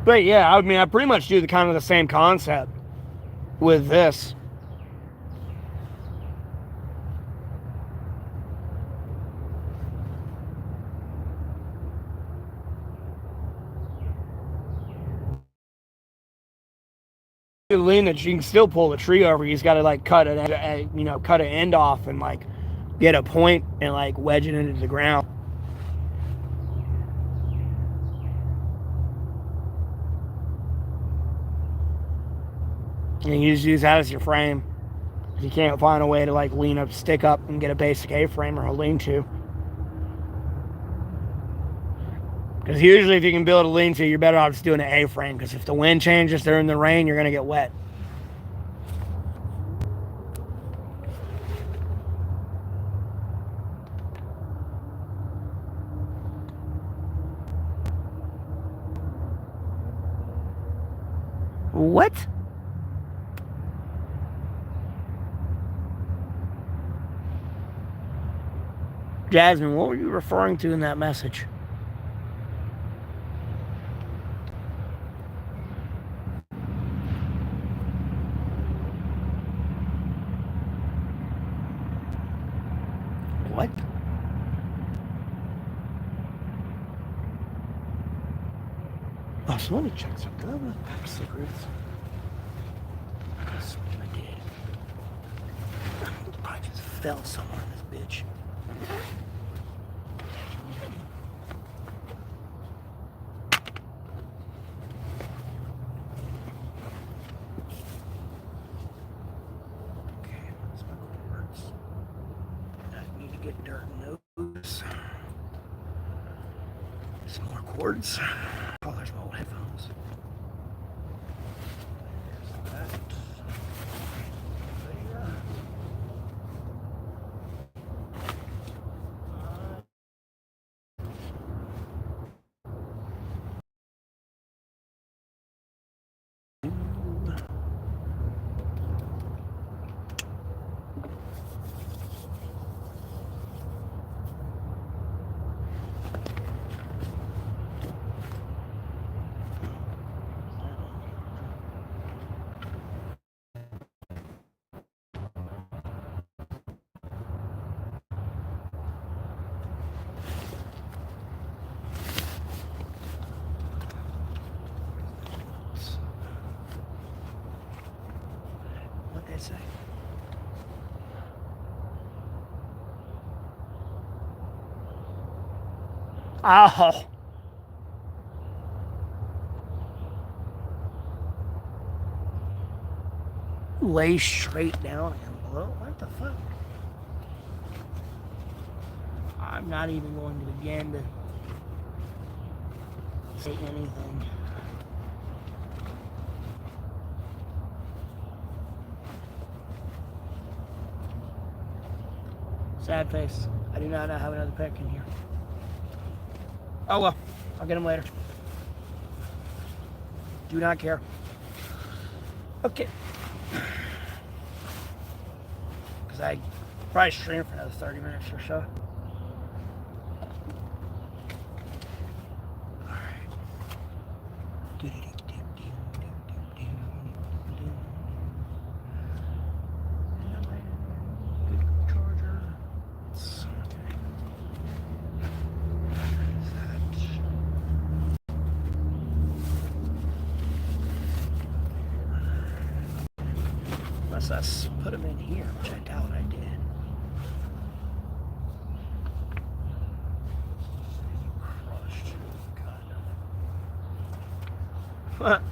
But yeah, I mean, I pretty much do the kind of the same concept with this. Lean that you can still pull the tree over. You just got to like cut an end off and like get a point and like wedge it into the ground. And you just use that as your frame. If you can't find a way to like lean up, stick up, and get a basic A-frame or a lean-to. Because usually if you can build a lean-to, you're better off just doing an A-frame. Because if the wind changes during the rain, you're going to get wet. What? Jasmine, what were you referring to in that message? What? Oh, so let me check something. Did I have a pack of cigarettes? I did. Probably just fell somewhere in this bitch. get dirt in those. Some more cords. Oh, there's my old headphones. There's that. There. What'd they say? Oh. Lay straight down and below. What the fuck? I'm not even going to begin to say anything. Sad face. I do not have another peck in here. Oh well, I'll get them later. Do not care. Okay. Because I probably stream for another 30 minutes or so. Unless I put them in here, which I doubt I did. Crushed. God.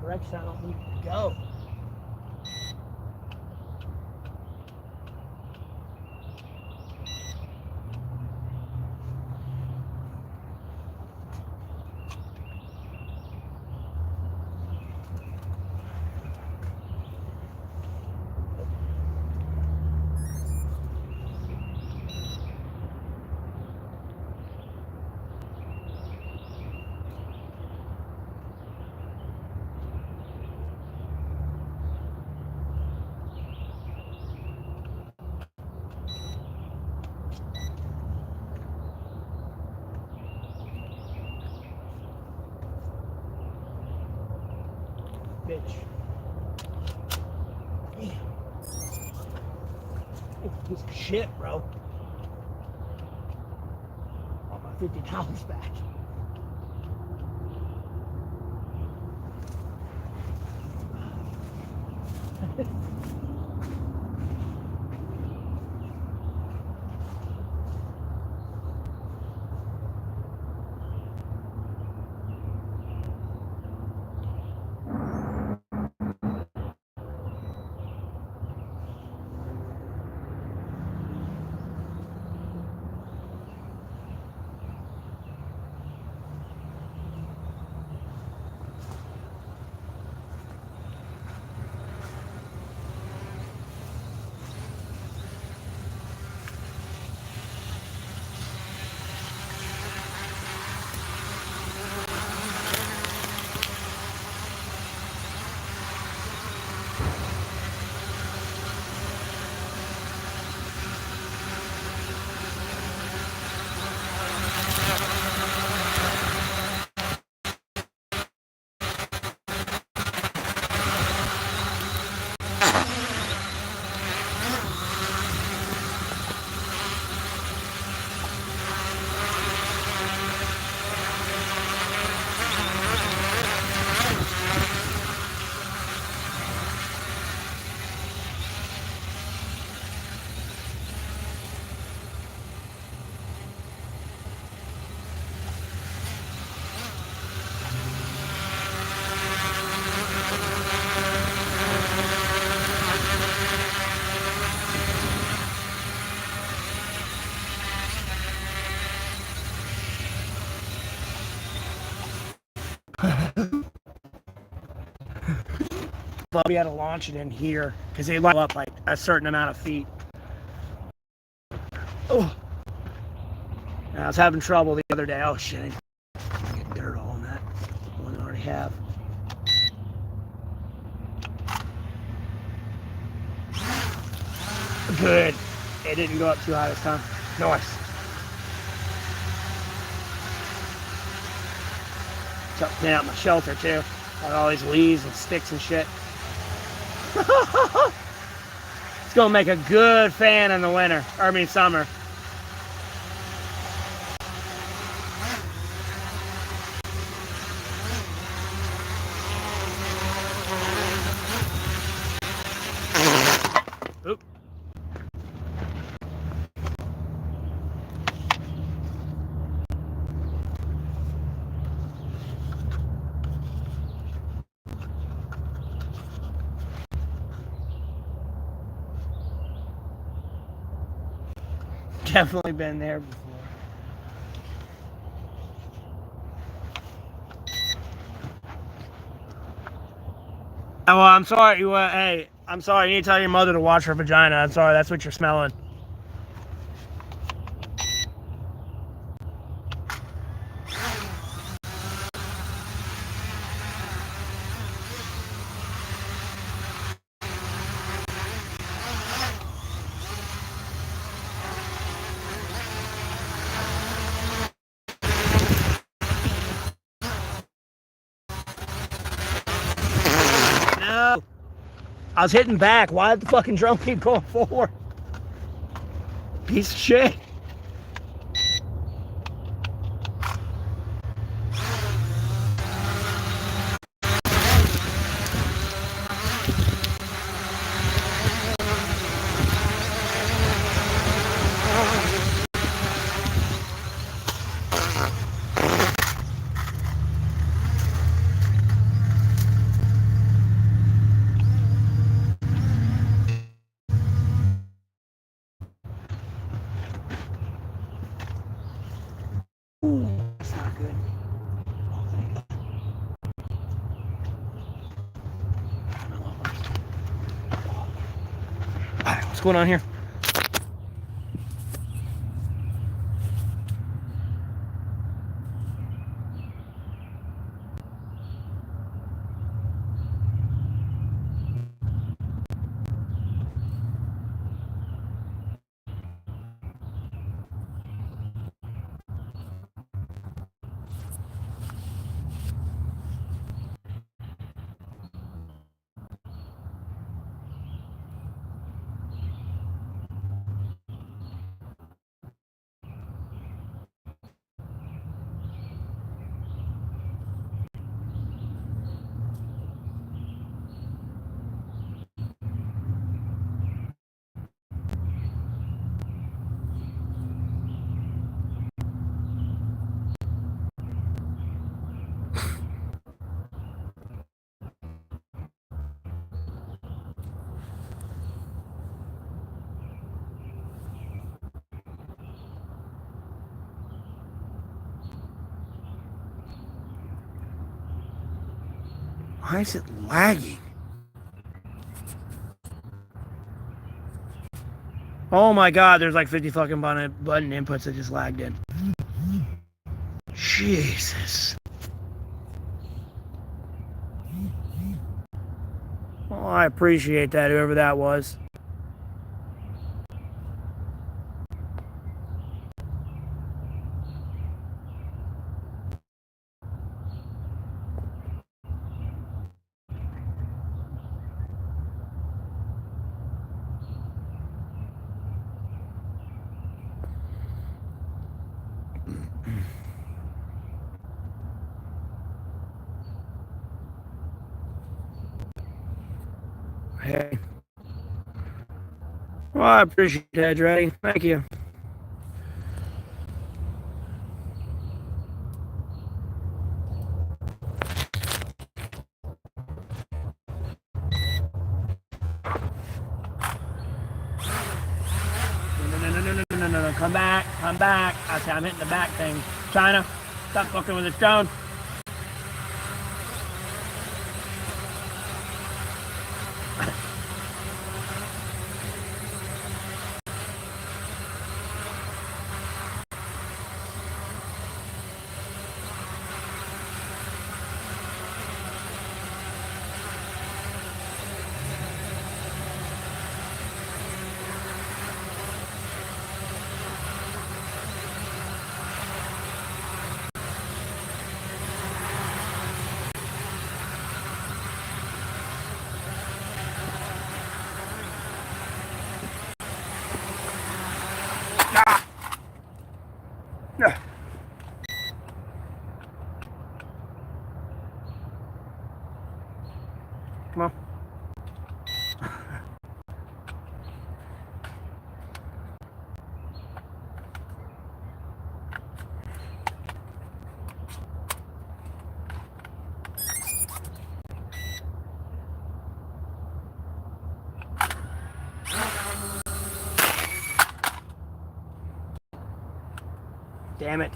Direction I don't need to go. Bitch. Piece of shit, bro. Want my $50 back. But we had to launch it in here because they go up like a certain amount of feet. Oh, I was having trouble the other day. Oh shit, I get dirt all in that one I already have. Good. It didn't go up too high this time. Nice. So clean out my shelter too. Got all these leaves and sticks and shit. It's gonna make a good fan in the winter, or I mean summer. Oop. Definitely been there before. Oh, well, I'm sorry. Hey, I'm sorry. You need to tell your mother to watch her vagina. I'm sorry. That's what you're smelling. No. I was hitting back. Why did the fucking drum keep going forward? Piece of shit. Ooh, that's not good. Alright, what's going on here? Why is it lagging? Oh my god, there's like 50 fucking button inputs that just lagged in. Jesus. Well, I appreciate that, whoever that was. Hey. Well, I appreciate that, Dre. Thank you. No. Come back. I say I'm hitting the back thing. China, stop fucking with the stone. Come on. Damn it.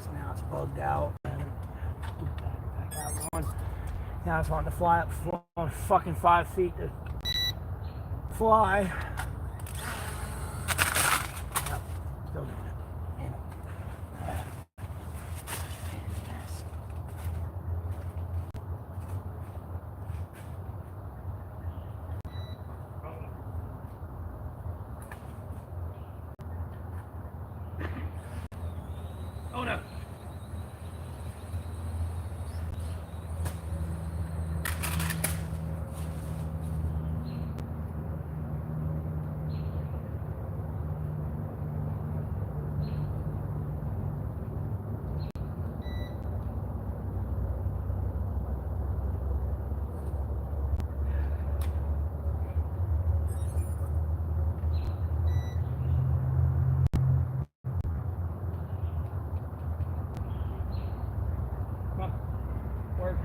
So now it's bugged out. Now it's wanting to fly up fucking 5 feet to fly. Yep, still doing it. Damn it. Oh no. Work.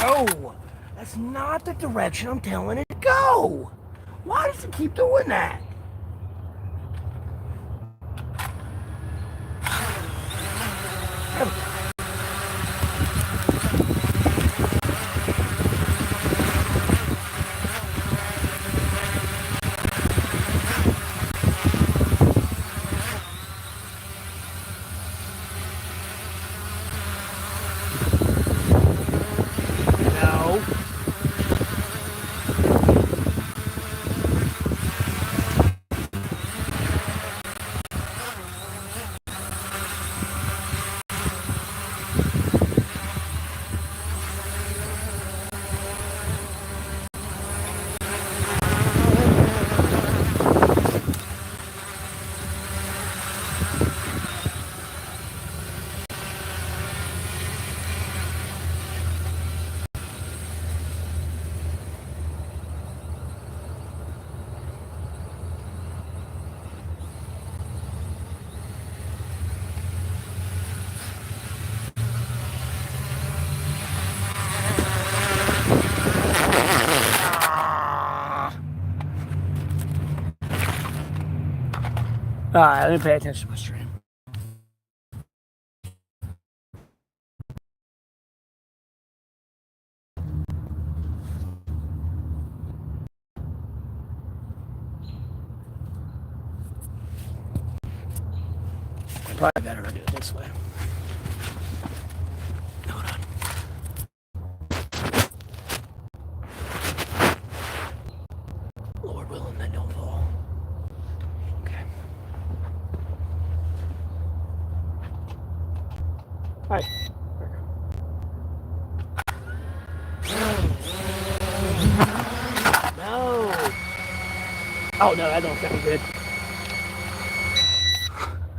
No! That's not the direction I'm telling it to go! Why does it keep doing that? All right, let me pay attention to my stream. Probably better to do it this way. Hold on. Lord willing, that don't fall. Okay. Hi. No. Oh no, that don't sound good.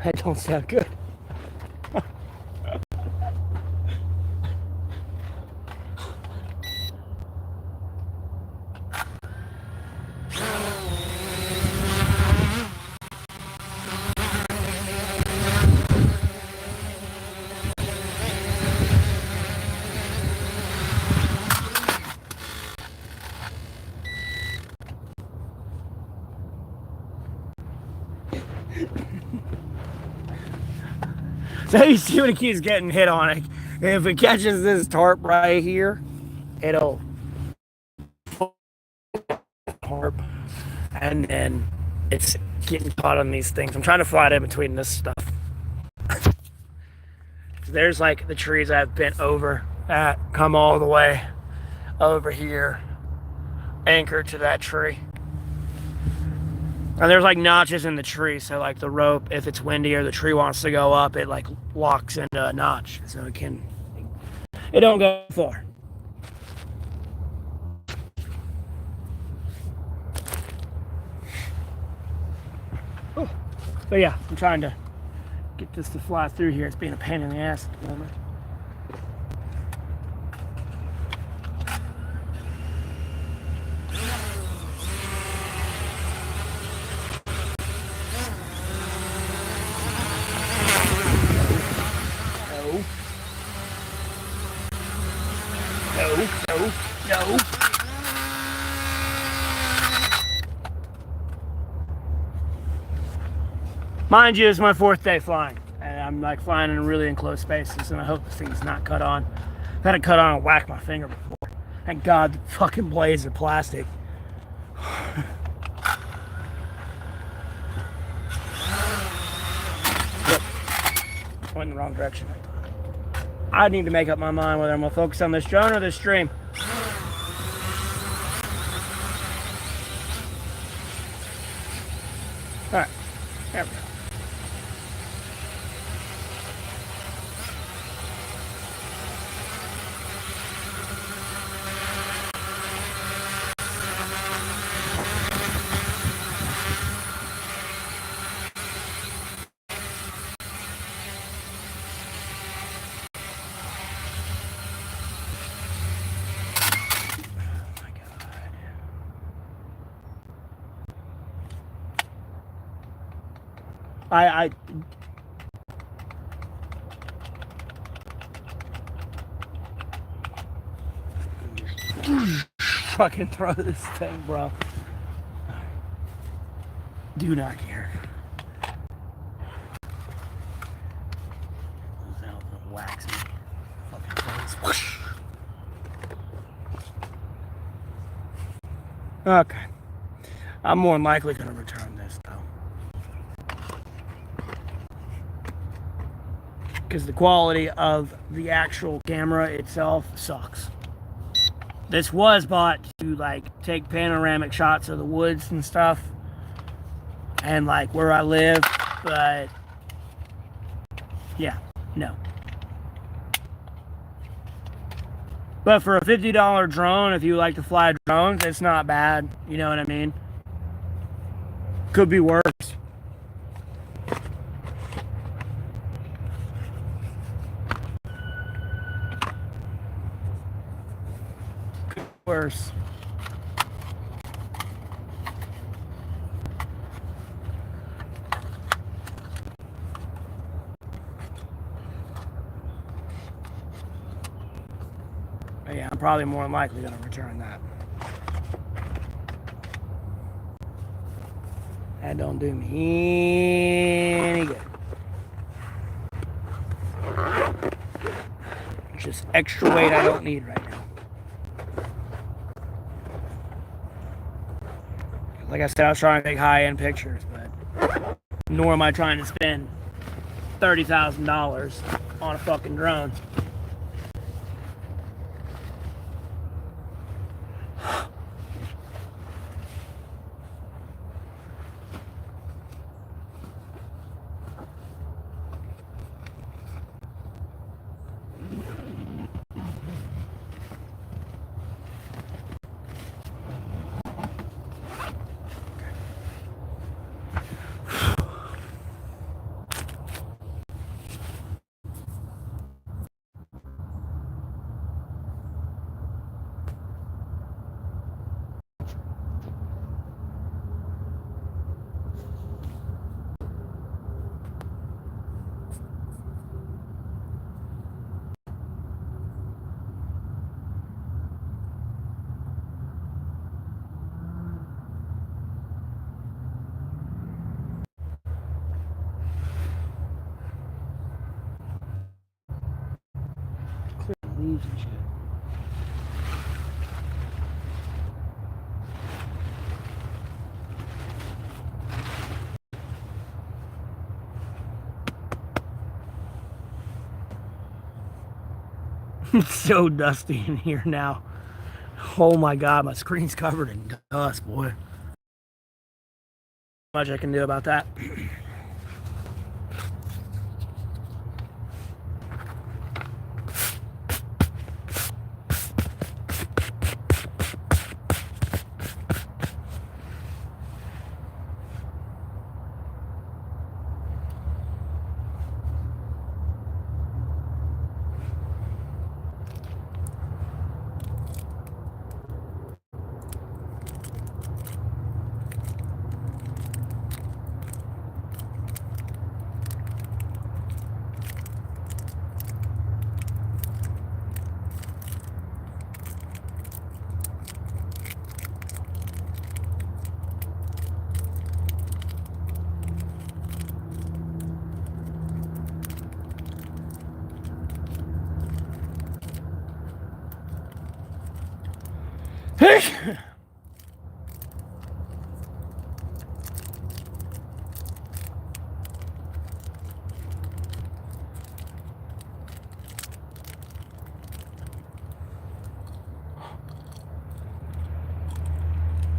That don't sound good. So you see when it keeps getting hit on it. If it catches this tarp right here, it'll tarp, and then it's getting caught on these things. I'm trying to fly it in between this stuff. There's like the trees I've bent over that come all the way over here, anchored to that tree. And there's like notches in the tree, so like the rope, if it's windy or the tree wants to go up, it like locks into a notch, so it don't go far. Oh. But yeah, I'm trying to get this to fly through here. It's being a pain in the ass at the moment. No. Mind you, it's my 4th day flying, and I'm like flying in really enclosed spaces, and I hope this thing's not cut on. I've had it cut on and whack my finger before. Thank God the fucking blades are plastic. Went in the wrong direction. I need to make up my mind whether I'm gonna focus on this drone or this stream. Alright, there we go. I fucking throw this thing, bro. Do not care. That'll wax me. Fucking face. Whoosh. Okay. I'm more than likely gonna return this though. Because the quality of the actual camera itself sucks. This was bought to like take panoramic shots of the woods and stuff and like where I live, but yeah, no. But for a $50 drone, if you like to fly drones, it's not bad. You know what I mean? Could be worse. Worse. But yeah, I'm probably more than likely going to return that. That don't do me any good. It's just extra weight I don't need right now. Like I said, I was trying to take high-end pictures, but nor am I trying to spend $30,000 on a fucking drone. Leaves and shit. It's so dusty in here now. Oh my god, my screen's covered in dust, boy. Much I can do about that.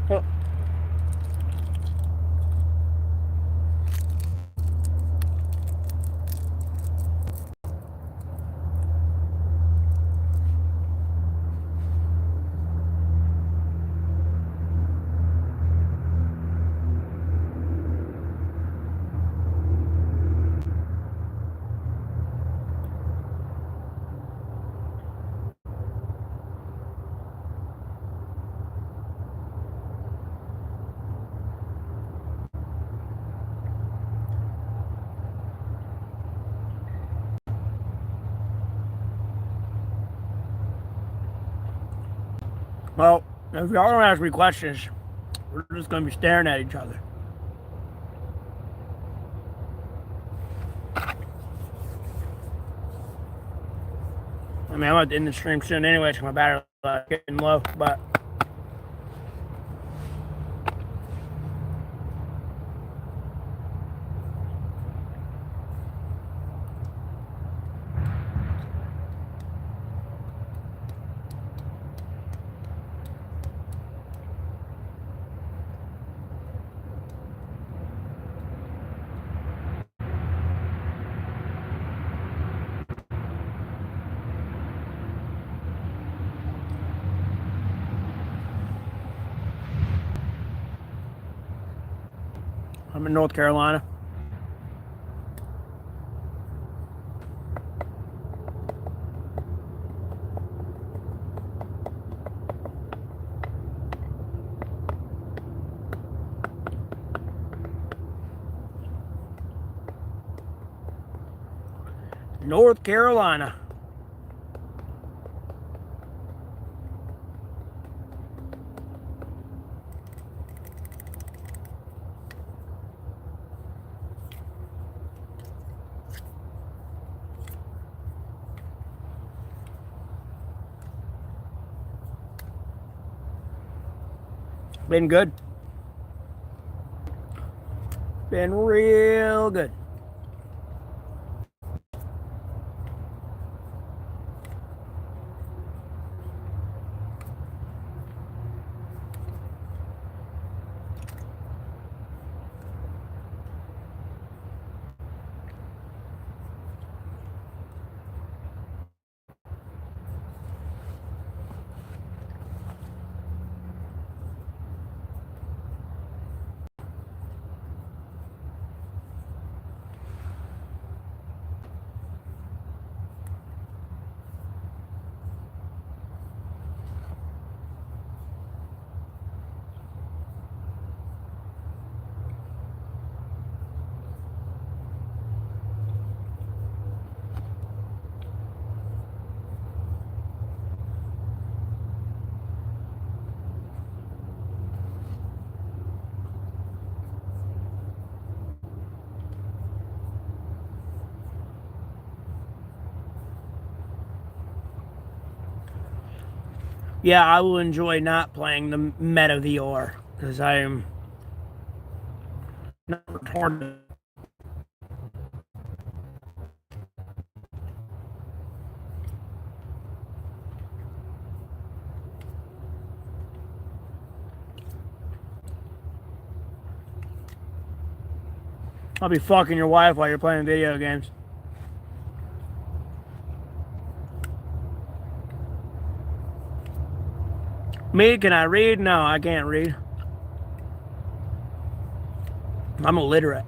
Oh. Well, if y'all don't ask me questions, we're just gonna be staring at each other. I mean, I'm at the end of the stream soon anyway, because my battery's getting low, but I'm in North Carolina. North Carolina. Been good. Been real good. Yeah, I will enjoy not playing the meta VR because I am not retarded. I'll be fucking your wife while you're playing video games. Me, can I read? No, I can't read. I'm illiterate.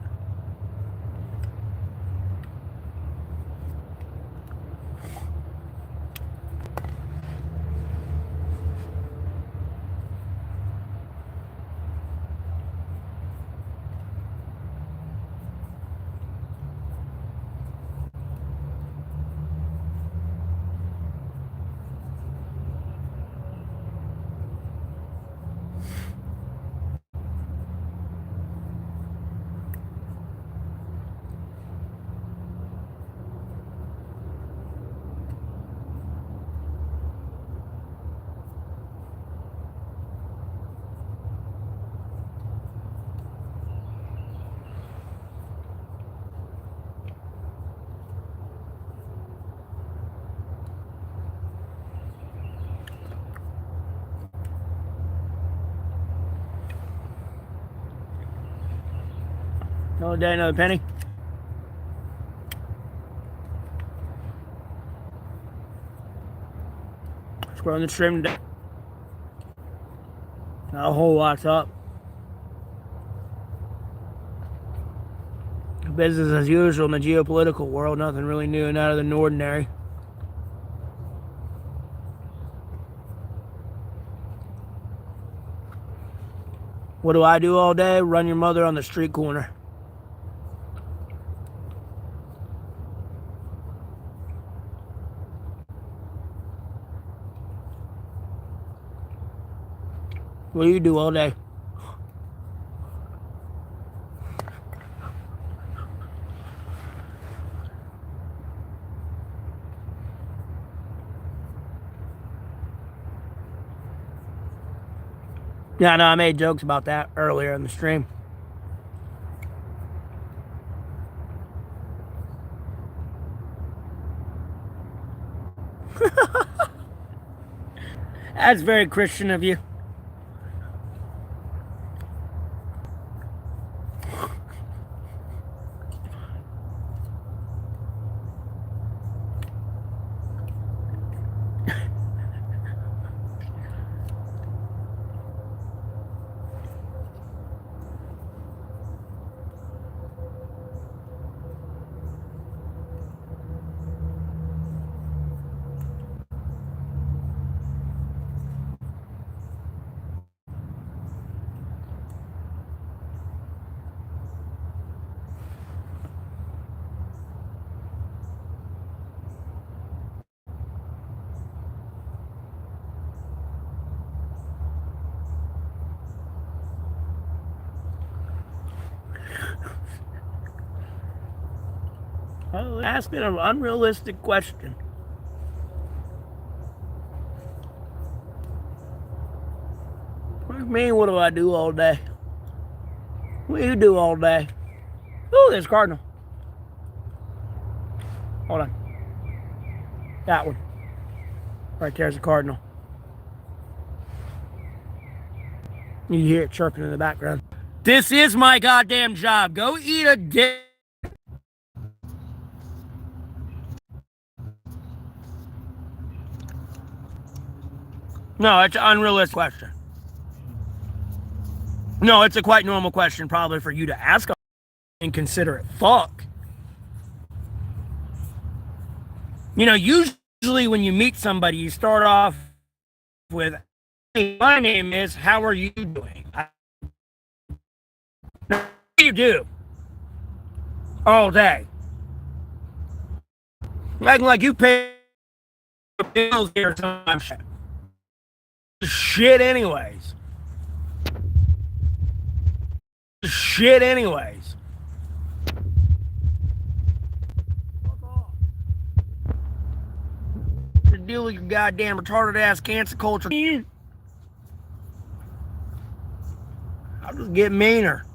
Another day, another penny. Scrolling the stream today. Not a whole lot's up. Business as usual in the geopolitical world. Nothing really new and out of the ordinary. What do I do all day? Run your mother on the street corner. What do you do all day? Yeah, I know I made jokes about that earlier in the stream. That's very Christian of you. Oh, asking an unrealistic question. Me, what do I do all day? What do you do all day? Oh, there's a cardinal. Hold on. That one. Right there's a cardinal. You hear it chirping in the background. This is my goddamn job. Go eat a dick. No, it's an unrealistic question. No, it's a quite normal question probably for you to ask and consider it. Fuck. You know, usually when you meet somebody, you start off with, hey, my name is, how are you doing? What do you do? All day. Acting like you pay bills here sometimes. Shit anyways. Shit anyways. To deal with your goddamn retarded ass cancer culture. I'll just get meaner.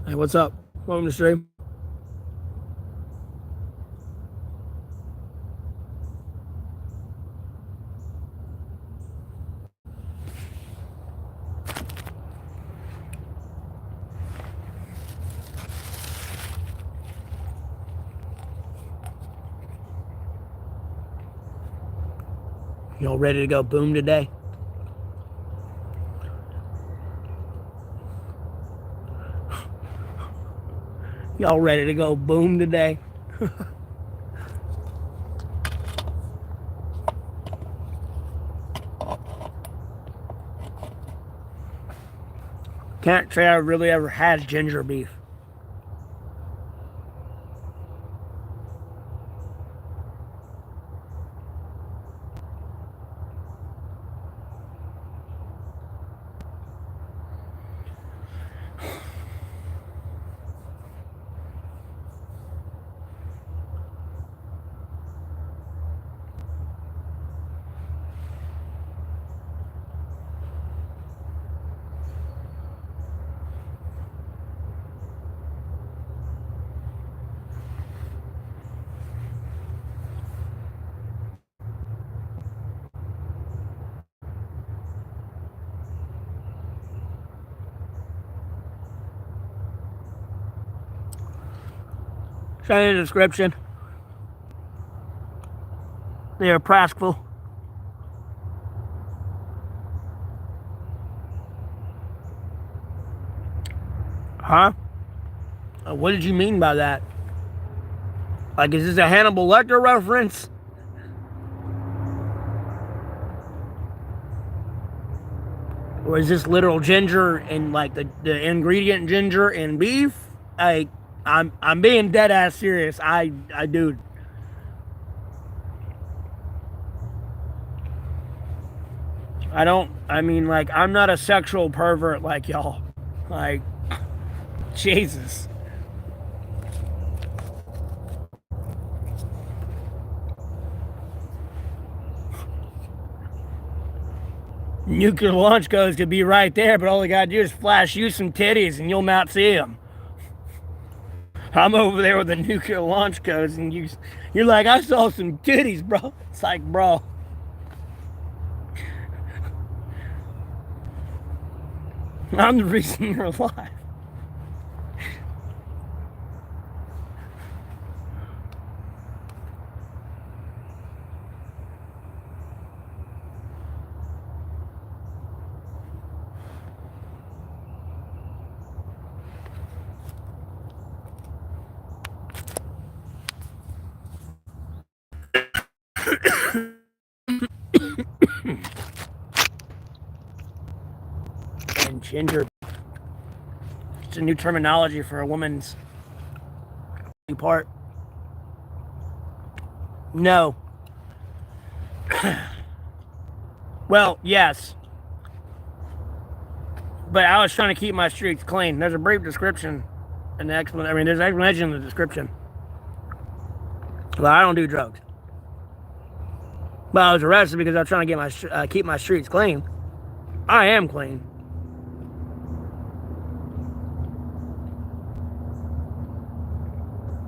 Hey, what's up? Welcome to the stream. Y'all ready to go boom today? Y'all ready to go boom today? Can't say I really ever had ginger beef. Show in the description. They are practical. Huh? What did you mean by that? Like, is this a Hannibal Lecter reference? Or is this literal ginger and like the ingredient ginger and beef? I'm being dead ass serious. I dude. I mean, like, I'm not a sexual pervert like y'all. Like, Jesus. Nuclear launch codes could be right there, but all I gotta do is flash you some titties and you'll not see them. I'm over there with the nuclear launch codes and you're like, I saw some titties, bro. It's like, bro. I'm the reason you're alive. Ginger. It's a new terminology for a woman's part. No. Well, yes. But I was trying to keep my streets clean. There's a brief description and the explanation. I mean, there's an explanation in the description. Well, I don't do drugs. But I was arrested because I was trying to keep my streets clean. I am clean.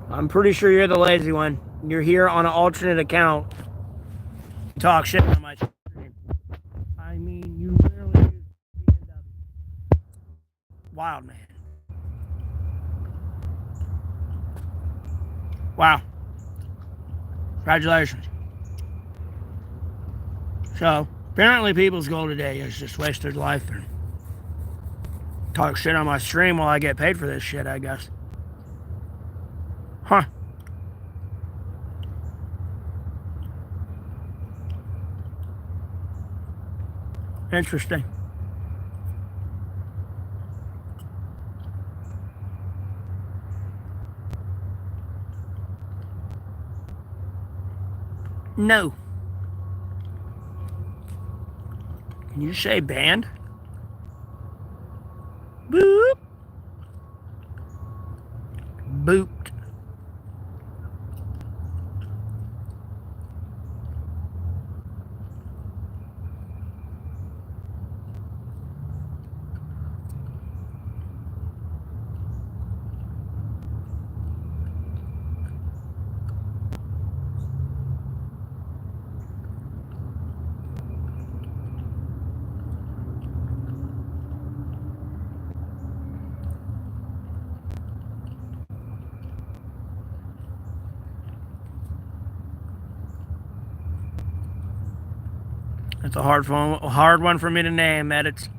I'm pretty sure you're the lazy one. You're here on an alternate account. Talk shit on my stream. I mean, you literally use BMW. Wild, man. Wow. Congratulations. So, apparently people's goal today is just waste their life and talk shit on my stream while I get paid for this shit, I guess. Huh. Interesting. No. Can you say banned? Boop. Booped. That's a hard one for me to name, edits.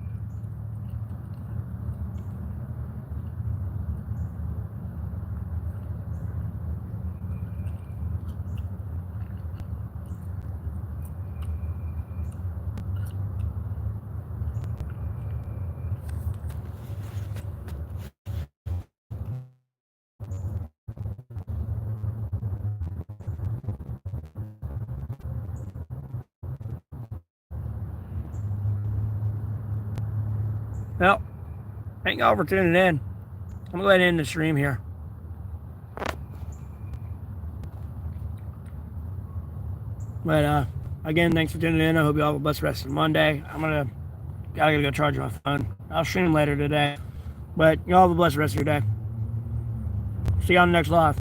Well, thank y'all for tuning in. I'm gonna go ahead and end the stream here. But again, thanks for tuning in. I hope you all have a blessed rest of Monday. I gotta go charge my phone. I'll stream later today. But y'all have a blessed rest of your day. See you on the next live.